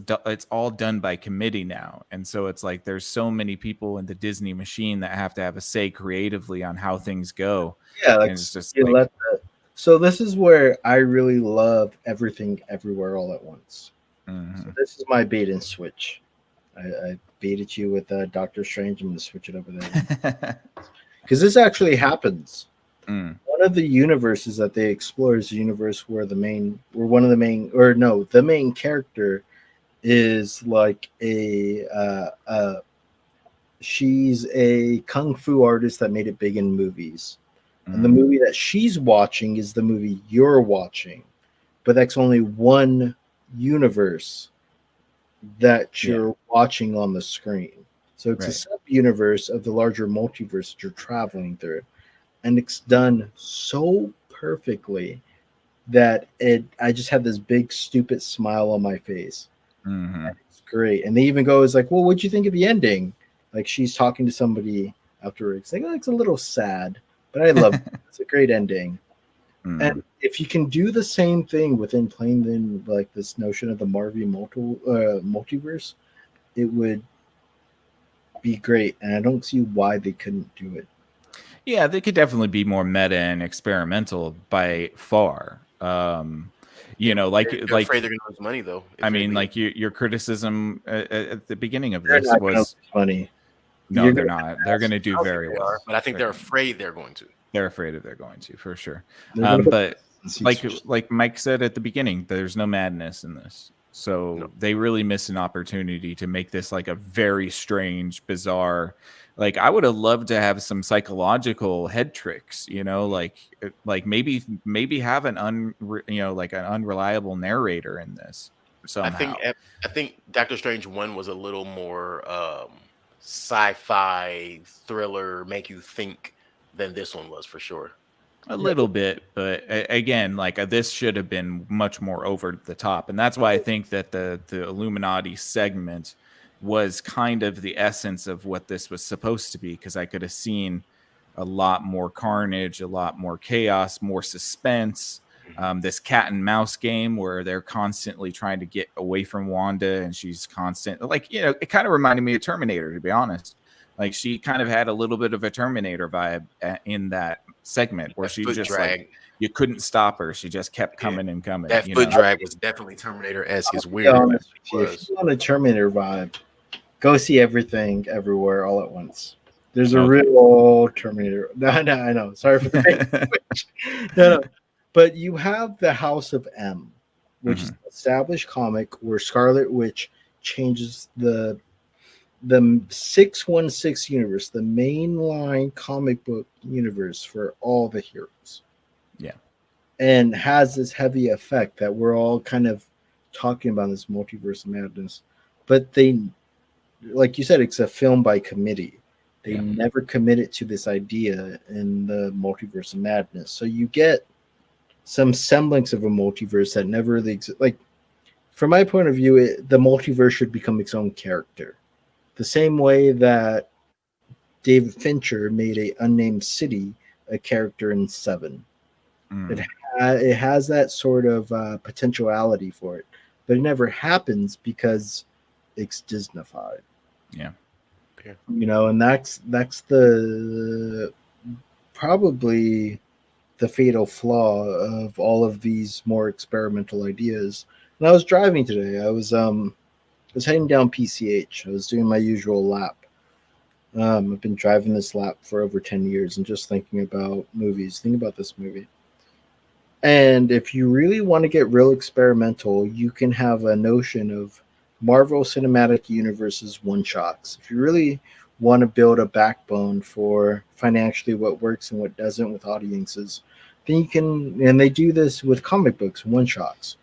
all done by committee now, and so it's like there's so many people in the Disney machine that have to have a say creatively on how things go. Yeah, like, And it's just you like, let so this is where I really love Everything Everywhere All at Once. mhm. So this is my bait and switch. I baited you with Doctor Strange. I'm going to switch it over there because this actually happens. Mm. One of the universes that they explore is a universe where the main character is like she's a kung fu artist that made it big in movies. And the movie that she's watching is the movie you're watching, but that's only one universe that you're watching on the screen. So it's a sub-universe of the larger multiverse that you're traveling through. And it's done so perfectly that I just had this big stupid smile on my face. Mhm. It's great. And they even go, it's like, well, what'd you think of the ending? Like she's talking to somebody afterwards. Like, oh, it's a little sad, but I love it. It's a great ending. Mhm. And if you can do the same thing within playing then like this notion of the Marvel multiverse, it would be great. And I don't see why they couldn't do it. Yeah, they could definitely be more meta and experimental by far. You know, like They're like afraid they're gonna lose money though. I mean, like your criticism at the beginning of They're this not gonna was lose money. no, You're they're gonna not. They're going to do I don't very think they well. are, but I think they're afraid they're going to. They're afraid of they're going to for sure. They're gonna put But consistency. like Mike said at the beginning, there's no madness in this. So No. they really miss an opportunity to make this like a very strange, bizarre. Like I would have loved to have some psychological head tricks, you know, like maybe have an unreliable narrator in this somehow. I think Doctor Strange 1 was a little more sci-fi thriller, make you think than this one was for sure. A little bit, but again, like this should have been much more over the top, and that's why I think that the Illuminati segment was kind of the essence of what this was supposed to be, because I could have seen a lot more carnage, a lot more chaos, more suspense. This cat and mouse game where they're constantly trying to get away from Wanda, and she's constant, like, you know, it kind of reminded me of Terminator, to be honest. Like she kind of had a little bit of a Terminator vibe in that segment where she just like you couldn't stop her. She just kept coming and coming. That foot drag was definitely Terminator-esque. As weird as it If was. you want a Terminator vibe, go see Everything Everywhere All at Once. There's a Okay. real Terminator. No, I know. Sorry for the fake. No. But you have the House of M, which is an established comic where Scarlet Witch changes the 616 universe, the mainline comic book universe for all the heroes. Yeah. And has this heavy effect that we're all kind of talking about, this multiverse of madness. But they, like you said, it's a film by committee. They never committed to this idea in the multiverse of madness. So you get some semblance of a multiverse that never really exists. Like, from my point of view, the multiverse should become its own character. The same way that David Fincher made a Unnamed City a character in Seven. It has that sort of potentiality for it, but it never happens because it's Disneyfied. Yeah. And that's the probably the fatal flaw of all of these more experimental ideas. And I was driving today. I was heading down PCH. I was doing my usual lap. I've been driving this lap for over 10 years and just thinking about movies. Think about this movie. And if you really want to get real experimental, you can have a notion of Marvel Cinematic Universe's one-shots. If you really want to build a backbone for financially what works and what doesn't with audiences, then you can, and they do this with comic books, one-shots,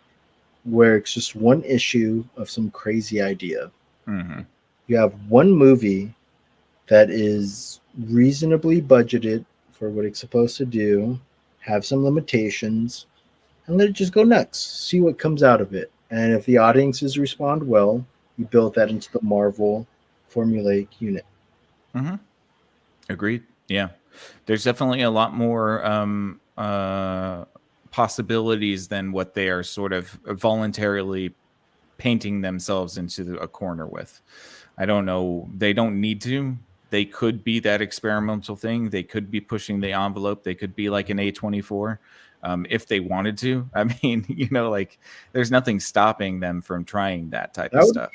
where it's just one issue of some crazy idea. You have one movie that is reasonably budgeted for what it's supposed to do, have some limitations, and let it just go nuts. See what comes out of it. And if the audiences respond well, you build that into the Marvel formulaic unit. Agreed. Yeah. There's definitely a lot more possibilities than what they are sort of voluntarily painting themselves into a corner with. I don't know. They don't need to. They could be that experimental thing. They could be pushing the envelope. They could be like an A24 if they wanted to. I mean, like there's nothing stopping them from trying that type of stuff.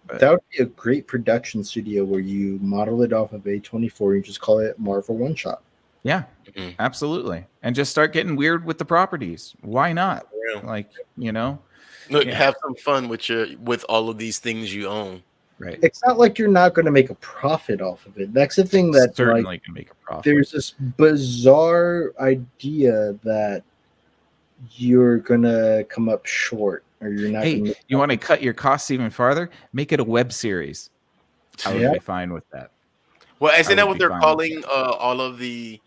That would be a great production studio where you model it off of A24 and just call it Marvel One Shot. Yeah, absolutely. And just start getting weird with the properties. Why not? Like, Look, have some fun with all of these things you own. Right. It's not like you're not going to make a profit off of it. That's the thing that certainly can make a profit. There's this bizarre idea that you're going to come up short, or you're not. Hey, you want to cut your costs even farther? Make it a web series. I would be fine with that. Well, isn't that what they're calling all of the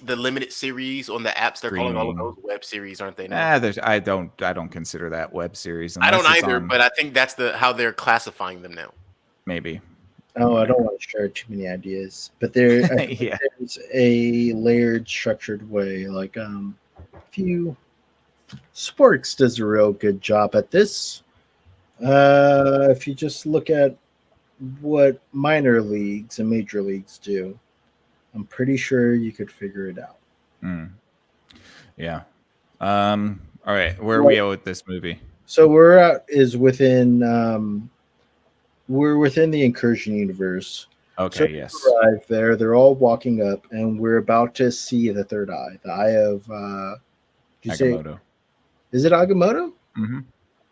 limited series on the apps? They're calling all of those web series, aren't they? Now? I don't consider that web series. I don't either, but I think that's how they're classifying them now. Maybe. Oh, I don't want to share too many ideas, but there's a layered, structured way. Like Sporks does a real good job at this. If you just look at what minor leagues and major leagues do, I'm pretty sure you could figure it out. Yeah. All right. Where are we at with this movie? So we're within the Incursion universe. Okay. So yes. we arrive there. They're all walking up, and we're about to see the third eye, the eye of Agamotto. Is it Agamotto?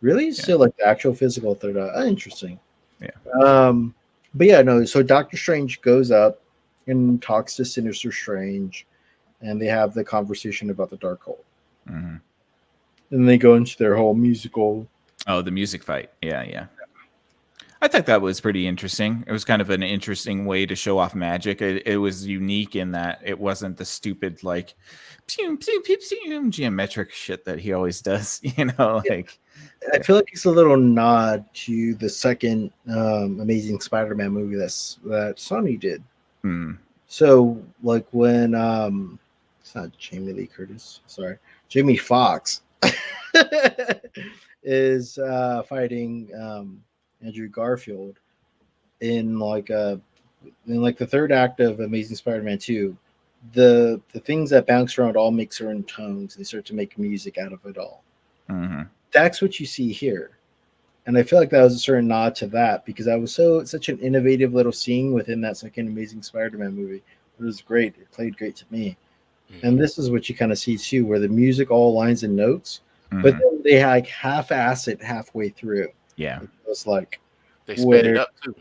Really? Yeah. Still like the actual physical third eye? Interesting. Yeah. But yeah, no. So Doctor Strange goes up and talks to Sinister Strange, and they have the conversation about the Darkhold. And they go into their whole musical. Oh, the music fight. Yeah. I thought that was pretty interesting. It was kind of an interesting way to show off magic. It was unique in that it wasn't the stupid like geometric shit that he always does. Like I feel like it's a little nod to the second Amazing Spider-Man movie that Sony did. So like when it's not Jamie Lee Curtis, sorry, Jamie Foxx is fighting Andrew Garfield in the third act of Amazing Spider-Man 2. The things that bounce around all make certain tones. They start to make music out of it all. That's what you see here. And I feel like that was a certain nod to that because that was such an innovative little scene within that second Amazing Spider-Man movie. It was great. It played great to me. And this is what you kind of see too, where the music all lines and notes, but then they like half-ass it halfway through. Yeah. It was like They sped it up too.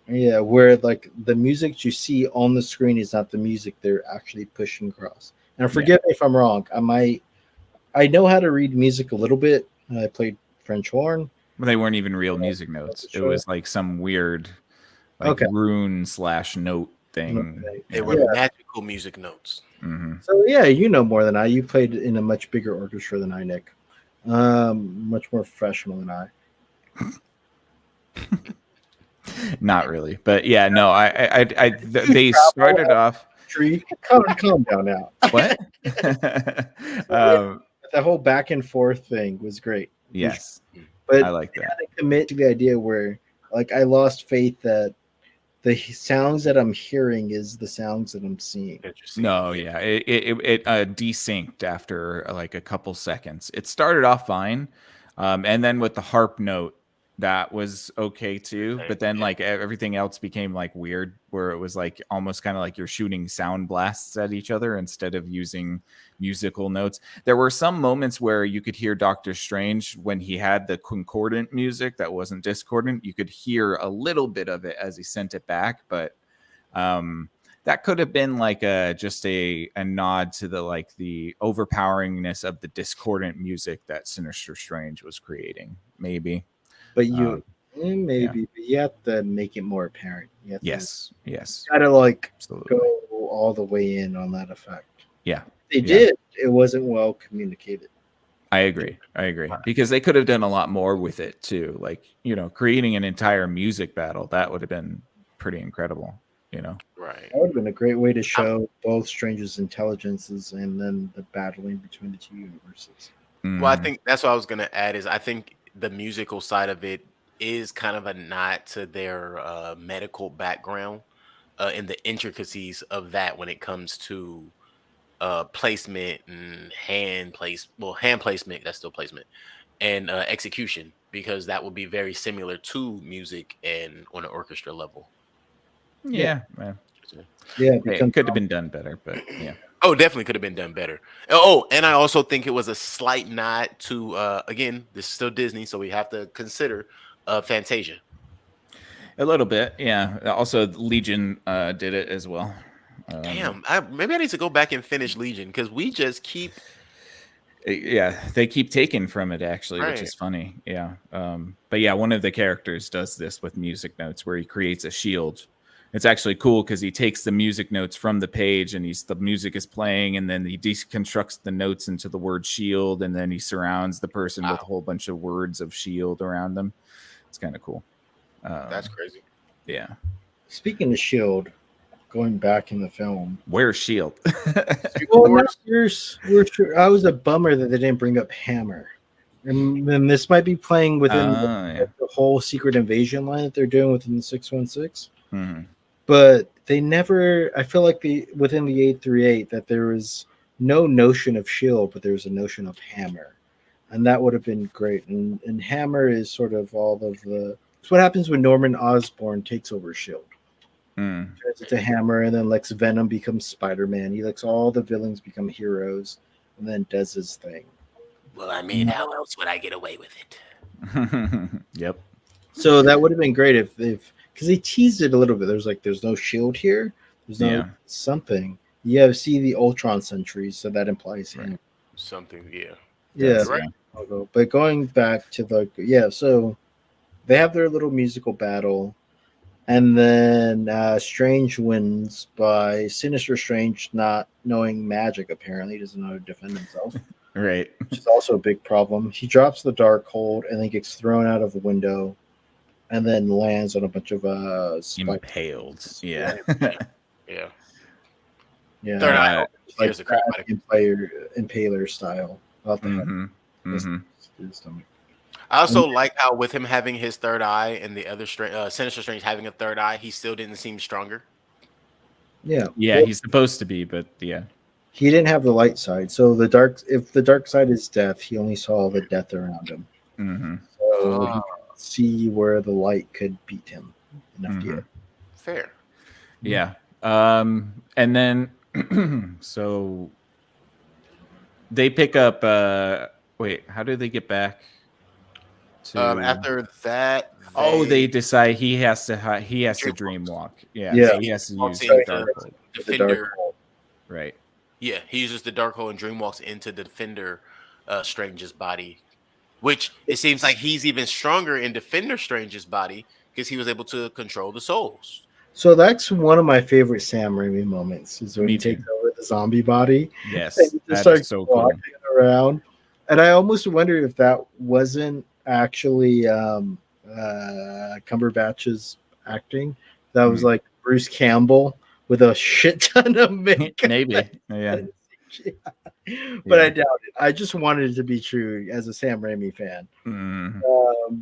Yeah, where like the music you see on the screen is not the music they're actually pushing across. And forgive me if I'm wrong. I know how to read music a little bit. I played French horn. Well, they weren't even real music notes. It was like some weird rune/note thing. Okay. They were magical music notes. So yeah, you know more than I. You played in a much bigger orchestra than I, Nick. Much more professional than I. Not really, but yeah, no. They started off. Tree, calm down now. What? The whole back and forth thing was great. Yes, but I like that. I had to commit to the idea where, like, I lost faith that the sounds that I'm hearing is the sounds that I'm seeing. No, yeah, it desynced after like a couple seconds. It started off fine, and then with the harp note, that was okay too. But then like everything else became like weird, where it was like almost kind of like you're shooting sound blasts at each other instead of using musical notes. There were some moments where you could hear Doctor Strange when he had the concordant music that wasn't discordant. You could hear a little bit of it as he sent it back, but that could have been like just a nod to the overpoweringness of the discordant music that Sinister Strange was creating, maybe. But but you have to make it more apparent. Yes. Gotta like Absolutely. go all the way in on that effect. Yeah. They did. It wasn't well communicated. I agree. Because they could have done a lot more with it too. Like, creating an entire music battle, that would have been pretty incredible, Right. That would have been a great way to show both Strange's intelligences and then the battling between the two universes. Well, I think that's what I was going to add is I think the musical side of it is kind of a nod to their medical background and the intricacies of that when it comes to placement and hand placement, that's still placement, and execution, because that would be very similar to music and on an orchestra level. Yeah. It could have been done better, but yeah. Oh, definitely could have been done better. Oh, and I also think it was a slight nod to again, this is still Disney, so we have to consider Fantasia. A little bit, yeah. Also, Legion did it as well. Damn, maybe I need to go back and finish Legion because we just keep. Yeah, they keep taking from it actually, Right. which is funny. Yeah, but yeah, one of the characters does this with music notes where he creates a shield. It's actually cool because he takes the music notes from the page and the music is playing, and then he deconstructs the notes into the word shield, and then he surrounds the person with a whole bunch of words of shield around them. It's kind of cool. That's crazy. Yeah. Speaking of Shield, going back in the film, Where's Shield? I was a bummer that they didn't bring up Hammer, and then this might be playing within the whole Secret Invasion line that they're doing within the 616. Mm-hmm. But they never. I feel like within the 838 that there was no notion of Shield, but there was a notion of Hammer, and that would have been great. And Hammer is sort of all of the. It's what happens when Norman Osborn takes over Shield. Turns into Hammer, and then Lex Venom becomes Spider-Man. He lets all the villains become heroes, and then does his thing. Well, I mean, how else would I get away with it? Yep. So that would have been great if because they teased it a little bit. There's no Shield here. There's no something. You see the Ultron sentries, so that implies him. Something, yeah. Yeah. Right. But going back to so they have their little musical battle, and then Strange wins by Sinister Strange not knowing magic. Apparently, he doesn't know how to defend himself. Right. Which is also a big problem. He drops the Darkhold and then gets thrown out of a window, and then lands on a bunch of impaled. Yeah. Yeah. Yeah. Third eye. Like impaler style. I also like how with him having his third eye and the other Sinister Strange having a third eye, he still didn't seem stronger. Yeah. Yeah, Well, he's supposed to be, but yeah. he didn't have the light side. So if the dark side is death, he only saw the death around him. Mm-hmm. So he didn't see where the light could beat him enough to Mhm. get. Fair. Yeah. And then so they pick up wait, how do they get back to After that, Oh, they they decide he has to dream walk. Yeah, Yeah. so he has to Walks use the into Darkhold. The Defender. dark hole. Right. Yeah, he uses the Dark Hole and Dreamwalks into the Defender Strange's body, which it seems like he's even stronger in Defender Strange's body because he was able to control the souls. So that's one of my favorite Sam Raimi moments is when Me he too. takes over the zombie body Yes. and he just That starts is so cool. walking around. And I almost wonder if that wasn't actually Cumberbatch's acting. That was like Bruce Campbell with a shit ton of makeup. Maybe. Yeah. But Yeah. I doubt it. I just wanted it to be true as a Sam Raimi fan. Mhm.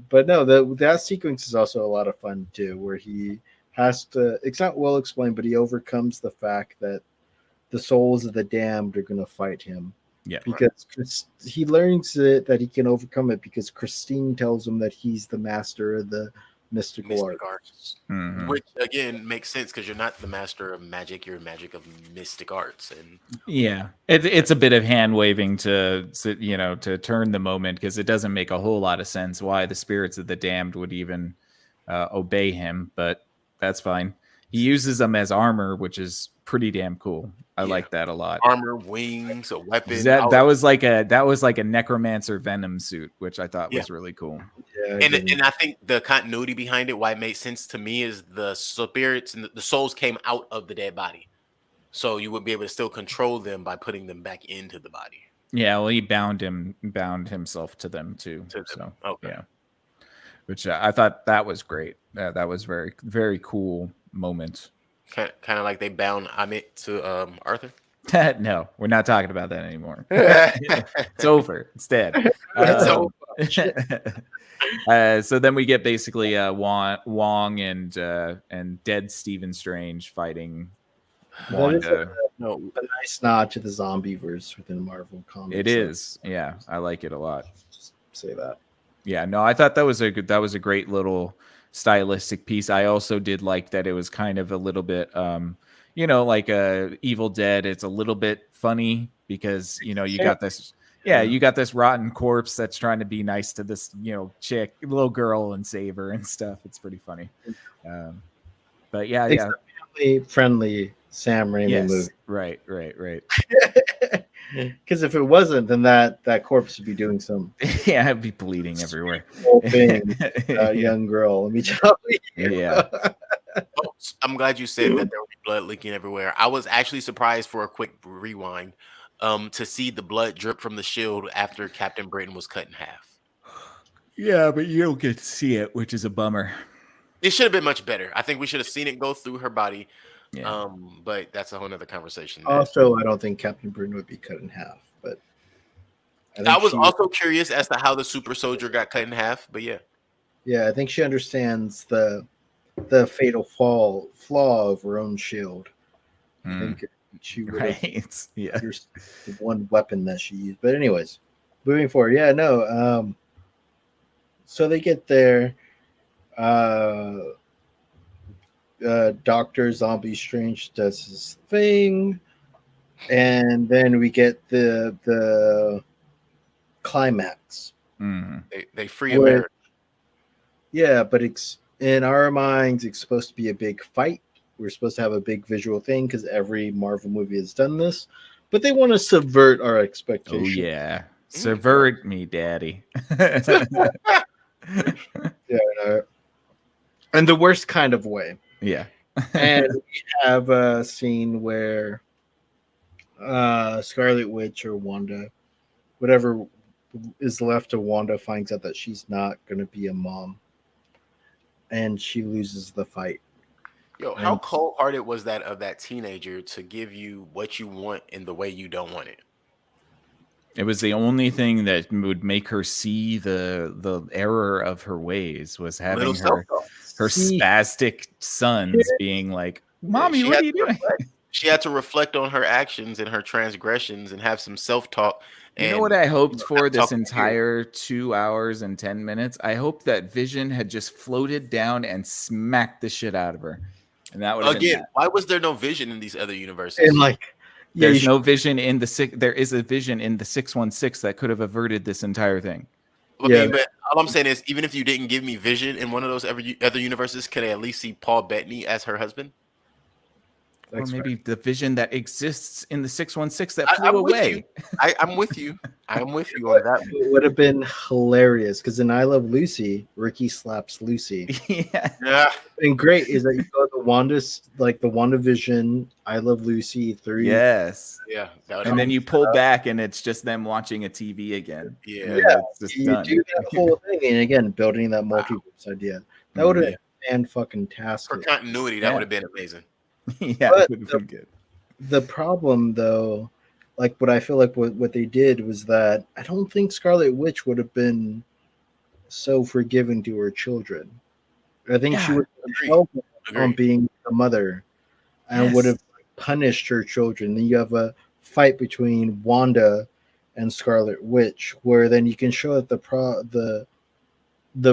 But no, that sequence is also a lot of fun too, where he has to. It's not well explained, but he overcomes the fact that the souls of the damned are going to fight him. Yeah. Because he learns that he can overcome it because Christine tells him that he's the master of the mystical art. Mystic arts, Mhm. which again makes sense because you're not the master of magic; you're a magic of mystic arts, and Yeah, it's a bit of hand waving to turn the moment because it doesn't make a whole lot of sense why the spirits of the damned would even obey him, but that's fine. He uses them as armor, which is pretty damn cool. I Yeah. like that a lot. armor, wings, a weapon. That was like a necromancer venom suit, which I thought Yeah. was really cool. Yeah, And I think the continuity behind it, why it made sense to me, is the spirits and the souls came out of the dead body, so you would be able to still control them by putting them back into the body. Yeah, well, he bound himself to them too. To them. So Okay. yeah, which I thought that was great. That was very very cool moment. Kind of like they bound Amit to Arthur. No, we're not talking about that anymore. It's over. It's dead. So then we get basically Wong and dead Stephen Strange fighting That is Wanda. No, a nice nod to the zombieverse within Marvel Comics. It is. Yeah, I like it a lot. Just say that. Yeah, no, I thought that was a great little stylistic piece. I also did like that it was kind of a little bit like Evil Dead. It's a little bit funny because you got this you got this rotten corpse that's trying to be nice to this chick, little girl, and save her and stuff. It's pretty funny. But yeah. It's a family friendly Sam Raimi movie. Right. Because if it wasn't, then that corpse would be doing some Yeah, it'd be bleeding everywhere. whole thing. Young girl, let me tell you. Yeah. Oh, I'm glad you said that there would be blood leaking everywhere. I was actually surprised, for a quick rewind, to see the blood drip from the shield after Captain Britain was cut in half. Yeah, but you don't get to see it, which is a bummer. It should have been much better. I think we should have seen it go through her body. Yeah. But that's a whole nother conversation. Also, I don't think Captain Britain would be cut in half, but I was also curious as to how the super soldier got cut in half, but yeah. Yeah, I think she understands the fatal flaw of her own shield. I think she would have used the one weapon that she used. But anyways, moving forward. Yeah, no. So they get there. Dr. Zombie Strange does his thing, and then we get the climax. They free America. Yeah, but in our minds, it's supposed to be a big fight. We're supposed to have a big visual thing because every Marvel movie has done this, but they want to subvert our expectations. Oh yeah, subvert me, daddy. Yeah, and the worst kind of way. Yeah. And we have a scene where Scarlet Witch or Wanda, whatever is left of Wanda, finds out that she's not going to be a mom, and she loses the fight. Yo, how cold-hearted was that of that teenager to give you what you want in the way you don't want it? It was the only thing that would make her see the error of her ways, was having her spastic sons being like, "Mommy, what are you doing?" She had to reflect on her actions and her transgressions and have some self-talk You know what I hoped for I'm this talking to you. entire 2 hours and 10 minutes? I hoped that Vision had just floated down and smacked the shit out of her. And that would have been Again, that. why was there no Vision in these other universes? And like, yeah, There's no Vision in the there is a Vision in the 616 that could have averted this entire thing. I Yeah. mean, but all I'm saying is, even if you didn't give me Vision in one of those other universes, can I at least see Paul Bettany as her husband? Or maybe the Vision that exists in the 616 that I'm flew with away. you. I'm with you. I'm with you on that. It would have been hilarious because in I Love Lucy, Ricky slaps Lucy. Yeah. Yeah. And great is that you go to Wanda's, like the WandaVision, I Love Lucy 3. Yes. Yeah. And then you pull back and it's just them watching a TV again. Yeah. And Yeah, it's just you done. do that whole thing, and again, building that multiverse idea. That would have been fan-fucking-tastic. For continuity, that would have been amazing. Yeah, But it would have been good. The problem, though, like what I feel like what they did was that I don't think Scarlet Witch would have been so forgiving to her children. I think she Yeah, would have agreed. held on Agreed. being a mother and would have punished her children. Then you have a fight between Wanda and Scarlet Witch, where then you can show that the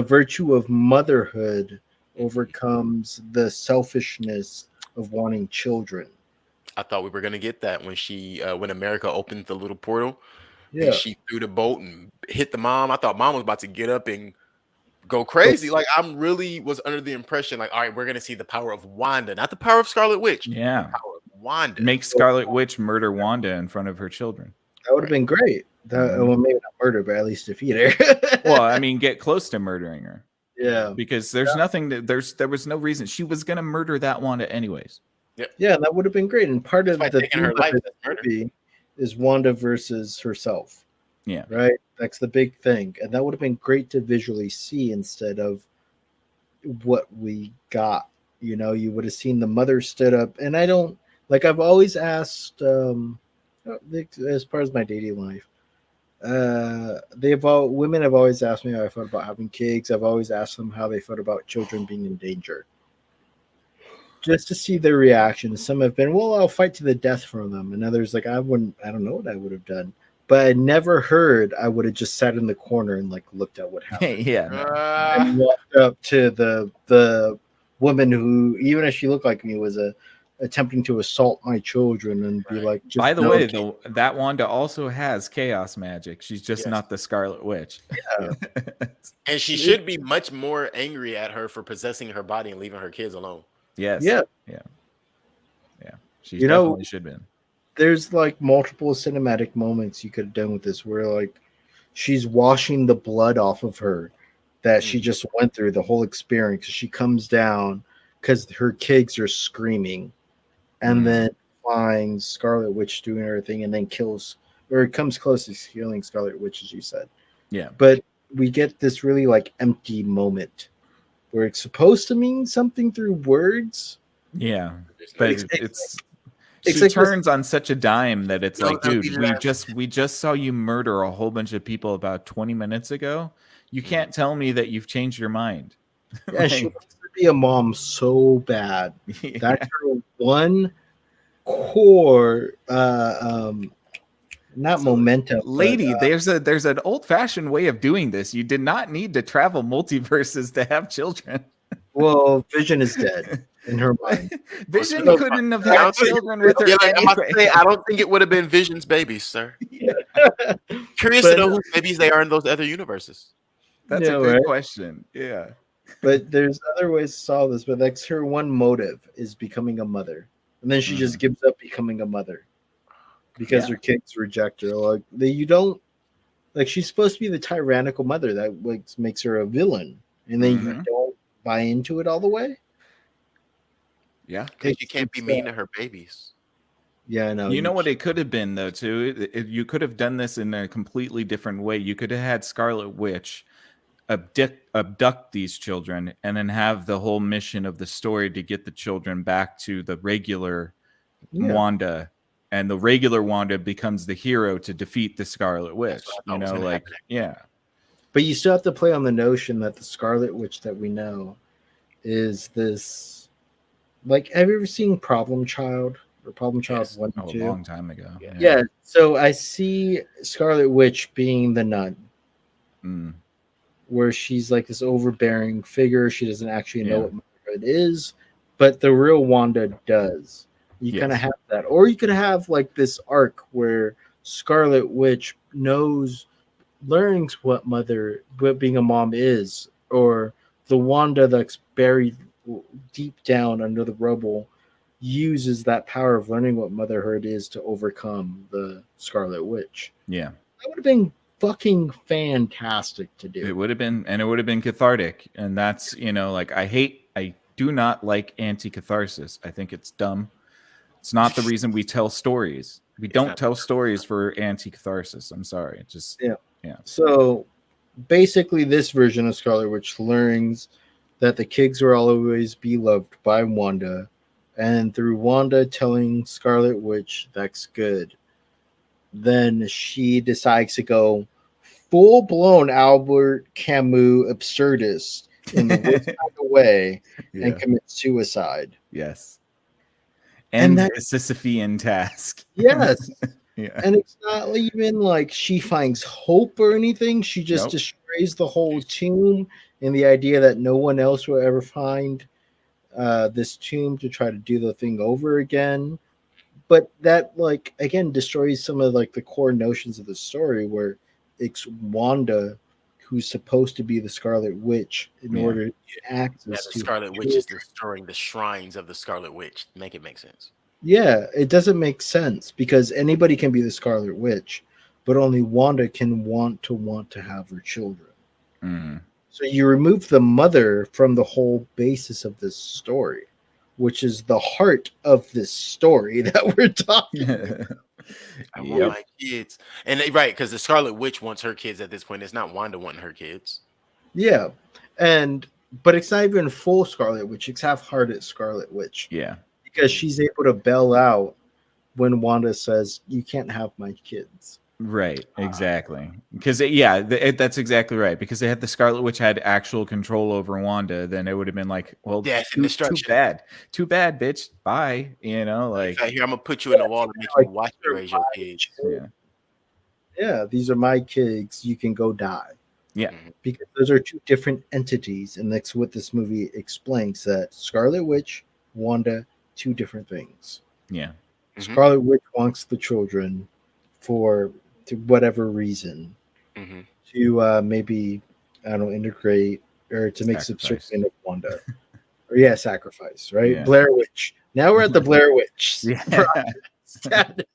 virtue of motherhood overcomes the selfishness of wanting children. I thought we were gonna get that when when America opened the little portal. Yeah, And she threw the bolt and hit the mom. I thought mom was about to get up and go crazy. Like, I'm really was under the impression, like, all right, we're gonna see the power of Wanda, not the power of Scarlet Witch. Yeah. The power of Wanda. Make Scarlet Witch murder Wanda in front of her children. that would have been great. That well, maybe not murder, but at least defeat her. Well, I mean, get close to murdering her. Yeah, Because there's nothing that there was no reason. She was gonna murder that Wanda anyways. yeah, that would have been great. And part of By the taking her theme life of as the murder. movie is Wanda versus herself. Yeah. Right. That's the big thing, and that would have been great to visually see instead of what we got. You know, you would have seen the mother stood up, and I don't like. I've always asked, as far as my dating life, women have always asked me how I felt about having kids. I've always asked them how they felt about children being in danger, just to see their reaction. Some have been, well, I'll fight to the death for them, and others like, I don't know what I would have done. But I never heard I would have just sat in the corner and like looked at what happened. Yeah. No. And walked up to the woman who, even if she looked like me, was attempting to assault my children and be like, just By the no, way, that Wanda also has chaos magic. She's just not the Scarlet Witch. Yeah. And she should be much more angry at her for possessing her body and leaving her kids alone. Yes. Yeah. She You know, definitely should have been. there's like multiple cinematic moments you could have done with this where like she's washing the blood off of her that she just went through the whole experience. She comes down because her kids are screaming and then finds Scarlet Witch doing her thing and then kills, or it comes close to killing Scarlet Witch, as you said. Yeah. But we get this really like empty moment where it's supposed to mean something through words. Yeah. But she like turns on such a dime that it's No, like, no, dude, we we just saw you murder a whole bunch of people about 20 minutes ago. You can't tell me that you've changed your mind. Yeah, she wants to be a mom so bad. Yeah. That's her one core not momentum. Lady, but, there's an old-fashioned way of doing this. You did not need to travel multiverses to have children. well, Vision is dead in her mind. Vision No, couldn't have I had don't think- children with her Yeah, like, I'm about to anyway. say, I don't think it would have been Vision's babies, sir. Curious But- to know whose babies they are in those other universes. That's Yeah, a good right? question. Yeah. But there's other ways to solve this, but that's her one motive is becoming a mother. And then she just gives up becoming a mother because her kids reject her. Like you don't like she's supposed to be the tyrannical mother that like makes her a villain. And then you don't buy into it all the way. Yeah. Because you can't be mean to her babies. Yeah, I know. You know what it could have been though too. You could have done this in a completely different way. You could have had Scarlet Witch abduct these children and then have the whole mission of the story to get the children back to the regular Wanda, and the regular Wanda becomes the hero to defeat the Scarlet Witch. You know, like But you still have to play on the notion that the Scarlet Witch that we know is this. Like, have you ever seen Problem Child or Problem Child Yes. 1 and Oh, a 2. long time ago. Yeah. Yeah, so I see Scarlet Witch being the nun, Mm, where she's like this overbearing figure. She doesn't actually know Yeah. what motherhood is, but the real Wanda does. You kind of Yes. have that. Or you could have like this arc where Scarlet Witch learns what being a mom is, or the Wanda that's buried deep down under the rubble uses that power of learning what motherhood is to overcome the Scarlet Witch. Yeah. That would have been fucking fantastic to do. It would have been, and it would have been cathartic. And that's, like, I do not like anti-catharsis. I think it's dumb. It's not the reason we tell stories. We don't not. tell stories for anti-catharsis. I'm sorry. It just, Yeah. Yeah. So basically, this version of Scarlet Witch learns that the kids will always be loved by Wanda, and through Wanda telling Scarlet Witch that's good, then she decides to go full blown Albert Camus absurdist in the worst kind of way and Yeah. commit suicide. Yes. And And that- a Sisyphean task. Yes. Yeah. And it's not even like she finds hope or anything. She just Nope. destroys the whole tomb, and the idea that no one else will ever find this tomb to try to do the thing over again. But that, like, again, destroys some of like the core notions of the story, where it's Wanda who's supposed to be the Scarlet Witch in Yeah. order to Yeah, access the to Scarlet Witch is destroying the shrines of the Scarlet Witch. Make it make sense. Yeah, it doesn't make sense because anybody can be the Scarlet Witch, but only Wanda can want to have her children. Mm. So you remove the mother from the whole basis of this story, which is the heart of this story that we're talking. I want Yep. my kids, and right, because the Scarlet Witch wants her kids at this point. It's not Wanda wanting her kids. Yeah, but it's not even full Scarlet Witch; it's half-hearted Scarlet Witch Yeah. because she's able to bail out when Wanda says, "You can't have my kids." Right, exactly. Because that's exactly right. Because they had the Scarlet Witch had actual control over Wanda, then it would have been like, well, Death and too destruction. bad, bitch. Bye. Like, Here, I'm gonna put you in the wall and make you watch me raise your kids. yeah, Yeah, these are my kids. You can go die. yeah, Because those are two different entities, and that's what this movie explains. That Scarlet Witch, Wanda, two different things. yeah, Mhm. Scarlet Witch wants the children to whatever reason, Mhm. to maybe, I don't know, integrate or to make Sacrifice. subservient of Wanda. Or sacrifice, right? Yeah. Blair Witch. Now we're at the Blair Witch yeah. status.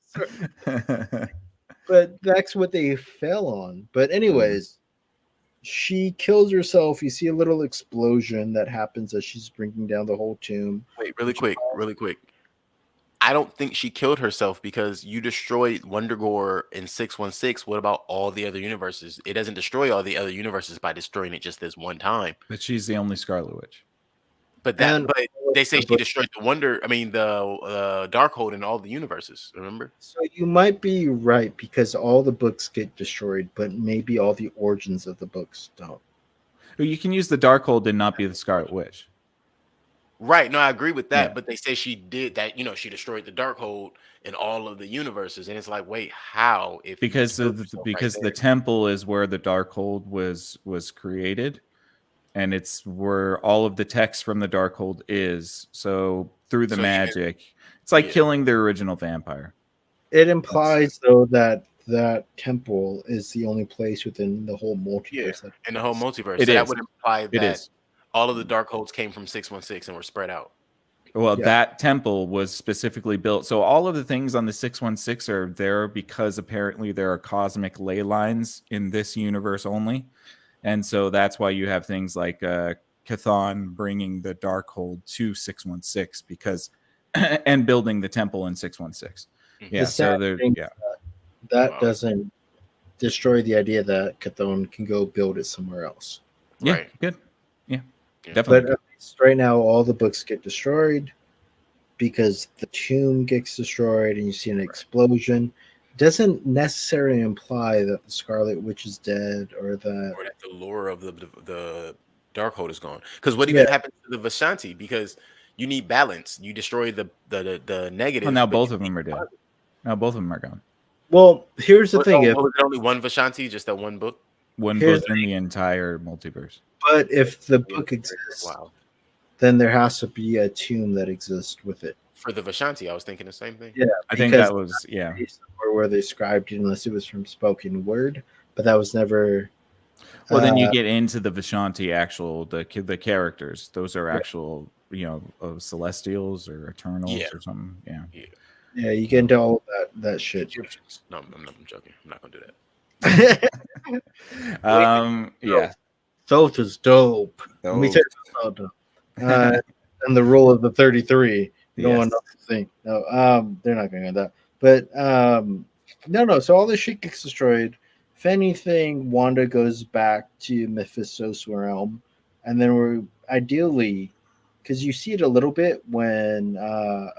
But that's what they fell on. But anyways, she kills herself. You see a little explosion that happens as she's bringing down the whole tomb. Wait, really quick. I don't think she killed herself because you destroyed Wondergore in 616. What about all the other universes? It doesn't destroy all the other universes by destroying it just this one time. But she's the only Scarlet Witch. But they say she destroyed the Darkhold in all the universes. Remember? So you might be right because all the books get destroyed, but maybe all the origins of the books don't. You can use the Darkhold and not be the Scarlet Witch. Right. No, I agree with that. Yeah. But they say she did that. She destroyed the Darkhold in all of the universes, and it's like, wait, how? Because the temple is where the Darkhold was created, and it's where all of the text from the Darkhold is. So through the magic, it's like killing the original vampire. It implies though that temple is the only place within the whole multiverse. In the whole multiverse. It so is. That would imply that It is. all of the Darkholds came from 616 and were spread out. Well, that temple was specifically built. So all of the things on the 616 are there because apparently there are cosmic ley lines in this universe only. And so that's why you have things like Chthon bringing the Darkhold to 616 because and building the temple in 616. Yeah, so that doesn't destroy the idea that Chthon can go build it somewhere else. Yeah, Right. Good. Yeah, definitely. But at least right now, all the books get destroyed because the tomb gets destroyed and you see an explosion. Doesn't necessarily imply that the Scarlet Witch is dead or that the lore of the Darkhold is gone. Because what even happened to the Vishanti? Because You need balance. You destroy the negative. Well, now but both you of them need are dead. positive. Now both of them are gone. Well, here's the thing. Was it only one Vishanti? Just that one book? One Here's book in the entire multiverse. But if the book exists, Wow. then there has to be a tomb that exists with it. For the Vishanti, I was thinking the same thing. Yeah, I think that was somewhere where they scribed it, unless it was from spoken word, but that was never. Well, then you get into the Vishanti actual the characters. Those are actual, celestials or eternals or something. Yeah. Yeah, you get into all of that shit. Egyptians. No, I'm joking. I'm not gonna do that. Yeah. Thoth is dope. Let me tell you about Thoth. And the rule of the 33. No one else to think. No, they're not going to get that. But no. So all this shit gets destroyed. If anything, Wanda goes back to Mephisto's realm, and then we're ideally, because you see it a little bit when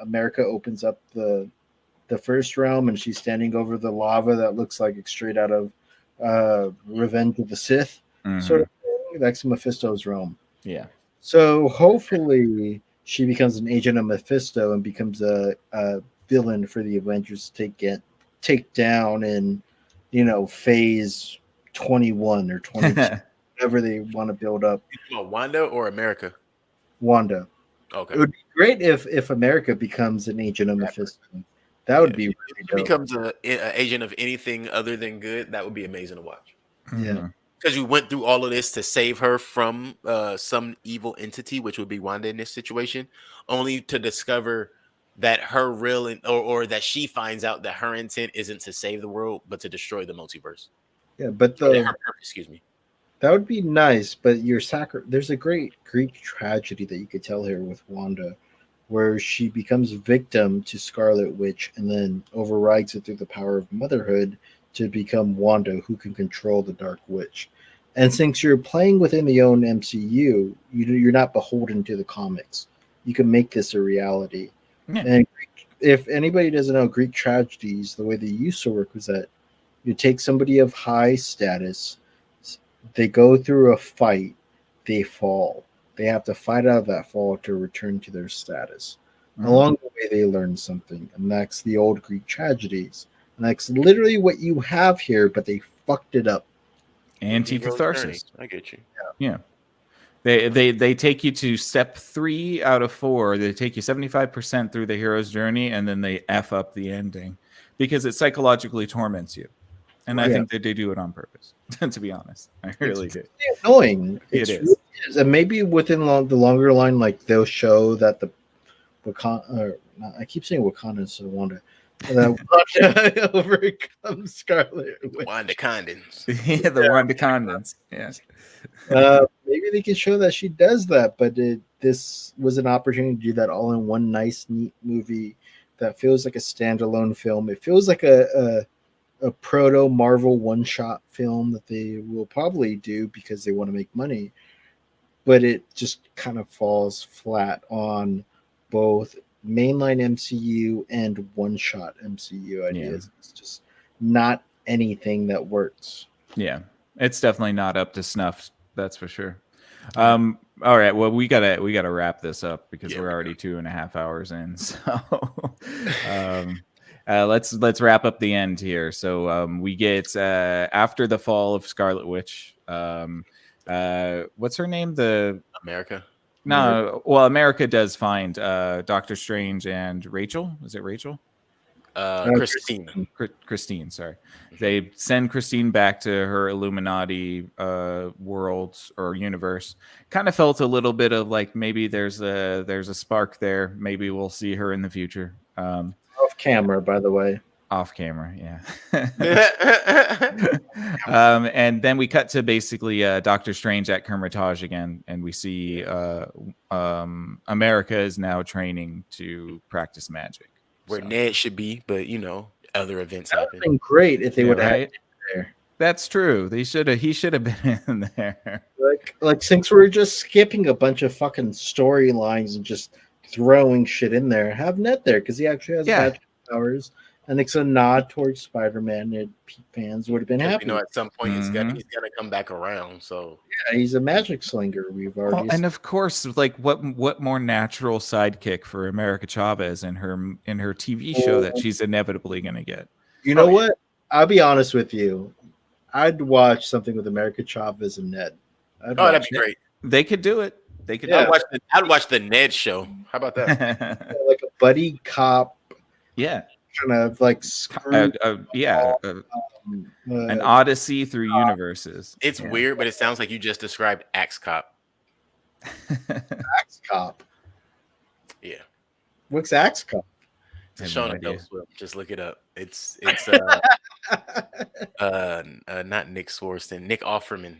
America opens up the first realm, and she's standing over the lava that looks like it's straight out of Revenge of the Sith, sort of thing. That's Mephisto's realm. Yeah. So hopefully she becomes an agent of Mephisto and becomes a villain for the Avengers to take down in, phase 21 or 22, whatever they want to build up. Wanda or America? Wanda. Okay. It would be great if America becomes an agent of Mephisto. That would be really if dope. it becomes an agent of anything other than good, that would be amazing to watch. Yeah. Because you went through all of this to save her from some evil entity, which would be Wanda in this situation, only to discover that her real or that she finds out that her intent isn't to save the world, but to destroy the multiverse. Yeah, but excuse me. That would be nice, but there's a great Greek tragedy that you could tell here with Wanda, where she becomes victim to Scarlet Witch and then overrides it through the power of motherhood to become Wanda, who can control the Dark Witch. And since you're playing within the own MCU, you're not beholden to the comics. You can make this a reality. Yeah. And if anybody doesn't know Greek tragedies, the way they used to work was that you take somebody of high status, they go through a fight, they fall. They have to fight out of that fall to return to their status. Mm-hmm. Along the way, they learn something, and that's the old Greek tragedies. And that's literally what you have here, but they fucked it up. Anti-catharsis. I get you. Yeah. They take you to step 3 out of 4. They take you 75% through the hero's journey, and then they F up the ending because it psychologically torments you. And I think that they do it on purpose, to be honest. I really do. It's annoying. It is. Really is. And maybe within the longer line, like they'll show that I keep saying Wakanda, so I wonder. Wanda overcomes Scarlet Witch. Wanda Condons. Yeah, the Wanda Condons. Yeah. Maybe they can show that she does that, but this was an opportunity to do that all in one nice, neat movie that feels like a standalone film. It feels like a proto Marvel one-shot film that they will probably do because they want to make money, but it just kind of falls flat on both mainline MCU and one-shot MCU ideas. It's just not anything that works. Yeah, it's definitely not up to snuff. That's for sure. All right, well, we gotta wrap this up because we're already 2.5 hours in. So let's wrap up the end here. So we get after the fall of Scarlet Witch. What's her name? The America. No, well, America does find Doctor Strange and Rachel. Is it Rachel? Christine. Christine, sorry. They send Christine back to her Illuminati world or universe. Kind of felt a little bit of like maybe there's a spark there. Maybe we'll see her in the future. Off camera, by the way. Off camera, yeah. And then we cut to basically Doctor Strange at Kermitage again, and we see America is now training to practice magic. Where Ned should be, but other events happen. That would have been great if they would have had it there. That's true. He should have been in there. Like since we're just skipping a bunch of fucking storylines and just throwing shit in there, have Ned there because he actually has magic powers. and it's a nod towards Spider-Man, and fans would have been Because happy. we know at some point he's Mhm. gonna come back around. So Yeah, he's a magic slinger. We've Well, already and of course, like what more natural sidekick for America Chavez in her TV show that she's inevitably going to get. You know Oh, yeah. what? I'll be honest with you. I'd watch something with America Chavez and Ned. I'd oh, that'd watch be great. They could do it. They could Yeah. do I'd watch the Ned show. How about that? it. like a buddy cop Yeah. kind of like screw. An odyssey through universes. It's Yeah. weird, but it sounds like you just described Axe Cop. Axe Cop. Yeah. What's Axe Cop? I have Shaun no of idea. Swim. Just look it up. It's not Nick Swartzen, Nick Offerman.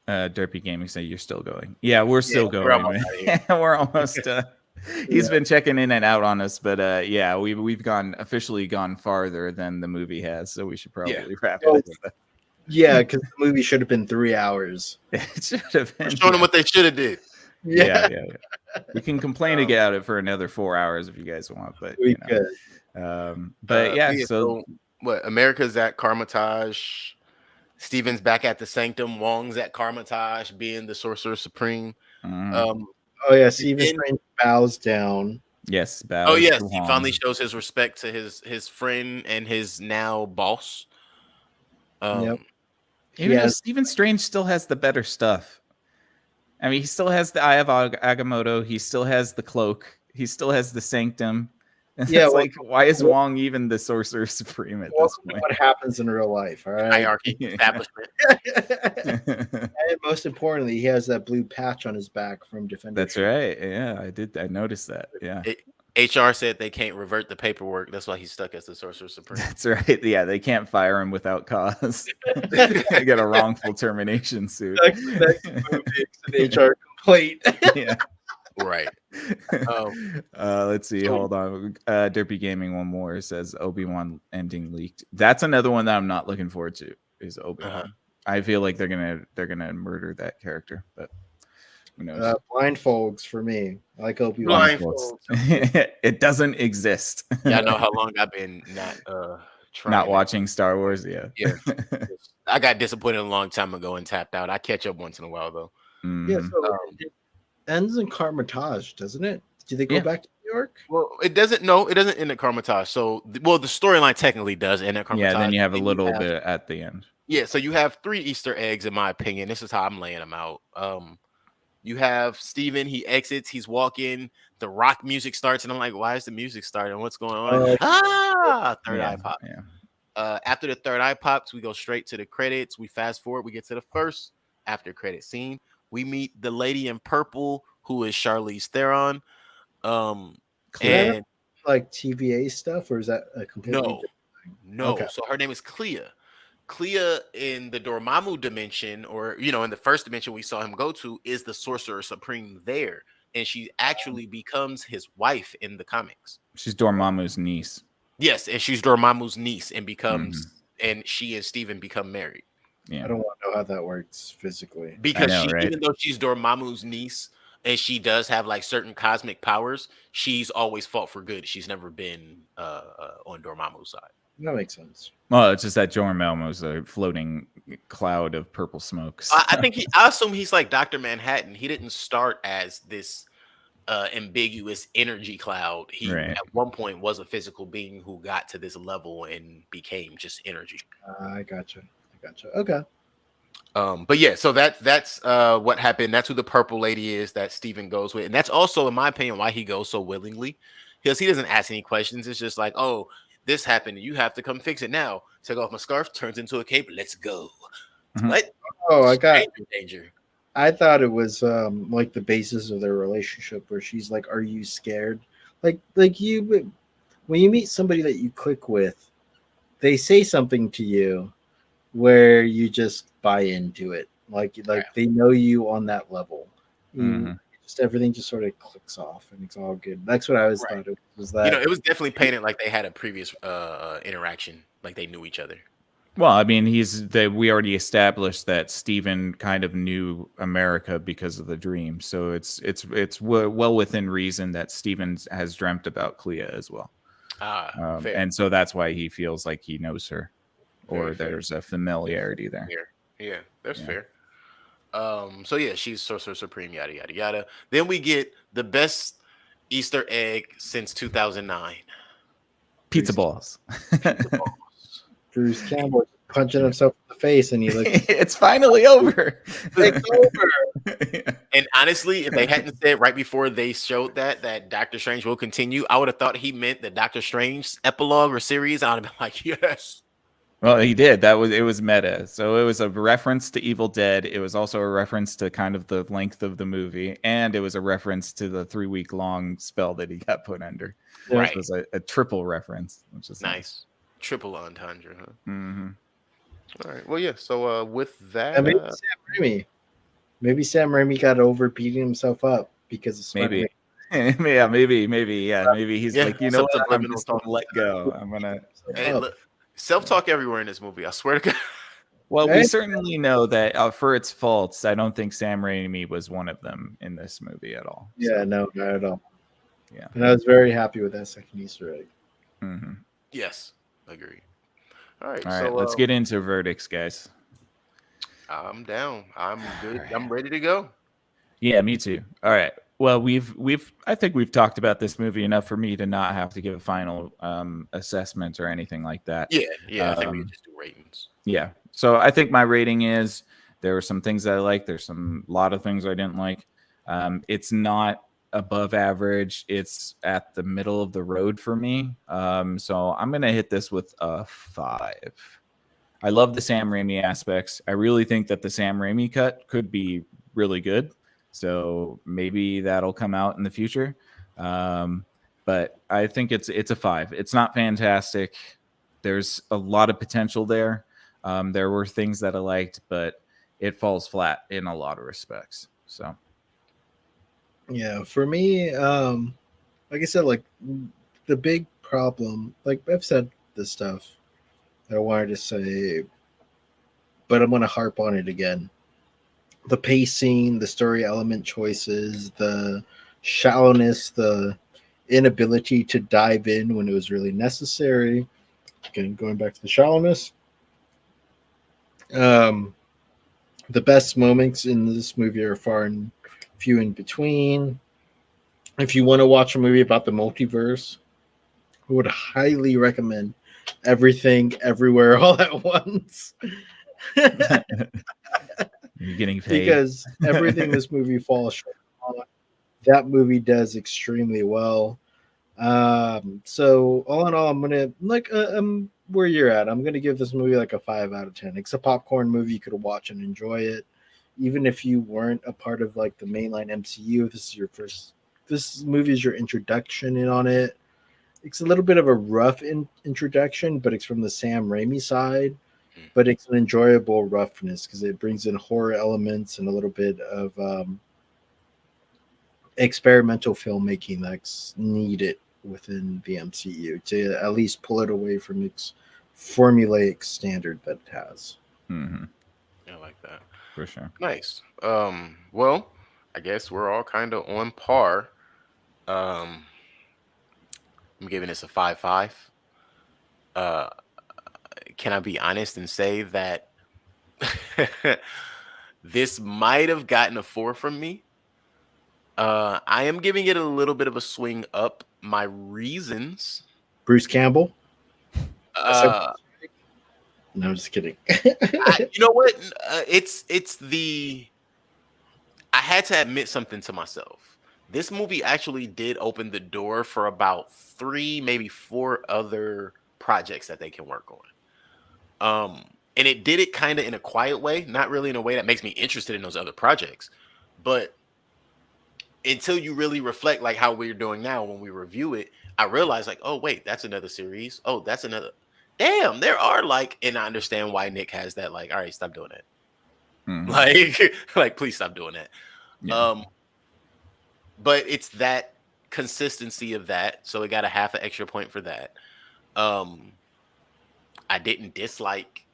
Derpy Gaming say you're still going. Yeah, we're still we're going. almost Man. We're almost. He's been checking in and out on us, but yeah, we've officially gone farther than the movie has, so we should probably wrap it up. Yeah, because the movie should have been 3 hours. It should have been. Showing them what they should have did. Yeah. We can complain about it for another 4 hours if you guys want, but We you know. could. But yeah, so what? America's at Carmitage. Steven's back at the Sanctum. Wong's at Carmitage, being the Sorcerer Supreme. mhm. Oh yeah, Stephen then- Strange bows down. Yes, Oh bows yes, to he Wong. finally shows his respect to his friend and his now boss. Yep. Even though Yes. Stephen Strange still has the better stuff. I mean, he still has the Eye of Agamotto. He still has the cloak. He still has the Sanctum. And Yeah, it's well- like, why is Wong even the Sorcerer Supreme at this Welcome to point? what happens in real life. All right. Hierarchy Yeah. establishment. And most importantly, he has that blue patch on his back from Defender. That's right. Yeah, I did. I noticed that. Yeah, HR said they can't revert the paperwork. That's why he's stuck as the Sorcerer Supreme. that's right. Yeah, they can't fire him without cause. They got a wrongful termination suit. Next movie, it's an HR complaint. Yeah. Right. Let's see. Hold on. Derpy Gaming one more says Obi-Wan ending leaked. That's another one that I'm not looking forward to. Is Obi-Wan. Uh-huh. I feel like they're gonna murder that character, but who knows? Blindfolds for me. I like Obi-Wan. Blindfolds. It doesn't exist. Yeah, I know how long I've been not trying. Not watching Star Wars. Yeah. Yeah. I got disappointed a long time ago and tapped out. I catch up once in a while though. Yeah, Mhm. so it ends in Carmitage, doesn't it? Do they go back to New York? Well, it doesn't. No, it doesn't end at Carmitage. So, well, the storyline technically does end at Carmitage. Yeah. Then you have a Then little bit at the end. Yeah, so you have 3 Easter eggs, in my opinion. This is how I'm laying them out. You have Steven, he exits, he's walking, the rock music starts, and I'm like, why is the music starting? What's going on? Third eye pop. Yeah. After the third eye pops, we go straight to the credits. We fast forward, we get to the first after credit scene. We meet the lady in purple, who is Charlize Theron. And Like TVA stuff, or is that a completely no, different thing? no. Okay. So her name is Clea. Clea in the Dormammu dimension, or in the first dimension we saw him go to, is the Sorcerer Supreme there, and she actually becomes his wife in the comics. She's Dormammu's niece. Yes, and she's Dormammu's niece, and becomes, and she and Steven become married. Yeah. I don't want to know how that works physically. Because I know, right? even though she's Dormammu's niece, and she does have like certain cosmic powers, she's always fought for good. She's never been on Dormammu's side. That makes sense. Well, it's just that Dormammu's a floating cloud of purple smokes. I think I assume he's like Dr. Manhattan. He didn't start as this ambiguous energy cloud. He at one point was a physical being who got to this level and became just energy. I gotcha. Okay. But yeah, so that's what happened. That's who the purple lady is that Steven goes with, and that's also, in my opinion, why he goes so willingly, because he doesn't ask any questions. It's just like, oh, this happened, you have to come fix it now. Take off my scarf, turns into a cape. Let's go. Mhm. What? Oh, I got danger. I thought it was like the basis of their relationship, where she's like, "Are you scared?" Like you, when you meet somebody that you click with, they say something to you where you just buy into it. Like they know you on that level. Just everything just sort of clicks off, and it's all good. That's what I always thought it was. That it was definitely painted like they had a previous interaction, like they knew each other. Well, I mean, we already established that Steven kind of knew America because of the dream, so it's well within reason that Steven has dreamt about Clea as well. Fair. And so that's why he feels like he knows her, or Very fair. there's a familiarity there. Yeah, that's Yeah. fair. So yeah, she's Sorcerer Supreme, yada yada yada. Then we get the best Easter egg since 2009. Pizza balls. Pizza balls. Bruce Campbell punching himself in the face, and he like, It's finally over. it's over. Yeah. And honestly, if they hadn't said right before they showed that Doctor Strange will continue, I would have thought he meant the Doctor Strange epilogue or series. I'd have been like, yes. Well, he did. It was meta. So it was a reference to Evil Dead. It was also a reference to kind of the length of the movie, and it was a reference to the 3-week long spell that he got put under. Right. So it was a triple reference, which is Nice. Triple entendre, huh? Mm-hmm. All right. Well, yeah. So with that, And maybe Sam Raimi got over beating himself up because of Maybe. Spider-Man. Maybe he's Yeah, like, you know what? I'm subliminal just gonna let go. I'm gonna. hey, look, self-talk everywhere in this movie. I swear to God. Well, we Right? certainly know that for its faults, I don't think Sam Raimi was one of them in this movie at all. Yeah, So, no, not at all. Yeah. And I was very happy with that second Easter egg. mhm. Yes, agree. All right. All right, So let's get into verdicts, guys. I'm down. I'm good. All I'm ready to go. Yeah, me too. All right. Well, I think we've talked about this movie enough for me to not have to give a final assessment or anything like that. Yeah. I think we can Um, just do ratings. Yeah. So I think my rating is there were some things that I liked. There's a lot of things I didn't like. It's not above average. It's at the middle of the road for me. So I'm going to hit this with a 5. I love the Sam Raimi aspects. I really think that the Sam Raimi cut could be really good. So maybe that'll come out in the future. But I think it's a 5. It's not fantastic. There's a lot of potential there. There were things that I liked, but it falls flat in a lot of respects. So Yeah, for me, like I said, like the big problem, like I've said this stuff that I wanted to say, but I'm gonna harp on it again. The pacing, the story element choices, the shallowness, the inability to dive in when it was really necessary. Again, going back to the shallowness. The best moments in this movie are far and few in between. If you want to watch a movie about the multiverse, I would highly recommend Everything Everywhere All at Once. you're getting paid. Because everything this movie falls short on, that movie does extremely well. So all in all, I'm gonna where you're at. I'm gonna give this movie like a 5 out of 10. It's a popcorn movie you could watch and enjoy it, even if you weren't a part of like the mainline MCU. This movie is your introduction in on it. It's a little bit of a rough introduction, but it's from the Sam Raimi side. But it's an enjoyable roughness because it brings in horror elements and a little bit of experimental filmmaking that's needed within the MCU to at least pull it away from its formulaic standard that it has. Mm-hmm. I like that. For sure. Nice. Well, I guess we're all kind of on par. I'm giving this a 5.5. Can I be honest and say that this might have gotten a 4 from me? I am giving it a little bit of a swing up. My reasons. Bruce Campbell? No, I'm just kidding. you know what? It's the. I had to admit something to myself. This movie actually did open the door for about 3, maybe 4 other projects that they can work on. And it did it kind of in a quiet way, not really in a way that makes me interested in those other projects, but until you really reflect like how we're doing now when we review it, I realized like, oh wait, that's another series. Oh, that's another. Damn, there are like, and I understand why Nick has that. Like, all right, stop doing that. Mm-hmm. Like, please stop doing that. Yeah. But it's that consistency of that, so it got a half an extra point for that. I didn't dislike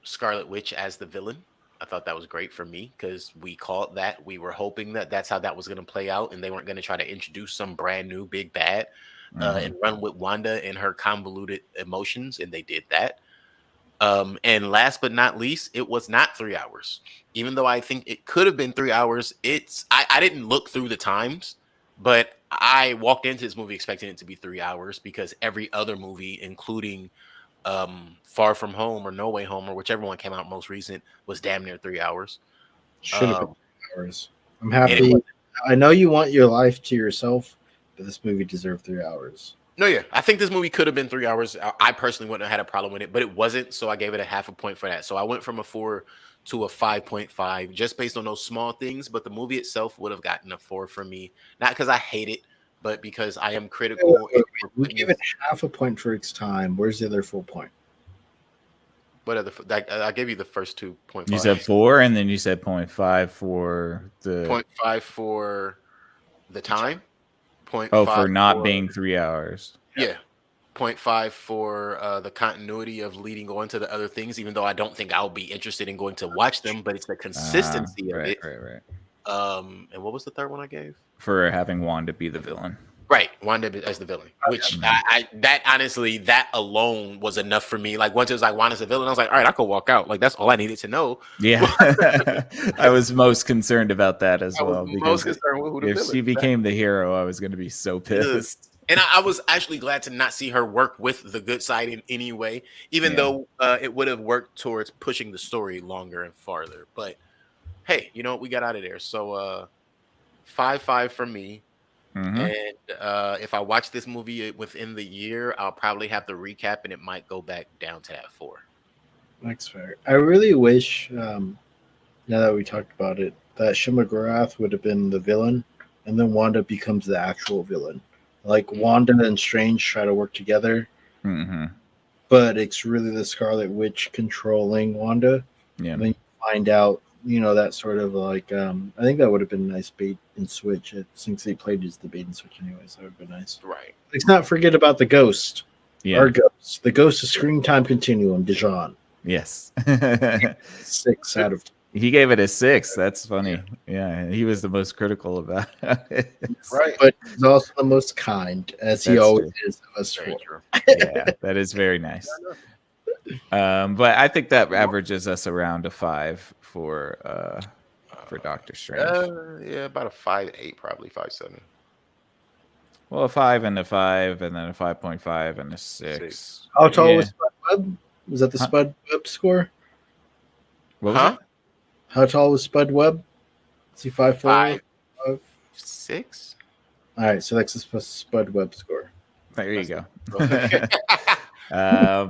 Scarlet Witch as the villain. I thought that was great for me because we called that. We were hoping that that's how that was going to play out, and they weren't going to try to introduce some brand new big bad. and run with Wanda and her convoluted emotions, and they did that. And last but not least, it was not 3 hours. Even though I think it could have been 3 hours, I didn't look through the times, but I walked into this movie expecting it to be 3 hours because every other movie, including Far From Home or No Way Home or whichever one came out most recent, was damn near 3 hours. Should have been 3 hours. I'm happy. I know you want your life to yourself, but this movie deserved 3 hours. No, yeah. I think this movie could have been 3 hours. I personally wouldn't have had a problem with it, but it wasn't. So I gave it a half a point for that. So I went from a 4 to a 5.5 just based on those small things. But the movie itself would have gotten a 4 from me. Not because I hate it, but because I am critical. We gave it half a point for its time. Where's the other full point? What other? I gave you the first 2.5. You said 4, and then you said 0.5 for the 0.5 for the time. for not being 3 hours. Yeah. 0.5 for the continuity of leading on to the other things, even though I don't think I'll be interested in going to watch them, but it's the consistency of it. Right. And what was the third one I gave? For having Wanda be the villain. Right, Wanda as the villain, which that honestly, that alone was enough for me. Like once it was like Wanda's the villain, I was like, all right, I could walk out. Like that's all I needed to know. Yeah, I was most concerned about that as well. Most concerned with who the if villain she became the hero, I was going to be so pissed. And I was actually glad to not see her work with the good side in any way, even though it would have worked towards pushing the story longer and farther. But hey, you know what? We got out of there. So 5.5 from me. Mm-hmm. And if I watch this movie within the year, I'll probably have to recap, and it might go back down to that 4. That's fair. I really wish, now that we talked about it, that Shimagarath would have been the villain, and then Wanda becomes the actual villain. Like Wanda and Strange try to work together, but it's really the Scarlet Witch controlling Wanda. Yeah. And then you find out, that sort of like, I think that would have been a nice bait and switch. Since they played as the bait and switch anyways, that would have been nice. Right. Let's not forget about the ghost. Yeah. Our ghost. The ghost of Screen Time Continuum, Dijon. Yes. 6 out of 10. He gave it a 6. That's funny. Yeah, he was the most critical about it. Right. But he's also the most kind, as he always is of us four. Yeah, that is very nice. But I think that averages us around a 5 for Doctor Strange. Yeah, about a 5.8, probably 5.7. Well, a 5 and a 5, and then a 5.5 and a 6. How tall was Spud Webb? Was that the Spud Webb score? What was it? How tall was Spud Webb? Is he 5'4"? 5'6"? All right, so that's the Spud Webb score. There you go.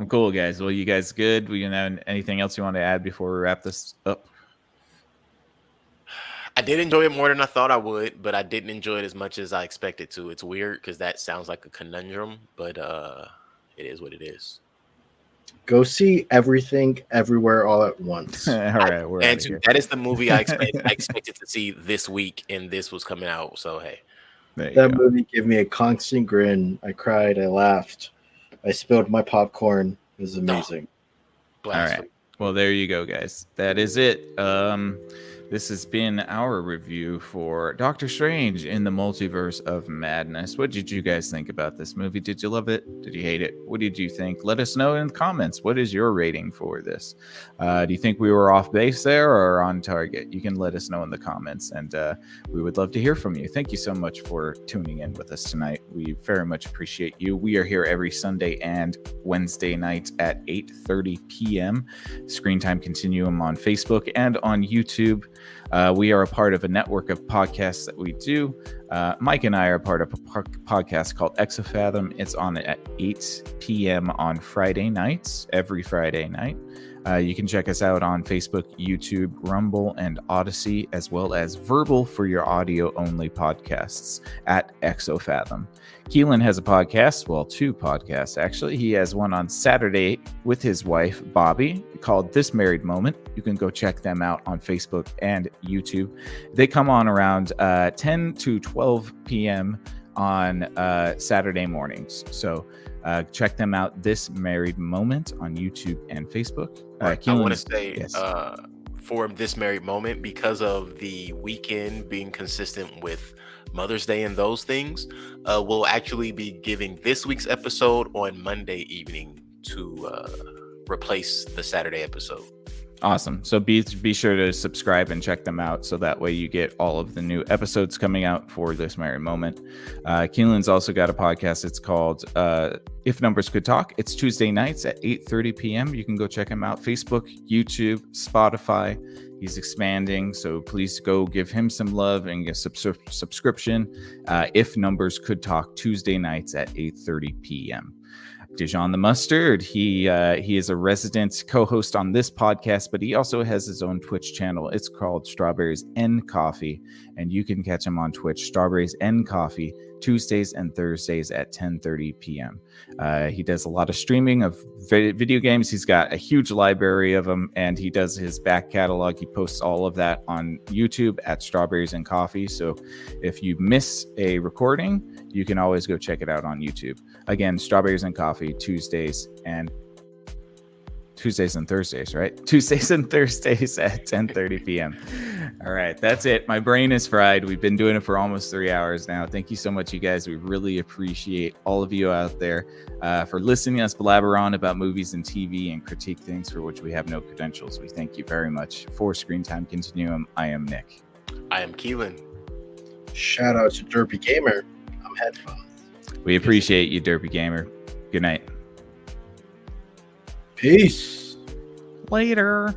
Cool, guys. Well, you guys good? We have anything else you want to add before we wrap this up? I did enjoy it more than I thought I would, but I didn't enjoy it as much as I expected to. It's weird because that sounds like a conundrum, but it is what it is. Go see Everything Everywhere All at Once. All right, that is the movie I expected to see this week, and this was coming out. So hey, that movie gave me a constant grin. I cried. I laughed. I spilled my popcorn. It was amazing. All right. Well, there you go, guys. That is it. This has been our review for Doctor Strange in the Multiverse of Madness. What did you guys think about this movie? Did you love it? Did you hate it? What did you think? Let us know in the comments. What is your rating for this? Do you think we were off base there or on target? You can let us know in the comments, and we would love to hear from you. Thank you so much for tuning in with us tonight. We very much appreciate you. We are here every Sunday and Wednesday night at 8:30 p.m. Screen Time Continuum on Facebook and on YouTube. We are a part of a network of podcasts that we do. Mike and I are part of a podcast called Exofathom. It's on at 8 p.m. on Friday nights, every Friday night. You can check us out on Facebook, YouTube, Rumble, and Odyssey, as well as Verbal for your audio-only podcasts at Exofathom. Keelan has a podcast, well, 2 podcasts, actually. He has one on Saturday with his wife, Bobby, called This Married Moment. You can go check them out on Facebook and YouTube. They come on around 10 to 12 p.m. on Saturday mornings. So check them out, This Married Moment, on YouTube and Facebook. I want to say, for this married moment, because of the weekend being consistent with Mother's Day and those things, we'll actually be giving this week's episode on Monday evening to replace the Saturday episode. Awesome. So be sure to subscribe and check them out, so that way you get all of the new episodes coming out for This Merry Moment. Keelan's also got a podcast. It's called If Numbers Could Talk. It's Tuesday nights at 8:30 p.m. You can go check him out. Facebook, YouTube, Spotify. He's expanding, so please go give him some love and get subscription. If Numbers Could Talk, Tuesday nights at 8:30 p.m. Dijon the Mustard, he is a resident co-host on this podcast, but he also has his own Twitch channel. It's called Strawberries and Coffee, and you can catch him on Twitch, Strawberries and Coffee, Tuesdays and Thursdays at 10:30 p.m. He does a lot of streaming of video games. He's got a huge library of them, and he does his back catalog. He posts all of that on YouTube at Strawberries and Coffee. So if you miss a recording, you can always go check it out on YouTube. Again, Strawberries and Coffee, Tuesdays and Thursdays, right? Tuesdays and Thursdays at 10:30 p.m. All right, that's it. My brain is fried. We've been doing it for almost 3 hours now. Thank you so much, you guys. We really appreciate all of you out there for listening to us blabber on about movies and TV and critique things for which we have no credentials. We thank you very much. For Screen Time Continuum, I am Nick. I am Keelan. Shout out to Derpy Gamer. I'm Headphones. We appreciate you, Derpy Gamer. Good night. Peace. Later.